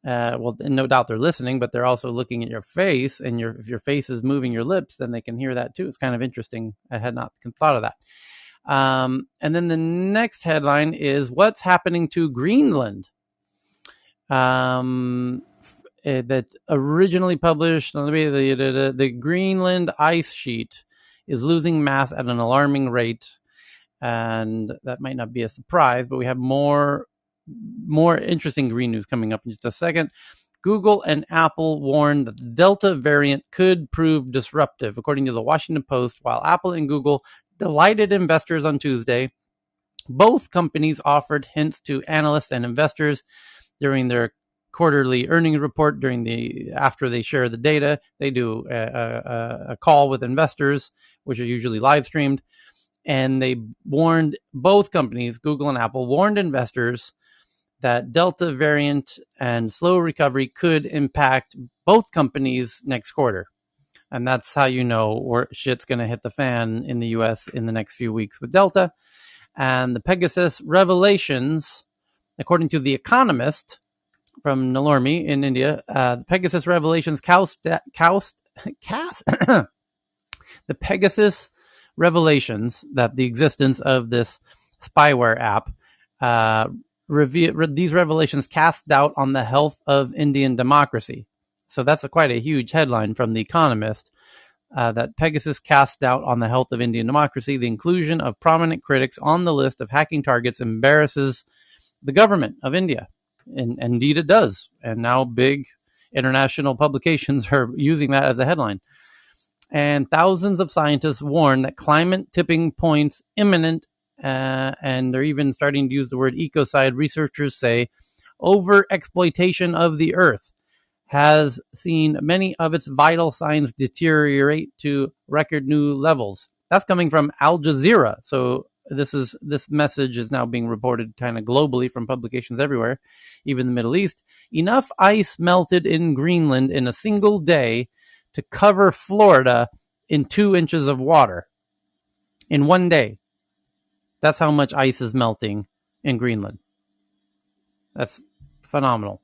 Well, no doubt they're listening, but they're also looking at your face, and if your face is moving your lips, then they can hear that too. It's kind of interesting. I had not thought of that. And then the next headline is what's happening to Greenland. That originally published, the Greenland ice sheet is losing mass at an alarming rate. And that might not be a surprise, but we have more interesting green news coming up in just a second. Google and Apple warned that the Delta variant could prove disruptive, according to the Washington Post. While Apple and Google delighted investors on Tuesday, both companies offered hints to analysts and investors during their quarterly earnings report. After they share the data, they do a call with investors, which are usually live streamed. And they warned, both companies, Google and Apple, warned investors that Delta variant and slow recovery could impact both companies next quarter. And that's how you know where shit's going to hit the fan in the US in the next few weeks with Delta. And the Pegasus revelations, according to The Economist from Nalormi in India, the Pegasus revelations the Pegasus revelations that the existence of this spyware app these revelations cast doubt on the health of Indian democracy. So that's quite a huge headline from The Economist, that Pegasus casts doubt on the health of Indian democracy. The inclusion of prominent critics on the list of hacking targets embarrasses the government of India. And indeed it does. And now big international publications are using that as a headline. And thousands of scientists warn that climate tipping points imminent, and they're even starting to use the word ecocide. Researchers say overexploitation of the earth has seen many of its vital signs deteriorate to record new levels. That's coming from Al Jazeera. So this message is now being reported kind of globally from publications everywhere, even the Middle East. Enough ice melted in Greenland in a single day to cover Florida in 2 inches of water in one day. That's how much ice is melting in Greenland. That's phenomenal.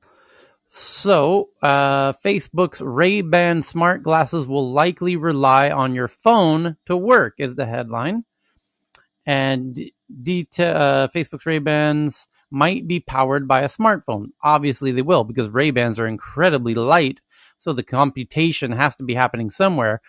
So, Facebook's Ray-Ban smart glasses will likely rely on your phone to work, is the headline. And Facebook's Ray-Bans might be powered by a smartphone. Obviously, they will, because Ray-Bans are incredibly light, so the computation has to be happening somewhere.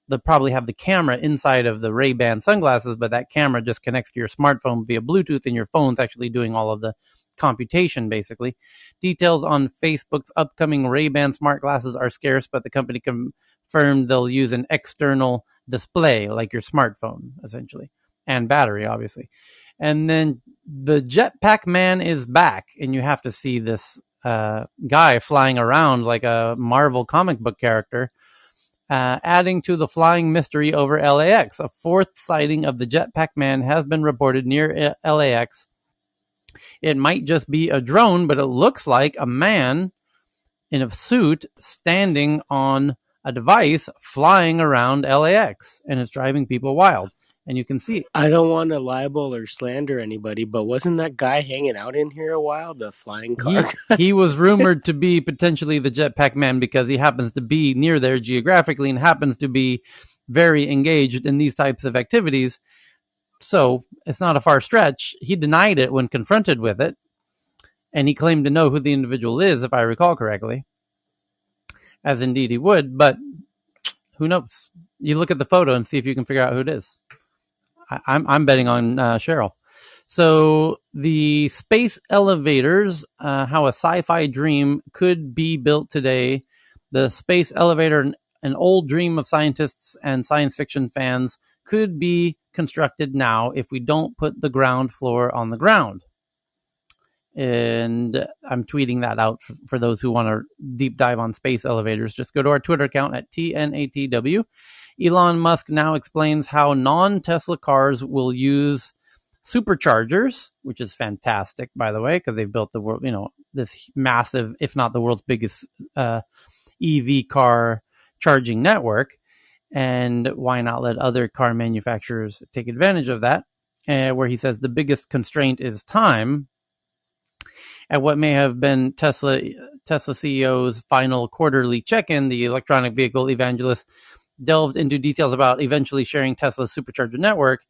They'll probably have the camera inside of the Ray-Ban sunglasses, but that camera just connects to your smartphone via Bluetooth, and your phone's actually doing all of the computation, basically. Details on Facebook's upcoming Ray-Ban smart glasses are scarce, but the company confirmed they'll use an external display, like your smartphone, essentially, and battery, obviously. And then the Jetpack Man is back, and you have to see this guy flying around like a Marvel comic book character, adding to the flying mystery over LAX. A fourth sighting of the Jetpack Man has been reported near LAX. It might just be a drone, but it looks like a man in a suit standing on a device flying around LAX, and it's driving people wild. and you can see. I don't want to libel or slander anybody, but wasn't that guy hanging out in here a while? The flying car guy? He was rumored to be potentially the Jetpack Man because he happens to be near there geographically and happens to be very engaged in these types of activities. So it's not a far stretch. He denied it when confronted with it, and he claimed to know who the individual is, if I recall correctly, as indeed he would, but who knows? You look at the photo and see if you can figure out who it is. I'm betting on Cheryl. So the space elevators, how a sci-fi dream could be built today. The space elevator, an old dream of scientists and science fiction fans, could be constructed now if we don't put the ground floor on the ground. And I'm tweeting that out for those who want to deep dive on space elevators. Just go to our Twitter account at TNATW. Elon Musk now explains how non-Tesla cars will use superchargers, which is fantastic, by the way, because they've built the world, this massive, if not the world's biggest EV car charging network. And why not let other car manufacturers take advantage of that? Where he says the biggest constraint is time. At what may have been Tesla CEO's final quarterly check-in, the electronic vehicle evangelist delved into details about eventually sharing Tesla's supercharger network.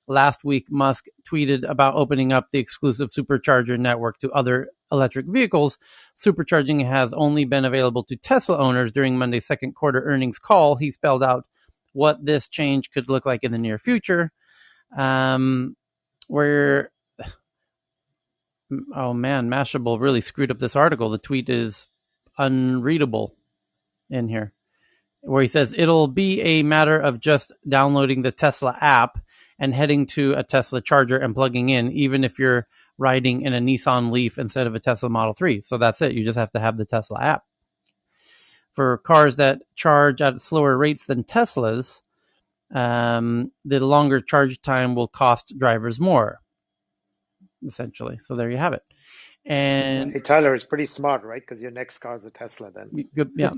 Last week, Musk tweeted about opening up the exclusive supercharger network to other electric vehicles. Supercharging has only been available to Tesla owners. During Monday's second quarter earnings call, he spelled out what this change could look like in the near future. Where oh man, Mashable really screwed up this article. The tweet is unreadable in here, where he says it'll be a matter of just downloading the Tesla app and heading to a Tesla charger and plugging in, even if you're riding in a Nissan Leaf instead of a Tesla Model 3. So that's it. You just have to have the Tesla app. For cars that charge at slower rates than Teslas, the longer charge time will cost drivers more, essentially. So there you have it. And hey, Tyler, it's pretty smart, right? Because your next car is a Tesla. Then, yeah,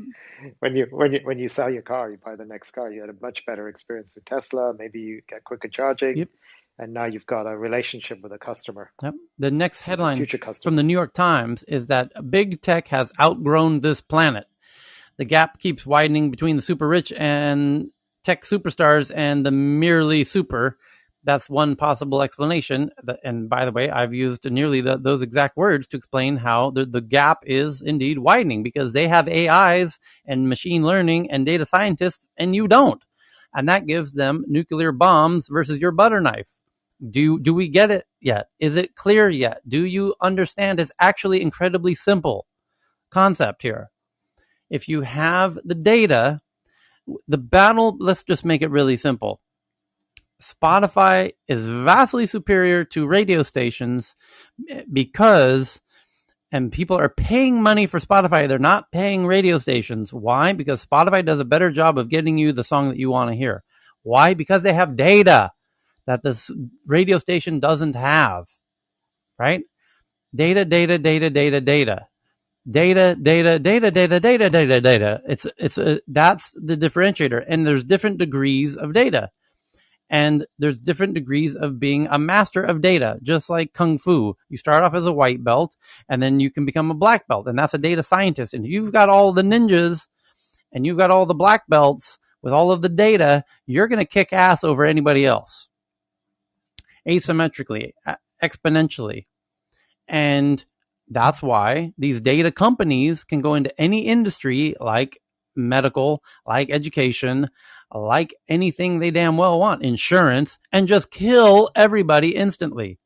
when you sell your car, you buy the next car. You had a much better experience with Tesla. Maybe you get quicker charging, yep. And now you've got a relationship with a customer. Yep. The next headline future customer from the New York Times is that big tech has outgrown this planet. The gap keeps widening between the super rich and tech superstars and the merely super. That's one possible explanation. And by the way, I've used nearly those exact words to explain how the gap is indeed widening, because they have AIs and machine learning and data scientists, and you don't. And that gives them nuclear bombs versus your butter knife. Do we get it yet? Is it clear yet? Do you understand? It's actually incredibly simple concept here. If you have the data, the battle, let's just make it really simple. Spotify is vastly superior to radio stations because, and people are paying money for Spotify. They're not paying radio stations. Why? Because Spotify does a better job of getting you the song that you want to hear. Why? Because they have data that this radio station doesn't have, right? Data. That's the differentiator. And there's different degrees of data. And there's different degrees of being a master of data, just like Kung Fu. You start off as a white belt, and then you can become a black belt, and that's a data scientist. And if you've got all the ninjas, and you've got all the black belts with all of the data, you're going to kick ass over anybody else. Asymmetrically, exponentially. And that's why these data companies can go into any industry, like medical, like education, like anything they damn well want, insurance, and just kill everybody instantly.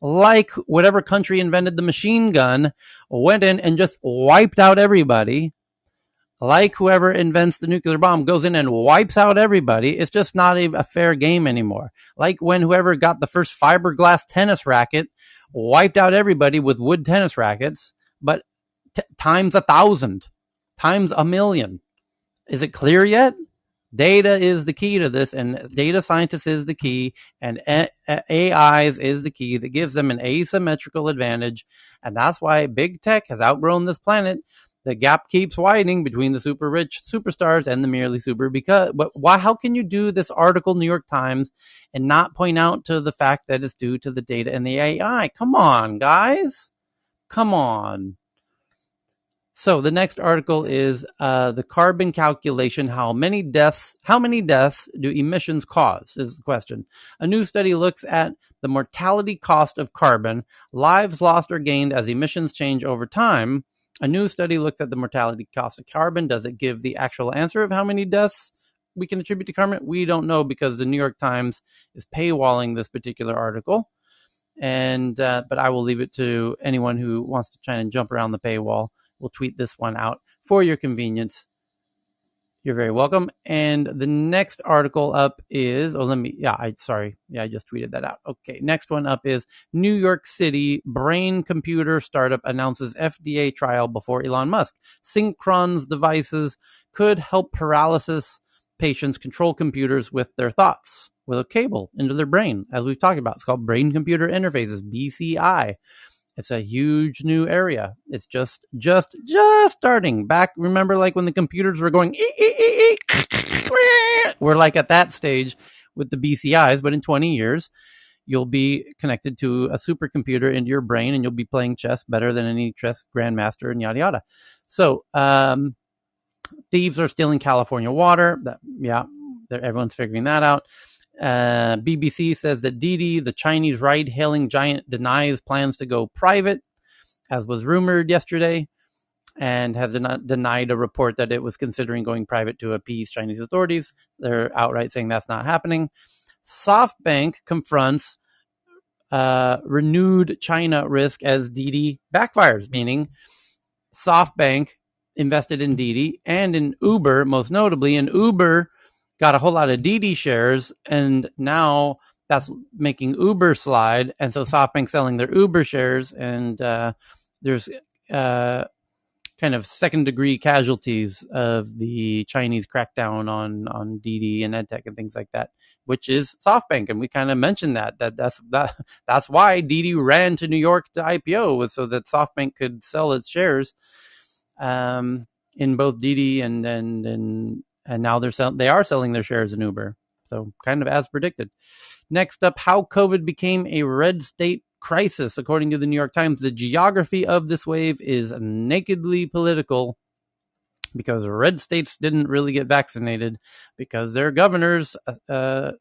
Like whatever country invented the machine gun went in and just wiped out everybody. Like whoever invents the nuclear bomb goes in and wipes out everybody. It's just not a fair game anymore. Like when whoever got the first fiberglass tennis racket wiped out everybody with wood tennis rackets, but times 1,000, times 1,000,000. Is it clear yet? Data is the key to this, and data scientists is the key, and AIs is the key that gives them an asymmetrical advantage. And that's why big tech has outgrown this planet. The gap keeps widening between the super rich superstars and the merely super. Because, but why? How can you do this article, New York Times, and not point out to the fact that it's due to the data and the AI? Come on, guys. Come on. So the next article is the carbon calculation. How many deaths do emissions cause is the question. A new study looks at the mortality cost of carbon, lives lost or gained as emissions change over time. A new study looks at the mortality cost of carbon. Does it give the actual answer of how many deaths we can attribute to carbon? We don't know because the New York Times is paywalling this particular article. And but I will leave it to anyone who wants to try and jump around the paywall. We'll tweet this one out for your convenience. You're very welcome. And the next article up is, I just tweeted that out. Okay, next one up is New York City brain computer startup announces FDA trial before Elon Musk. Synchron's devices could help paralysis patients control computers with their thoughts with a cable into their brain, as we've talked about. It's called brain computer interfaces, BCI. It's a huge new area. It's just starting. Back, remember, like when the computers were going, we're like at that stage with the BCIs, but in 20 years, you'll be connected to a supercomputer into your brain, and you'll be playing chess better than any chess grandmaster, and yada yada. So, thieves are stealing California water. Everyone's figuring that out. BBC says that Didi, the Chinese ride-hailing giant, denies plans to go private, as was rumored yesterday, and has denied a report that it was considering going private to appease Chinese authorities. They're outright saying that's not happening. SoftBank confronts renewed China risk as Didi backfires, meaning SoftBank invested in Didi and in Uber, most notably, and Uber got a whole lot of Didi shares, and now that's making Uber slide, and so SoftBank selling their Uber shares, and there's kind of second-degree casualties of the Chinese crackdown on Didi and EdTech and things like that, which is SoftBank, and we kind of mentioned that's why Didi ran to New York to IPO, was so that SoftBank could sell its shares in both Didi and now they are selling their shares in Uber. So kind of as predicted. Next up, how COVID became a red state crisis. According to the New York Times, the geography of this wave is nakedly political because red states didn't really get vaccinated because their governors didn't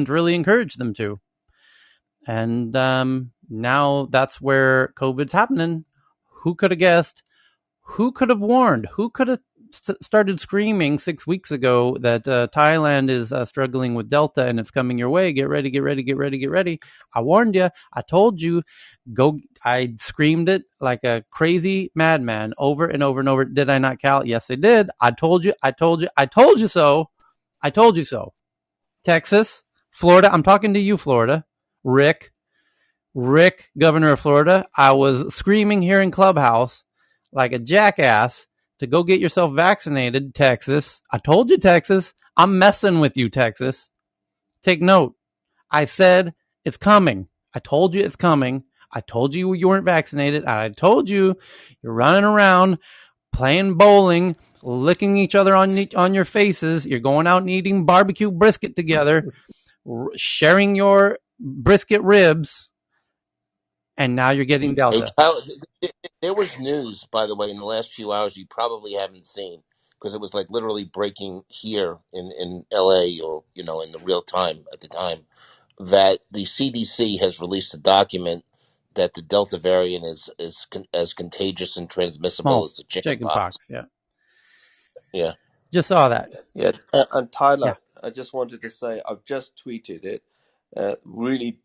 really encourage them to. And now that's where COVID's happening. Who could have guessed? Who could have warned? Who could have started screaming 6 weeks ago that Thailand is struggling with Delta and it's coming your way? Get ready, get ready, get ready, get ready. I warned you. I told you. I screamed it like a crazy madman over and over and over. Did I not, Cal? Yes, I did. I told you. I told you. I told you so. I told you so. Texas, Florida. I'm talking to you, Florida. Rick, governor of Florida. I was screaming here in Clubhouse like a jackass to go get yourself vaccinated, Texas. I told you, Texas. I'm messing with you, Texas. Take note. I said it's coming. I told you it's coming. I told you weren't vaccinated. I told you you're running around playing bowling, licking each other on your faces. You're going out and eating barbecue brisket together, sharing your brisket ribs, and now you're getting Hey, Delta. there was news, by the way, in the last few hours you probably haven't seen because it was like literally breaking here in LA or in the real time at the time that the CDC has released a document that the Delta variant is as contagious and transmissible as the chicken pox. Yeah. Yeah. Just saw that. Yeah, and Tyler, Yeah. I just wanted to say I've just tweeted it. Really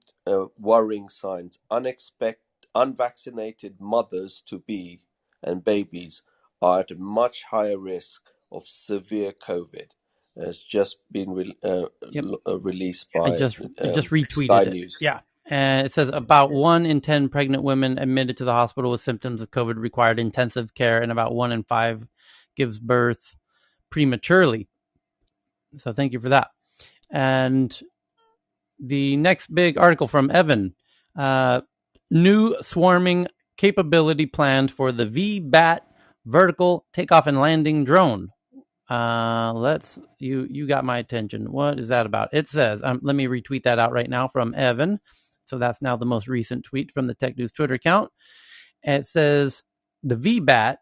worrying signs. Unvaccinated mothers to be and babies are at a much higher risk of severe COVID. It's just been released I by just retweeted Sky it. News. Yeah. And it says about 1 in 10 pregnant women admitted to the hospital with symptoms of COVID required intensive care, and about 1 in 5 gives birth prematurely. So thank you for that. And the next big article from Evan, new swarming capability planned for the VBAT vertical takeoff and landing drone. You got my attention. What is that about? It says, let me retweet that out right now from Evan. So that's now the most recent tweet from the Tech News Twitter account. And it says the VBAT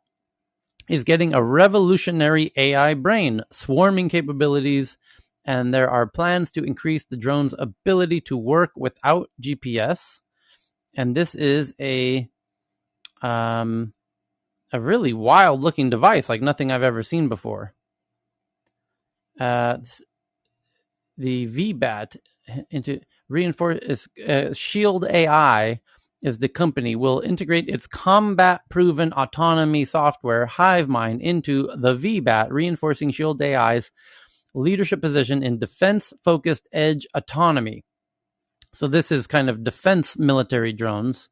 is getting a revolutionary AI brain, swarming capabilities, and there are plans to increase the drone's ability to work without GPS. And this is a really wild looking device, like nothing I've ever seen before. The VBAT into reinforce Shield AI is the company will integrate its combat-proven autonomy software HiveMind into the VBAT, reinforcing Shield AI's leadership position in defense-focused edge autonomy. So this is kind of defense military drones.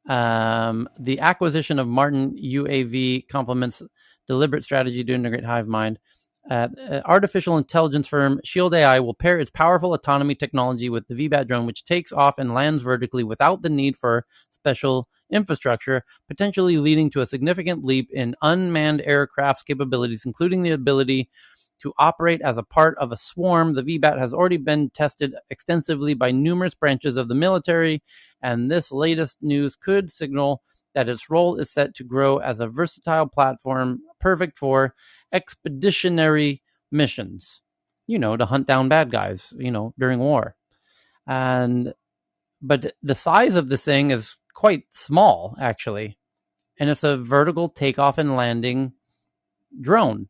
The acquisition of Martin UAV complements deliberate strategy to integrate HiveMind. Artificial intelligence firm Shield AI will pair its powerful autonomy technology with the VBAT drone, which takes off and lands vertically without the need for special infrastructure, potentially leading to a significant leap in unmanned aircraft's capabilities, including the ability to operate as a part of a swarm. The VBAT has already been tested extensively by numerous branches of the military, and this latest news could signal that its role is set to grow as a versatile platform perfect for expeditionary missions, to hunt down bad guys, during war. But the size of this thing is quite small, actually. And it's a vertical takeoff and landing drone.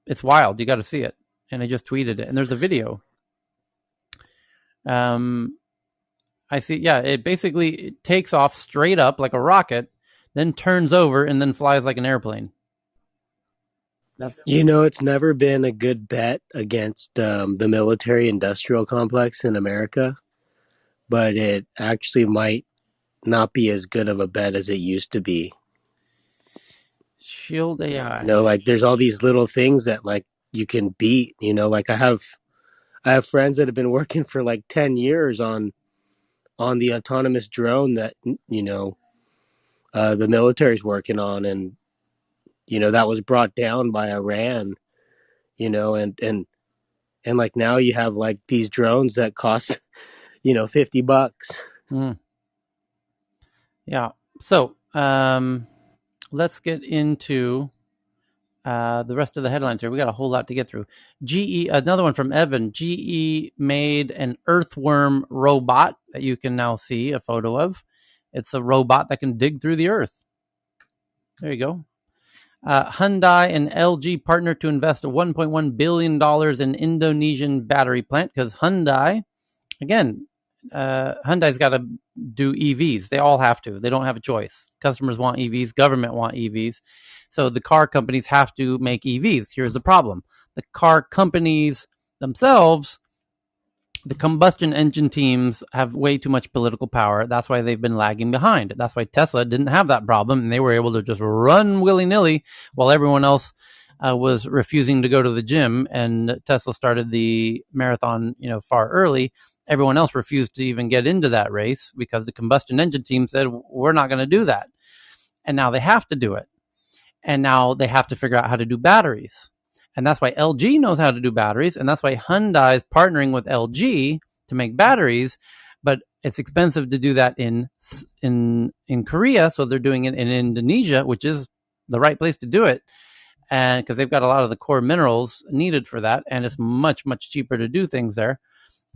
It's wild. You got to see it. And I just tweeted it. And there's a video. I see. Yeah, it takes off straight up like a rocket, then turns over and then flies like an airplane. It's never been a good bet against the military-industrial complex in America, but it actually might not be as good of a bet as it used to be. Shield AI. Like there's all these little things that like you can beat. Like I have friends that have been working for like 10 years on the autonomous drone that the military's working on, and that was brought down by Iran. And like now you have like these drones that cost $50. Yeah. So let's get into the rest of the headlines here. We got a whole lot to get through. GE, another one from Evan. GE made an earthworm robot that you can now see a photo of. It's a robot that can dig through the earth. There you go. Hyundai and LG partner to invest $1.1 billion in Indonesian battery plant because Hyundai, again, Hyundai's got to do EVs. They all have to. They don't have a choice. Customers want EVs. Government want EVs. So the car companies have to make EVs. Here's the problem. The car companies themselves, the combustion engine teams have way too much political power. That's why they've been lagging behind. That's why Tesla didn't have that problem, and they were able to just run willy-nilly while everyone else was refusing to go to the gym, and Tesla started the marathon, far early. Everyone else refused to even get into that race because the combustion engine team said, we're not going to do that. And now they have to do it. And now they have to figure out how to do batteries. And that's why LG knows how to do batteries. And that's why Hyundai is partnering with LG to make batteries. But it's expensive to do that in Korea. So they're doing it in Indonesia, which is the right place to do it. And because they've got a lot of the core minerals needed for that. And it's much, much cheaper to do things there.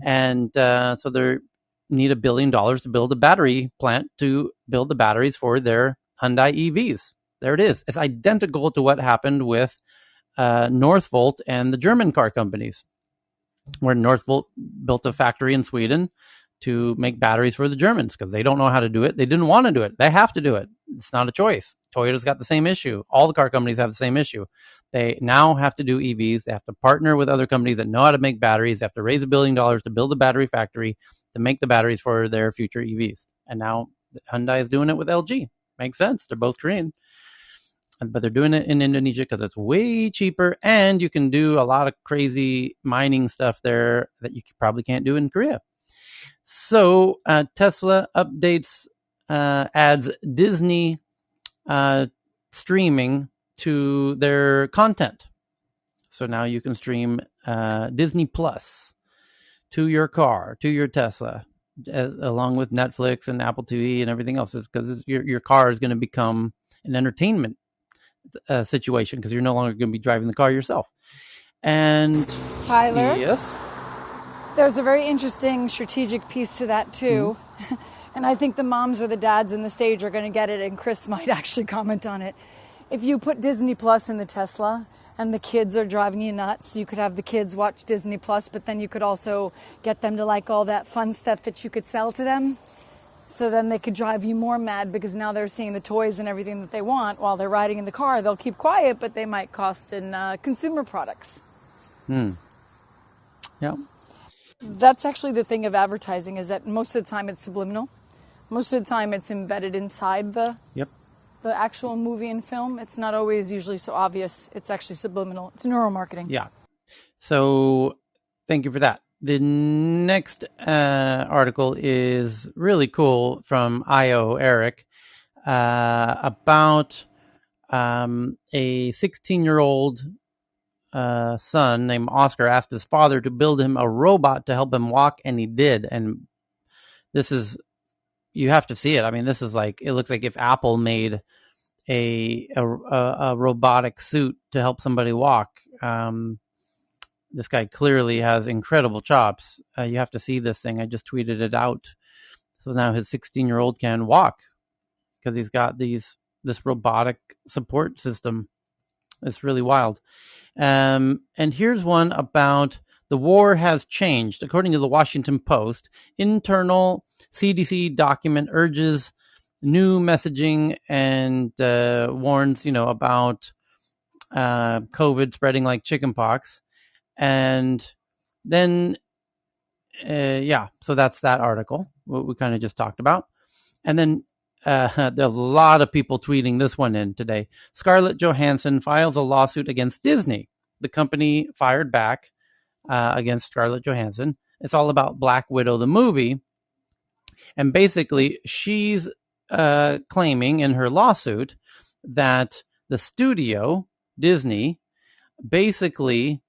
And so they need $1 billion to build a battery plant to build the batteries for their Hyundai EVs. There it is. It's identical to what happened with Northvolt and the German car companies, where Northvolt built a factory in Sweden to make batteries for the Germans because they don't know how to do it. They didn't want to do it. They have to do it. It's not a choice. Toyota's got the same issue. All the car companies have the same issue. They now have to do EVs. They have to partner with other companies that know how to make batteries. They have to raise $1 billion to build a battery factory to make the batteries for their future EVs. And now Hyundai is doing it with LG. Makes sense. They're both Korean. But they're doing it in Indonesia because it's way cheaper, and you can do a lot of crazy mining stuff there that you probably can't do in Korea. So Tesla updates, adds Disney streaming to their content. So now you can stream Disney Plus to your car, to your Tesla, along with Netflix and Apple TV and everything else, because your car is going to become an entertainment situation, because you're no longer going to be driving the car yourself. And Tyler, yes, there's a very interesting strategic piece to that too. Mm-hmm. And I think the moms or the dads in the stage are going to get it, and Chris might actually comment on it. If you put Disney Plus in the Tesla and the kids are driving you nuts, you could have the kids watch Disney Plus, but then you could also get them to like all that fun stuff that you could sell to them. So then they could drive you more mad, because now they're seeing the toys and everything that they want while they're riding in the car. They'll keep quiet, but they might cost in consumer products. Yeah. That's actually the thing of advertising, is that most of the time it's subliminal. Most of the time it's embedded inside the actual movie and film. It's not always usually so obvious. It's actually subliminal. It's neuromarketing. Yeah. So thank you for that. The next article is really cool from IO Eric about a 16-year-old son named Oscar asked his father to build him a robot to help him walk, and he did. And this is, you have to see it. I mean, this is like, it looks like if Apple made a robotic suit to help somebody walk. This guy clearly has incredible chops. You have to see this thing. I just tweeted it out. So now his 16-year-old can walk because he's got this robotic support system. It's really wild. And here's one about the war has changed. According to the Washington Post, internal CDC document urges new messaging and warns, about COVID spreading like chickenpox. And then, so that's that article, what we kind of just talked about. And then there's a lot of people tweeting this one in today. Scarlett Johansson files a lawsuit against Disney. The company fired back against Scarlett Johansson. It's all about Black Widow, the movie. And basically, she's claiming in her lawsuit that the studio, Disney, basically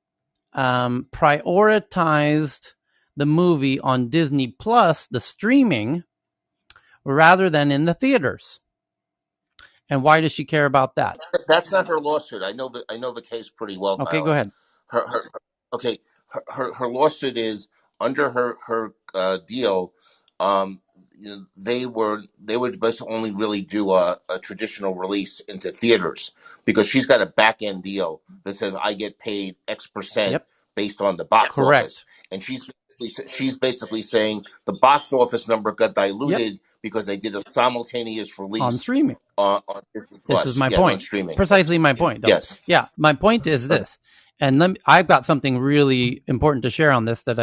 prioritized the movie on Disney Plus, the streaming, rather than in the theaters. And why does she care about that? That's not her lawsuit. I know the case pretty well, Okay, Tyler. go ahead. Her lawsuit is under her deal. They were supposed to only really do a traditional release into theaters, because she's got a back end deal that says I get paid X percent based on the box office, and she's basically saying the box office number got diluted because they did a simultaneous release on streaming. On Disney Plus. This is my point. On streaming. Precisely my point. Though. Yes. Yeah, my point is this. And I've got something really important to share on this that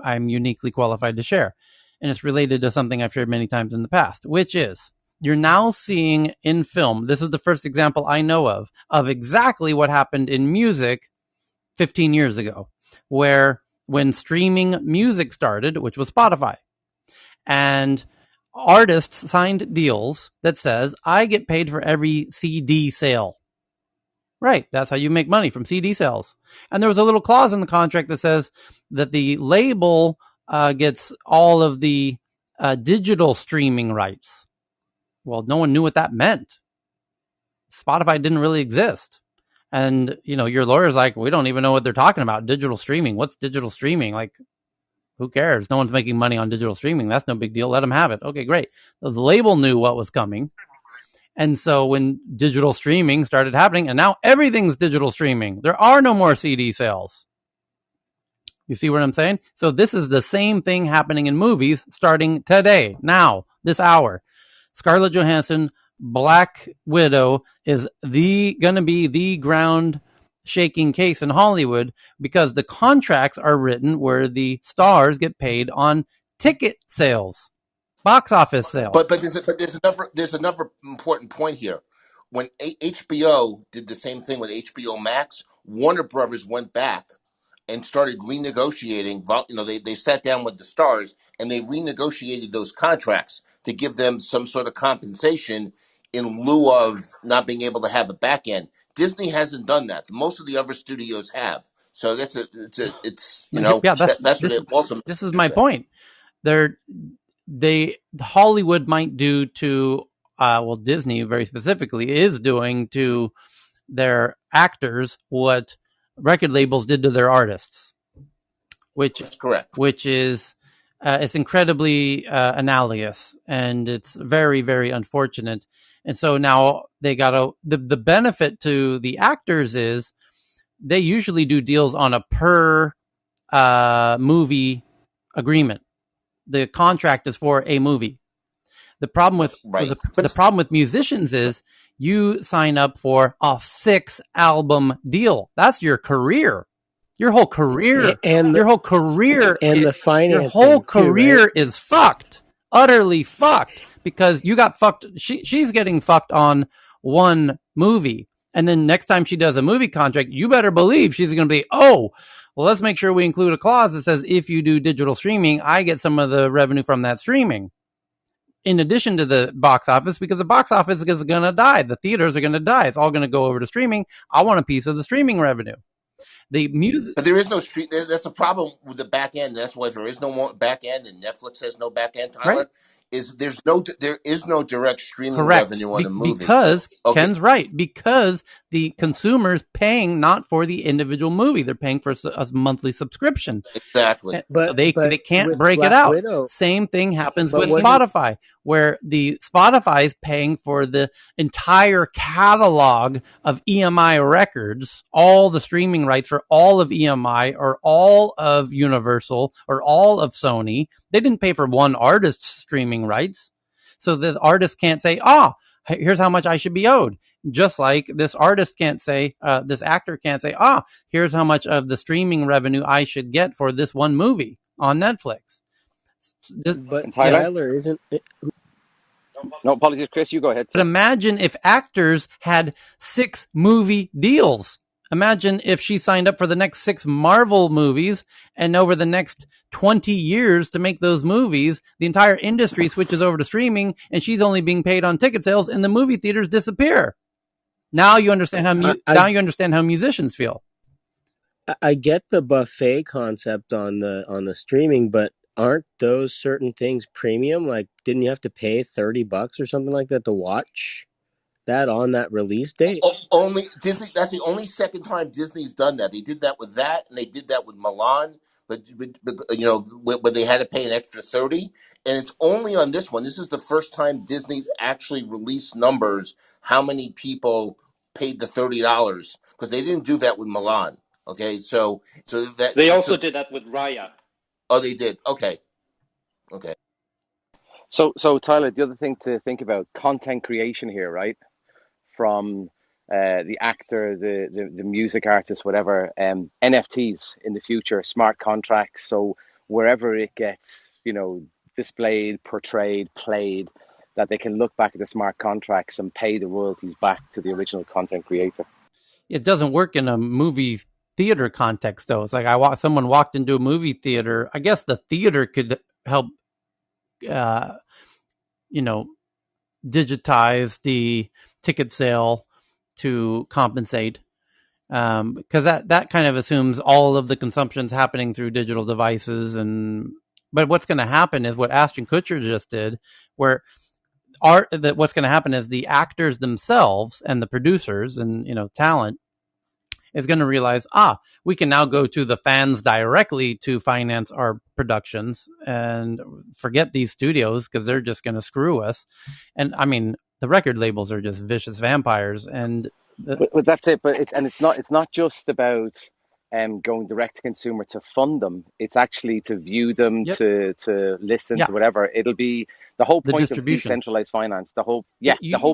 I'm uniquely qualified to share. And it's related to something I've shared many times in the past, which is you're now seeing in film, this is the first example I know of exactly what happened in music 15 years ago, where when streaming music started, which was Spotify, and artists signed deals that says, I get paid for every CD sale. Right. That's how you make money, from CD sales. And there was a little clause in the contract that says that the label gets all of the digital streaming rights. Well, no one knew what that meant. Spotify didn't really exist. And, your lawyer's like, we don't even know what they're talking about. Digital streaming. What's digital streaming? Like, who cares? No one's making money on digital streaming. That's no big deal. Let them have it. Okay, great. The label knew what was coming. And so when digital streaming started happening, and now everything's digital streaming, there are no more CD sales. You see what I'm saying? So this is the same thing happening in movies starting today, now, this hour. Scarlett Johansson, Black Widow, is going to be the ground-shaking case in Hollywood, because the contracts are written where the stars get paid on ticket sales. Box office sales. But there's another important point here. When HBO did the same thing with HBO Max, Warner Brothers went back and started renegotiating. They sat down with the stars and they renegotiated those contracts to give them some sort of compensation in lieu of not being able to have a back end. Disney hasn't done that. Most of the other studios have. So that's that's what it also makes this me is my say. point. Hollywood might do to Disney very specifically is doing to their actors what record labels did to their artists, That's correct. which is it's incredibly analogous, and it's very, very unfortunate. And so now they got the benefit to the actors is they usually do deals on a per movie agreement. The contract is for a movie. The problem with right. the problem with musicians is you sign up for a 6-album deal. That's your career. Your whole career, and your whole career, the your whole financing too, right? career is fucked, utterly fucked, because you got fucked. She's getting fucked on one movie, and then next time she does a movie contract, you better believe she's going to be, oh, well, let's make sure we include a clause that says if you do digital streaming, I get some of the revenue from that streaming, in addition to the box office, because the box office is going to die. The theaters are going to die. It's all going to go over to streaming. I want a piece of the streaming revenue. The music, But there is no street. That's a problem with the back end. That's why there is no more back end, and Netflix has no back end. right? Tyler, there is no direct streaming Correct. revenue on a movie. Because Okay, Ken's right. Because the consumer's paying not for the individual movie, they're paying for a monthly subscription. exactly. So they can't with break it Black out. Widow, Same thing happens but with wasn't Spotify, where the Spotify is paying for the entire catalog of EMI records, all the streaming rights for all of EMI or all of Universal or all of Sony. They didn't pay for one artist's streaming rights. So the artist can't say, here's how much I should be owed. Just like this artist can't say, this actor can't say, here's how much of the streaming revenue I should get for this one movie on Netflix. but And Tyler? Yes. Tyler, isn't it? No, apologies, Chris. You go ahead, But sir. imagine if actors had 6 movie deals. Imagine if she signed up for the next 6 Marvel movies, and over the next 20 years to make those movies, the entire industry switches over to streaming, and she's only being paid on ticket sales, and the movie theaters disappear. Now you understand how musicians feel. I get the buffet concept on the streaming, but aren't those certain things premium? Like, didn't you have to pay $30 or something like that to watch that on that release date? Only Disney. That's the only second time Disney's done that. They did that with that, and they did that with Milan. But when they had to pay an extra 30, and it's only on this one. This is the first time Disney's actually released numbers. How many people paid the $30? Because they didn't do that with Milan. Okay, so They also did that with Raya. Oh, they did. Okay. So Tyler, the other thing to think about, content creation here, right? From the actor, the music artist, whatever, NFTs in the future, smart contracts. So wherever it gets, displayed, portrayed, played, that they can look back at the smart contracts and pay the royalties back to the original content creator. It doesn't work in a movie theater context, though. It's like someone walked into a movie theater. I guess the theater could help, digitize the ticket sale to compensate, because that kind of assumes all of the consumption's happening through digital devices. But what's going to happen is what Ashton Kutcher just did, where what's going to happen is the actors themselves and the producers and talent is going to realize, we can now go to the fans directly to finance our productions and forget these studios because they're just going to screw us. And I mean, the record labels are just vicious vampires. And but that's it. But it's not just about going direct to consumer to fund them. It's actually to view them, to listen to whatever. It'll be the whole point of decentralized finance. The whole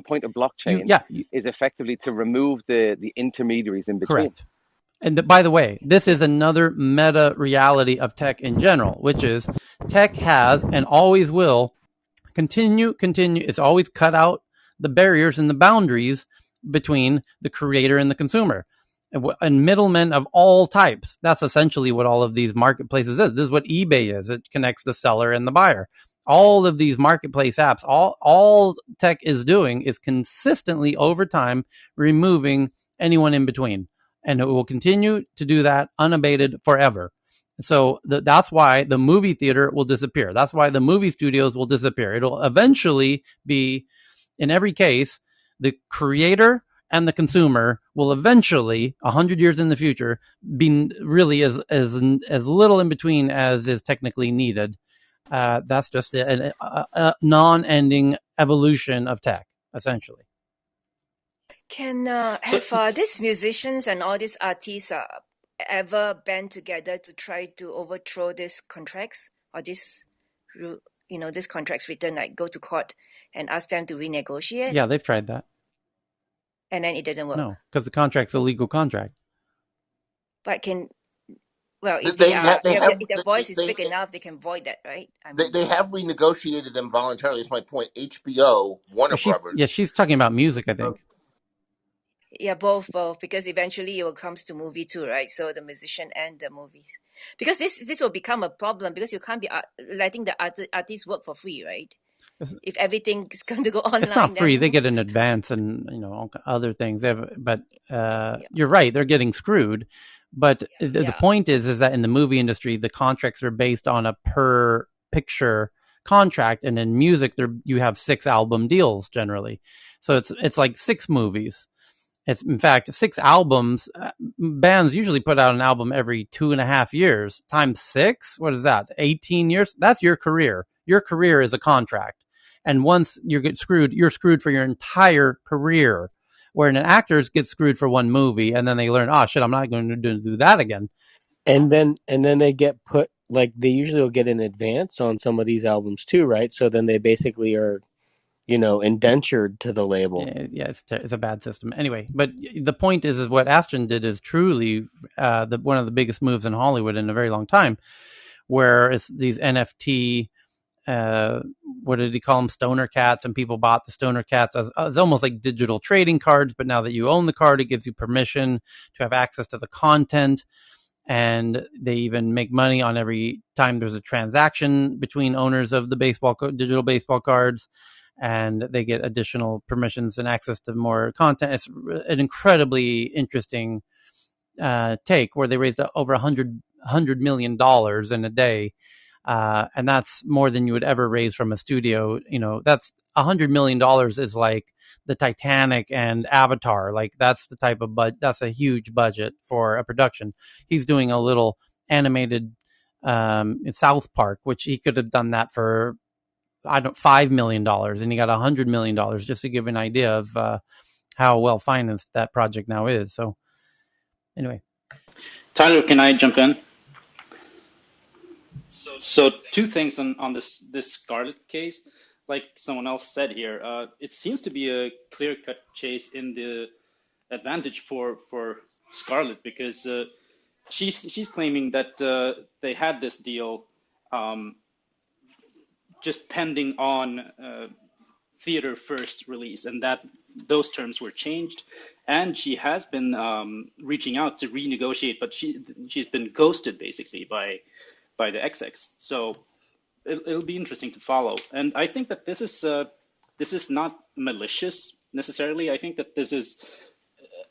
point of blockchain is effectively to remove the intermediaries in between. Correct. And by the way, this is another meta reality of tech in general, which is tech has and always will continue. It's always cut out the barriers and the boundaries between the creator and the consumer and middlemen of all types. That's essentially what all of these marketplaces is. This is what eBay is. It connects the seller and the buyer. All of these marketplace apps, all tech is doing is consistently over time removing anyone in between. And it will continue to do that unabated forever. So that's why the movie theater will disappear. That's why the movie studios will disappear. It'll eventually be, in every case, the creator and the consumer will eventually, 100 years in the future, be really as little in between as is technically needed. That's just a non-ending evolution of tech, essentially. Can have these musicians and all these artists ever band together to try to overthrow these contracts, or these contracts written, like go to court and ask them to renegotiate? Yeah, they've tried that. And then it doesn't work. No, because the contract's a legal contract. But if their voice is big enough, they can void that, right? They have renegotiated them voluntarily. That's my point. HBO, Warner Brothers. She's talking about music, I think. Yeah, both, because eventually it will come to movie too, right? So the musician and the movies, because this will become a problem, because you can't be letting the artists work for free, right? If everything is going to go online, it's not free. They get an advance and other things. But you're right, they're getting screwed. But the point is that in the movie industry, the contracts are based on a per picture contract, and in music, you have 6 album deals generally. So it's like 6 movies. It's, in fact, 6 albums. Bands usually put out an album every 2.5 years. Times 6, what is that? 18 years? That's your career. Your career is a contract. And once you get screwed, you're screwed for your entire career. Where an actor gets screwed for one movie, and then they learn, oh shit, I'm not going to do that again. And then they get put, like, they usually will get an advance on some of these albums too, right? So then they basically are, indentured to the label. Yeah, it's a bad system. Anyway, but the point is what Aston did is truly one of the biggest moves in Hollywood in a very long time, where it's these NFT, what did he call them? Stoner cats, and people bought the stoner cats as almost like digital trading cards. But now that you own the card, it gives you permission to have access to the content. And they even make money on every time there's a transaction between owners of the digital baseball cards. And they get additional permissions and access to more content. It's an incredibly interesting take, where they raised over $100 million in a day. And that's more than you would ever raise from a studio. That's $100 million is like the Titanic and Avatar. Like, that's the type of that's a huge budget for a production. He's doing a little animated in South Park, which he could have done that for $5 million, and he got $100 million, just to give an idea of how well financed that project now is. So anyway, Tyler, can I jump in? So 2 things on this Scarlet case. Like someone else said here, it seems to be a clear-cut chase in the advantage for Scarlet, because she's claiming that they had this deal just pending on theater first release, and that those terms were changed, and she has been reaching out to renegotiate, but she's been ghosted basically by the XX. So it'll be interesting to follow, and I think that this is not malicious necessarily. I think that this is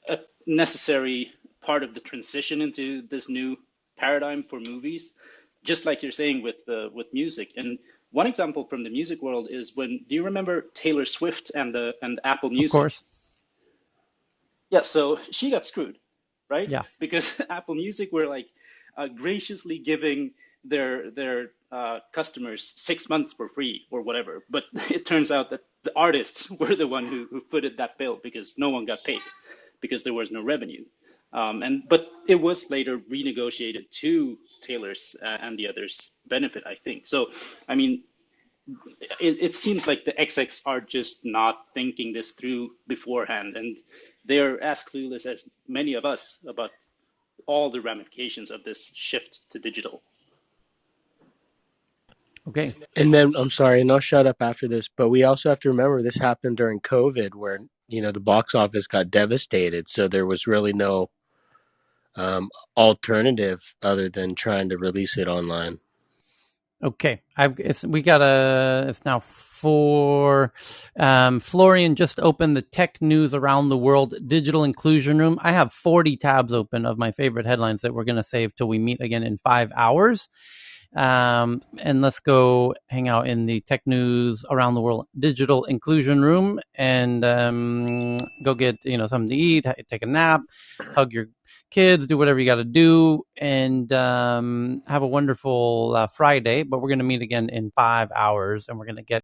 a necessary part of the transition into this new paradigm for movies, just like you're saying with music. And one example from the music world is do you remember Taylor Swift and Apple Music? Of course. Yeah, so she got screwed, right? Yeah. Because Apple Music were like graciously giving their customers 6 months for free or whatever. But it turns out that the artists were the one who footed that bill, because no one got paid, because there was no revenue. But it was later renegotiated to Taylor's and the others' benefit, I think. So, I mean, it seems like the XX are just not thinking this through beforehand, and they're as clueless as many of us about all the ramifications of this shift to digital. Okay. And then, I'm sorry, and I'll shut up after this, but we also have to remember this happened during COVID, where, the box office got devastated. So there was really no alternative other than trying to release it online. Okay, it's now 4. Florian just opened the tech news around the world digital inclusion room. I have 40 tabs open of my favorite headlines that we're going to save till we meet again in 5 hours. And let's go hang out in the tech news around the world digital inclusion room and go get something to eat, take a nap, hug your kids, do whatever you got to do, and have a wonderful Friday. But we're going to meet again in 5 hours, and we're going to get